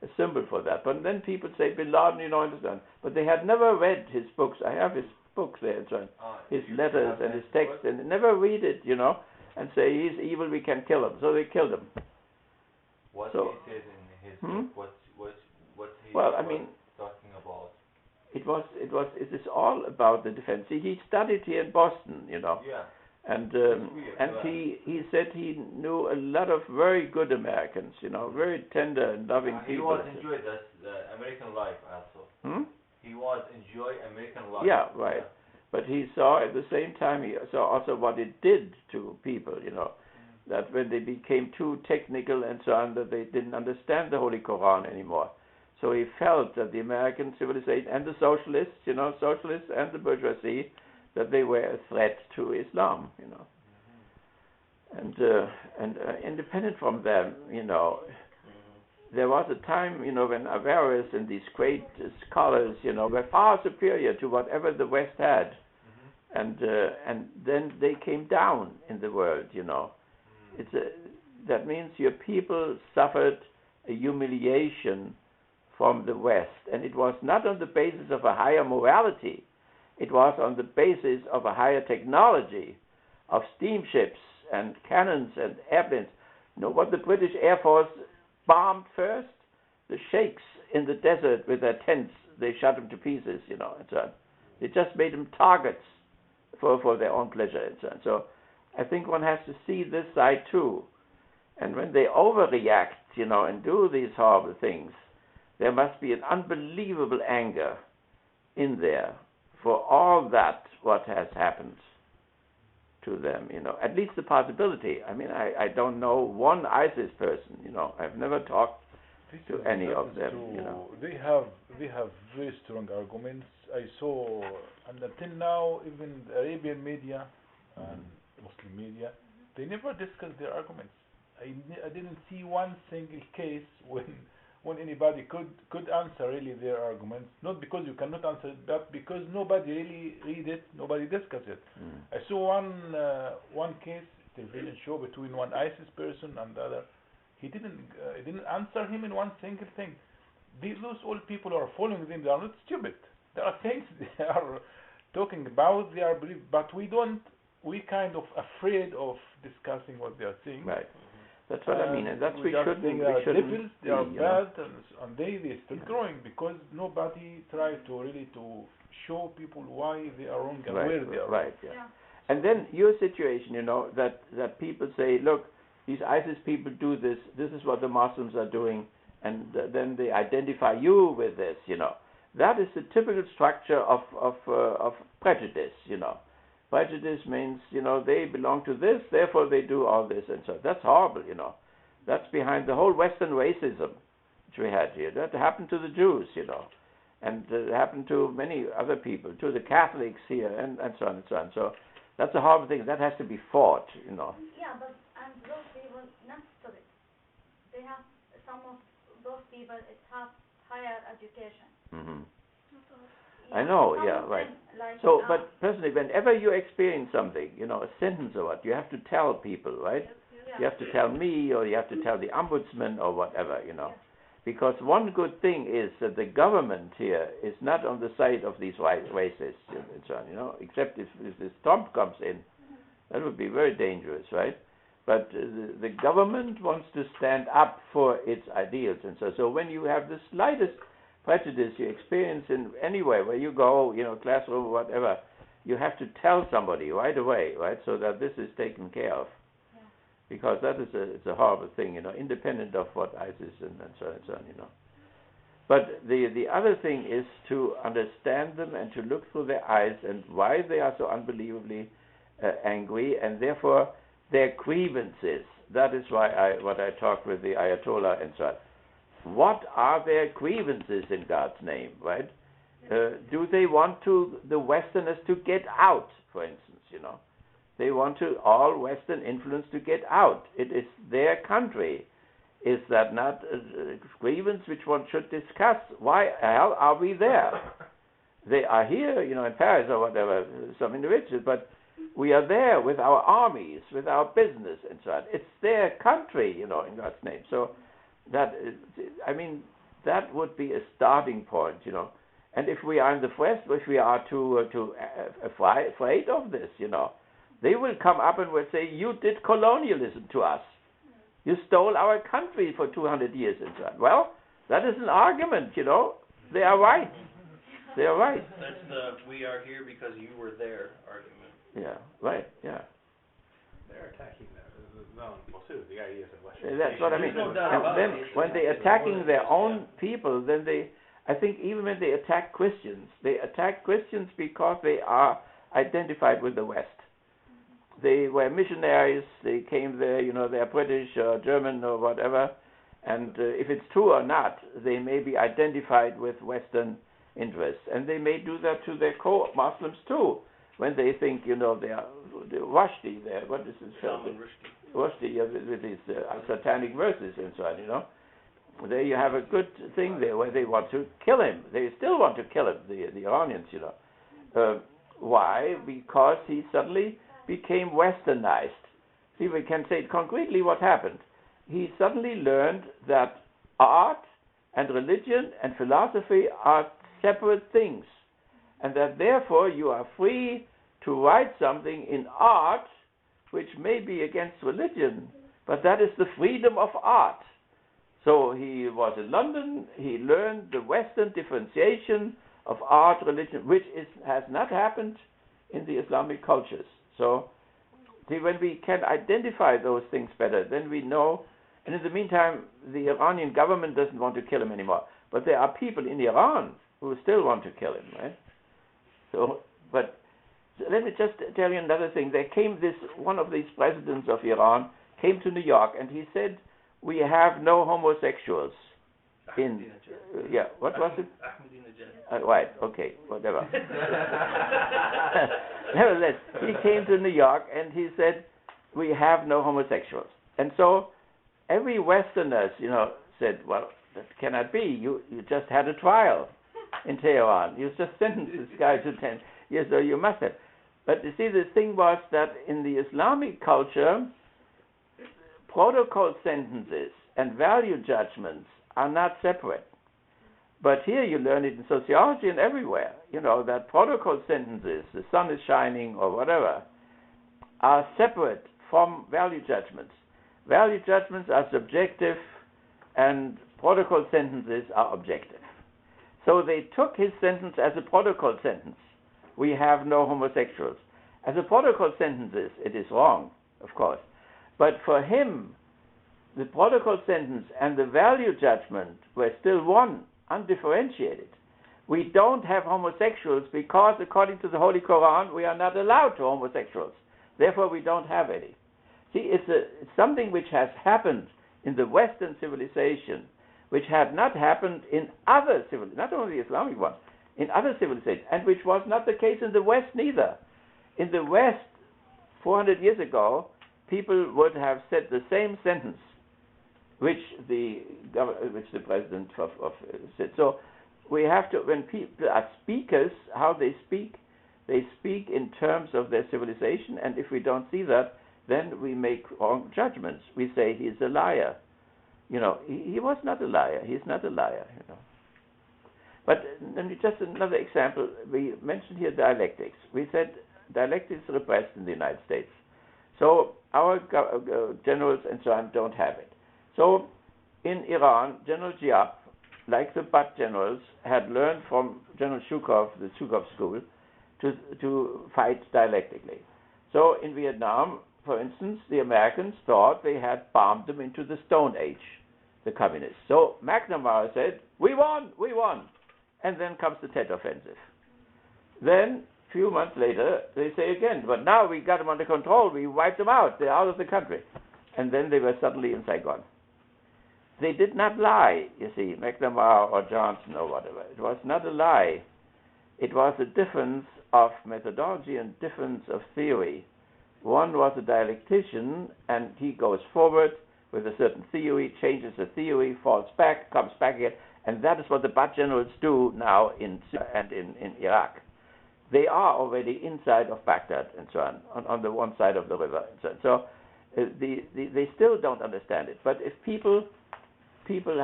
a symbol for that. But then people say, Bin Laden, understand. But they had never read his books. I have his books there and so on, his letters and his texts, and they never read it, and say, he's evil, we can kill him. So they killed him. What he says in his book, what he was talking about? It is all about the defense. He studied here in Boston, Yeah. And he said he knew a lot of very good Americans, very tender and loving people. He was enjoyed the American life also. He was enjoy American life. Yeah, right. Yeah. But he saw at the same time, he saw also what it did to people, that when they became too technical and so on, that they didn't understand the Holy Quran anymore. So he felt that the American civilization and the socialists, socialists and the bourgeoisie, that they were a threat to Islam, and independent from them, there was a time, when Averroes and these great scholars, were far superior to whatever the West had, and then they came down in the world, that means your people suffered a humiliation from the West, and it was not on the basis of a higher morality. It was on the basis of a higher technology, of steamships and cannons and airplanes. You know what the British Air Force bombed first? The sheikhs in the desert with their tents. They shot them to pieces, and so on. They just made them targets for their own pleasure and so on. So I think one has to see this side too. And when they overreact, and do these horrible things, there must be an unbelievable anger in there for all that what has happened to them, At least the possibility. I mean, I don't know one ISIS person, I've never talked to any of them, They have very strong arguments. I saw, and until now, even the Arabian media and Muslim media, they never discuss their arguments. I didn't see one single case when anybody could answer really their arguments. Not because you cannot answer it, but because nobody really read it, nobody discuss it. I saw one case, television show between one ISIS person and the other. He didn't answer him in one single thing. Those old people who are following them, they are not stupid. There are things they are talking about, they are belief, but we kind of afraid of discussing what they are saying. Right. That's what I mean, and that's we shouldn't. Devils, they are bad, and they still growing because nobody tried to really to show people why they are wrong and where they are. Right. Yeah. And then your situation, that people say, look, these ISIS people do this. This is what the Muslims are doing, and then they identify you with this. That is the typical structure of prejudice. Prejudice means, they belong to this, therefore they do all this, and so that's horrible, That's behind the whole Western racism which we had here. That happened to the Jews, and it happened to many other people, to the Catholics here, and so on and so on. So that's a horrible thing. That has to be fought, Yeah, but and those people next to it, they have some of those people. It have higher education. Mm-hmm. Yeah, I know, some yeah, of right. them, like, So, but personally, whenever you experience something, a sentence or what, you have to tell people, right? yeah. You have to tell me, or you have to tell the ombudsman, or whatever, Because one good thing is that the government here is not on the side of these racists and so on, Except if this Trump comes in, that would be very dangerous, right? But the government wants to stand up for its ideals, and so when you have the slightest prejudice you experience in anywhere where you go, classroom or whatever, you have to tell somebody right away, right, so that this is taken care of. Yeah. Because that is it's a horrible thing, independent of what ISIS and so on, But the other thing is to understand them and to look through their eyes and why they are so unbelievably angry, and therefore their grievances. That is why what I talked with the Ayatollah and so on. What are their grievances in God's name, right? Do they want the Westerners to get out, for instance, They want all Western influence to get out. It is their country. Is that not a grievance which one should discuss? Why the hell are we there? They are here, in Paris or whatever, some individuals, but we are there with our armies, with our business and so on. It's their country, in God's name. So that would be a starting point, And if we are in the West, if we are too afraid of this, they will come up and will say, you did colonialism to us. You stole our country for 200 years and so on. Well, that is an argument, They are right. They are right. That's the we are here because you were there argument. Yeah, right, yeah. They're attacking the ideas of Western. That's what I mean. No doubt And about then it. when they're attacking their own people, then I think even when they attack Christians, they attack Christians because they are identified with the West. They were missionaries, they came there, they are British or German or whatever, and if it's true or not, they may be identified with Western interests, and they may do that to their co-Muslims too, when they think, they are Rushdie, what is this? Rushdie, with his satanic verses and so on, There you have a good thing there where they want to kill him. They still want to kill him, the Iranians, Why? Because he suddenly became westernized. See, we can say concretely what happened. He suddenly learned that art and religion and philosophy are separate things, and that therefore you are free to write something in art which may be against religion, but that is the freedom of art. So he was in London, he learned the Western differentiation of art, religion, which has not happened in the Islamic cultures. So see, when we can identify those things better, then we know. And in the meantime, the Iranian government doesn't want to kill him anymore. But there are people in Iran who still want to kill him, right? So, but let me just tell you another thing. There came one of these presidents of Iran came to New York, and he said, "We have no homosexuals." What was it? Right, okay, whatever. Nevertheless, he came to New York and he said, "We have no homosexuals." And so every Westerners, said, "Well, that cannot be. You just had a trial in Tehran. You just sentenced this guy to 10 years, so you must have." But you see, the thing was that in the Islamic culture, protocol sentences and value judgments are not separate. But here you learn it in sociology and everywhere, that protocol sentences, the sun is shining or whatever, are separate from value judgments. Value judgments are subjective and protocol sentences are objective. So they took his sentence as a protocol sentence. We have no homosexuals. As a protocol sentence, it is wrong, of course. But for him, the protocol sentence and the value judgment were still one, undifferentiated. We don't have homosexuals because, according to the Holy Quran, we are not allowed to homosexuals. Therefore, we don't have any. See, it's something which has happened in the Western civilization, which had not happened in other civilizations, not only the Islamic one, in other civilizations, and which was not the case in the West neither. In the West, 400 years ago, people would have said the same sentence which the president said. So we have to, when people are speakers, how they speak in terms of their civilization, and if we don't see that, then we make wrong judgments. We say he's a liar. He was not a liar. He's not a liar. But just another example. We mentioned here dialectics. We said dialectics is repressed in the United States. So our generals and so on don't have it. So in Iran, General Giap, like the Bat generals, had learned from General Zhukov, the Zhukov school, to fight dialectically. So in Vietnam, for instance, the Americans thought they had bombed them into the Stone Age, the communists. So McNamara said, we won. And then comes the Tet Offensive. Then, a few months later, they say again, but now we got them under control, we wiped them out, they're out of the country. And then they were suddenly in Saigon. They did not lie, you see, McNamara or Johnson or whatever. It was not a lie. It was a difference of methodology and difference of theory. One was a dialectician, and he goes forward with a certain theory, changes the theory, falls back, comes back again, and that is what the Ba'ath generals do now in Iraq. They are already inside of Baghdad and so on the one side of the river. And so they still don't understand it. But if people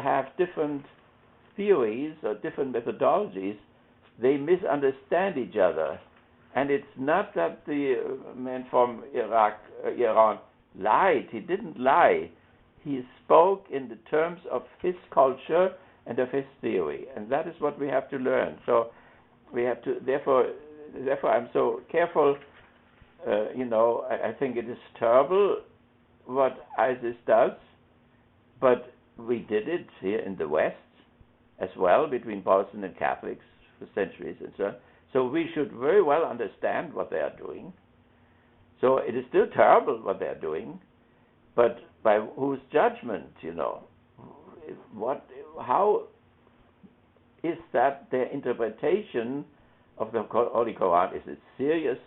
have different theories or different methodologies, they misunderstand each other. And it's not that the man from Iran lied. He didn't lie. He spoke in the terms of his culture and of his theory. And that is what we have to learn. So we have to, therefore I'm so careful. I think it is terrible what ISIS does, but we did it here in the West as well, between Protestant and Catholics for centuries and so on. So we should very well understand what they are doing. So it is still terrible what they are doing, but by whose judgment, how is that their interpretation of the Holy Quran? Is it serious?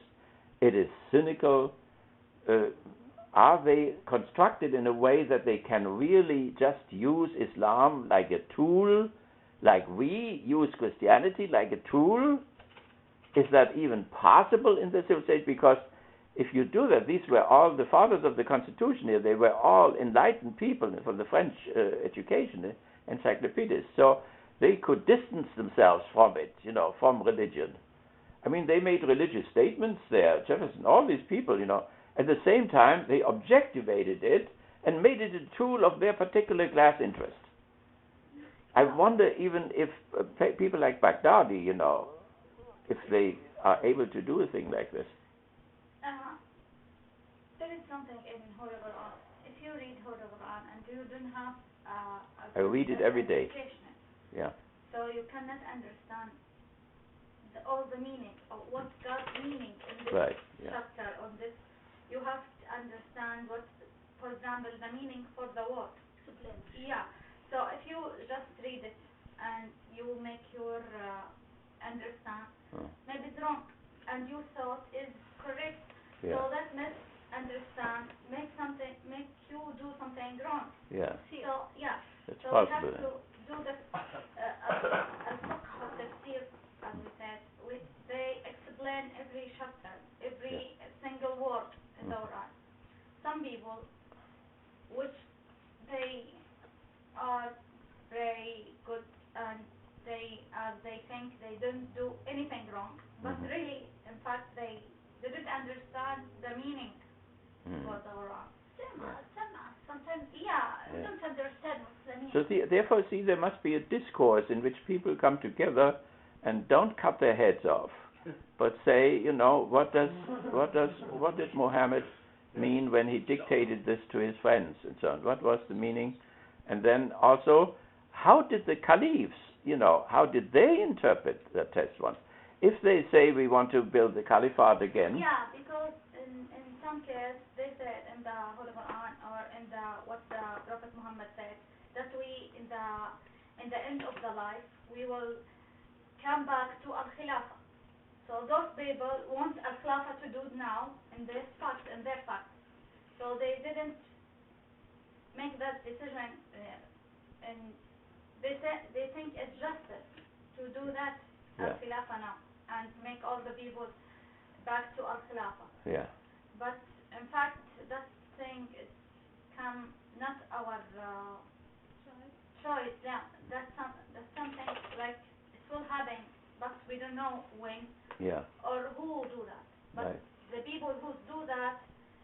It is cynical? Are they constructed in a way that they can really just use Islam like a tool, like we use Christianity like a tool? Is that even possible in the civilization? Because if you do that, these were all the fathers of the Constitution here. They were all enlightened people from the French education. encyclopedists. So they could distance themselves from it, from religion. I mean, they made religious statements there, Jefferson, all these people, At the same time, they objectivated it and made it a tool of their particular class interest. I wonder even if people like Baghdadi, if they are able to do a thing like this. There is something in Holy Quran. If you read Holy Quran and you don't have I read it every day. Yeah. So you cannot understand all the meaning of what God's meaning in this chapter on this. You have to understand what, for example, the meaning for the word. Yeah. So if you just read it and you make your understand, maybe it's wrong, and you thought is correct. Yeah. So that misunderstand make you do something wrong. Yeah. So yeah. It's so possible. we have to do the al-fiqh tafsir, as we said. They explain every chapter, every single word in the Quran. Some people, which they are very good and they think they don't do anything wrong, but really, in fact, they didn't understand the meaning for the Quran. Sometimes, we don't understand what's the meaning. So therefore, there must be a discourse in which people come together and don't cut their heads off, but say, what did Muhammad mean when he dictated this to his friends and so on? What was the meaning? And then also, how did the caliphs, how did they interpret the text one? If they say we want to build the caliphate again. Yeah, because in some cases they said in the Holy Quran or in what the Prophet Muhammad said that we in the end of the life we will come back to al-Khilafah. So those people want al-Khilafah to do now in their fact. So they didn't make that decision, and they think it's justice to do that al-Khilafah now and make all the people back to al-Khilafah. Yeah. But in fact, that thing is not our choice. Yeah, that's something like it will happen, but we don't know when or who will do that. But the people who do that,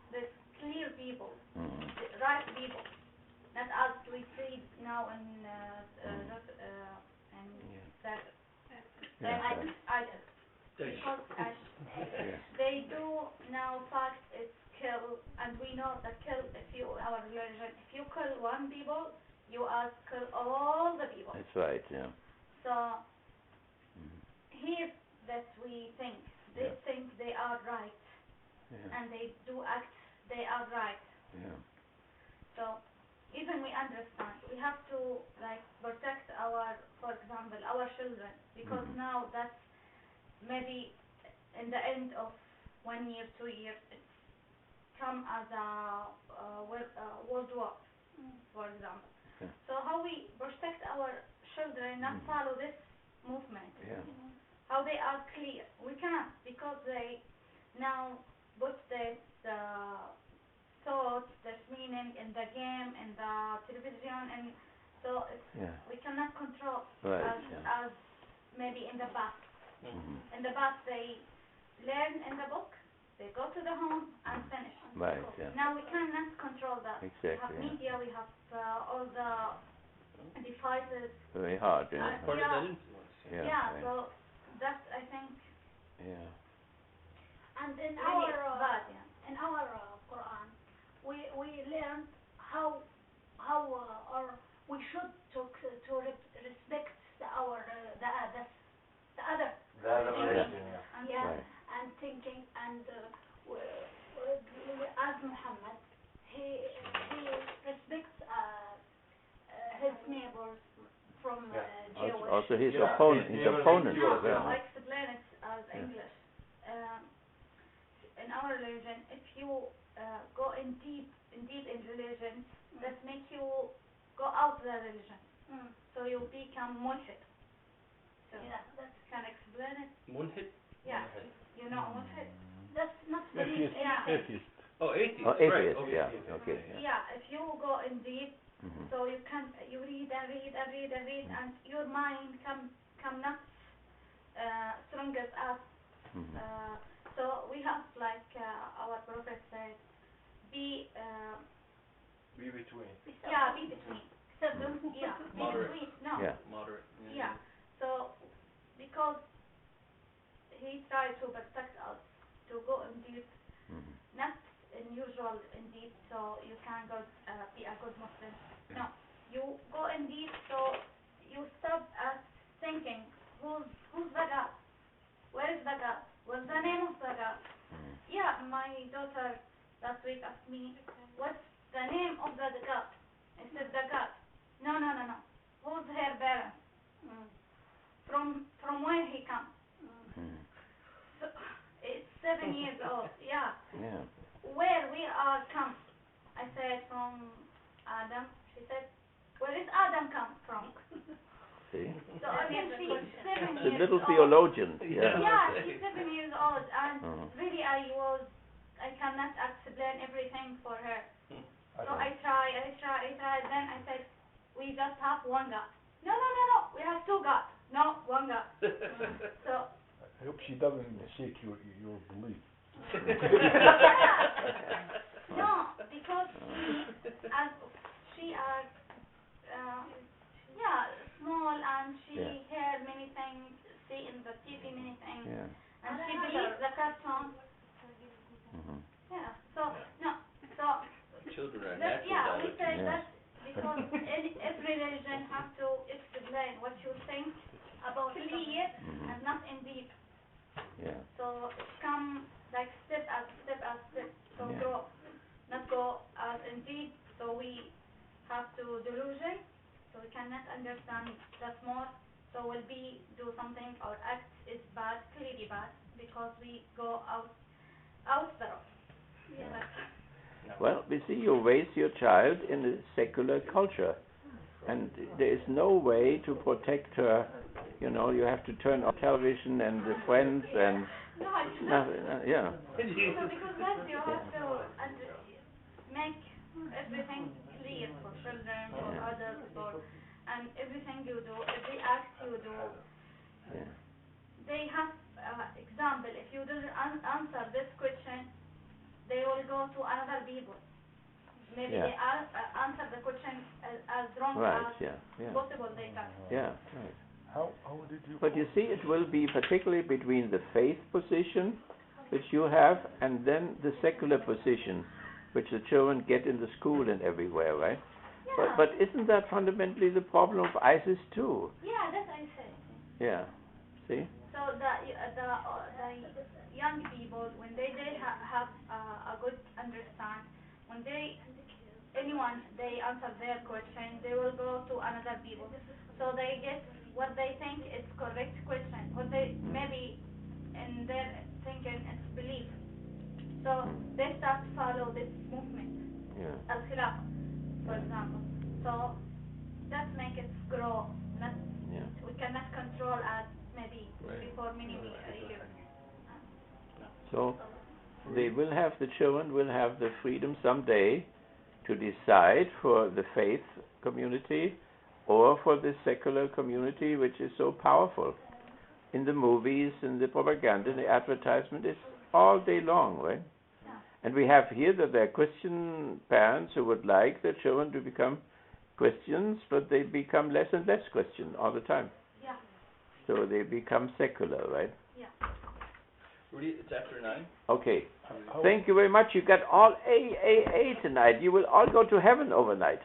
the clear people, the right people, not as we see now in idols. Because they do now fact it's kill, and we know that kill, our religion, if you kill one people, you kill all the people. That's right, yeah. So here that we think, they think they are right, and they do act, they are right. Yeah. So even we understand, we have to protect for example, our children, because now that's maybe in the end of 1 year, 2 years, it's come as a world war, for example. Yeah. So how we protect our children not follow this movement? Yeah. How they are clear? We can't, because they now put this thought, this meaning in the game, in the television, and so we cannot control as maybe in the past. In the past, they learn in the book, they go to the home and finish. Right, yeah. Now we cannot control that. Exactly. We have media, we have all the devices. Very hard, yeah. Part of that influence. Yeah, so that's, I think. Yeah. And in Really in our Quran, we learned how or we should to respect the other religion, and thinking, and as Muhammad, he respects his neighbors from Jewish. Also his opponents. I explain it as English. In our religion, if you go in deep in religion, that makes you go out of the religion. So you become mulhid. So that can explain it. Mulhid? Yeah, you know mulhid. That's not Atheist. Oh, atheist. Oh, atheist, right. yeah. Okay. Yeah, if you go in deep So you read and read and read and read, and your mind come not strong as us. So we have, like our prophet said, be between. Yeah, be between. Yeah, be Moderate. between. No. Yeah. Moderate. Yeah. So because he tried to protect us, to go in deep, not unusual indeed, so you can go be a good Muslim. No, you go in deep, so you stop at thinking, who's the God? Where is the God? What's the name of the God? Yeah, my daughter last week asked me, what's the name of the God? I said, the God. No. Who's her parents? From where he comes? So, it's 7 years old. Yeah. Where we are come? I said, from Adam. She said, where did Adam come from? See? So again, she's 7 The years little old. theologian. Yeah, she's 7 years old, and really I cannot explain everything for her. So I tried. Then I said, we just have one God. No. We have two gods. No, one God. So. I hope she doesn't shake your belief. No, because she small, and she hear many things, see in the TV many things, and she believes the cartoon. Yeah. So Children are that, natural. we say that because every religion has to explain what you think about clear and not in deep. So it come like step as step. So grow, not go as in deep. So we have to delusion. So we cannot understand that more. So we'll do something, our act is bad, clearly bad, because we go out the road. Well, we see you raise your child in a secular culture, and there is no way to protect her. You know, you have to turn on television and the friends and nothing. Yeah. So because that you have to make everything clear for children, for adults, and everything you do, every act you do. They have example. If you didn't answer this question, they will go to another people. Maybe they answer the question as wrong as possible they can. Yeah, right. How did you... But you see, it will be particularly between the faith position, which you have, and then the secular position, which the children get in the school and everywhere, right? Yeah. But isn't that fundamentally the problem of ISIS too? Yeah, that's what I said. Yeah. See? So the young people, when they have a good understand, when they answer their question, they will go to another people. So they get what they think is correct question, what they maybe in their thinking is belief. So they start to follow this movement, al-Khilafah, for example. So that makes it grow. We cannot control as maybe before many years. So the children will have the freedom someday to decide for the faith community or for the secular community, which is so powerful. In the movies, in the propaganda, the advertisement is all day long, right? Yeah. And we have here that there are Christian parents who would like their children to become Christians, but they become less and less Christian all the time. Yeah. So they become secular, right? Yeah. Rudy, it's after 9. Okay. Thank you very much. You got all A tonight. You will all go to heaven overnight.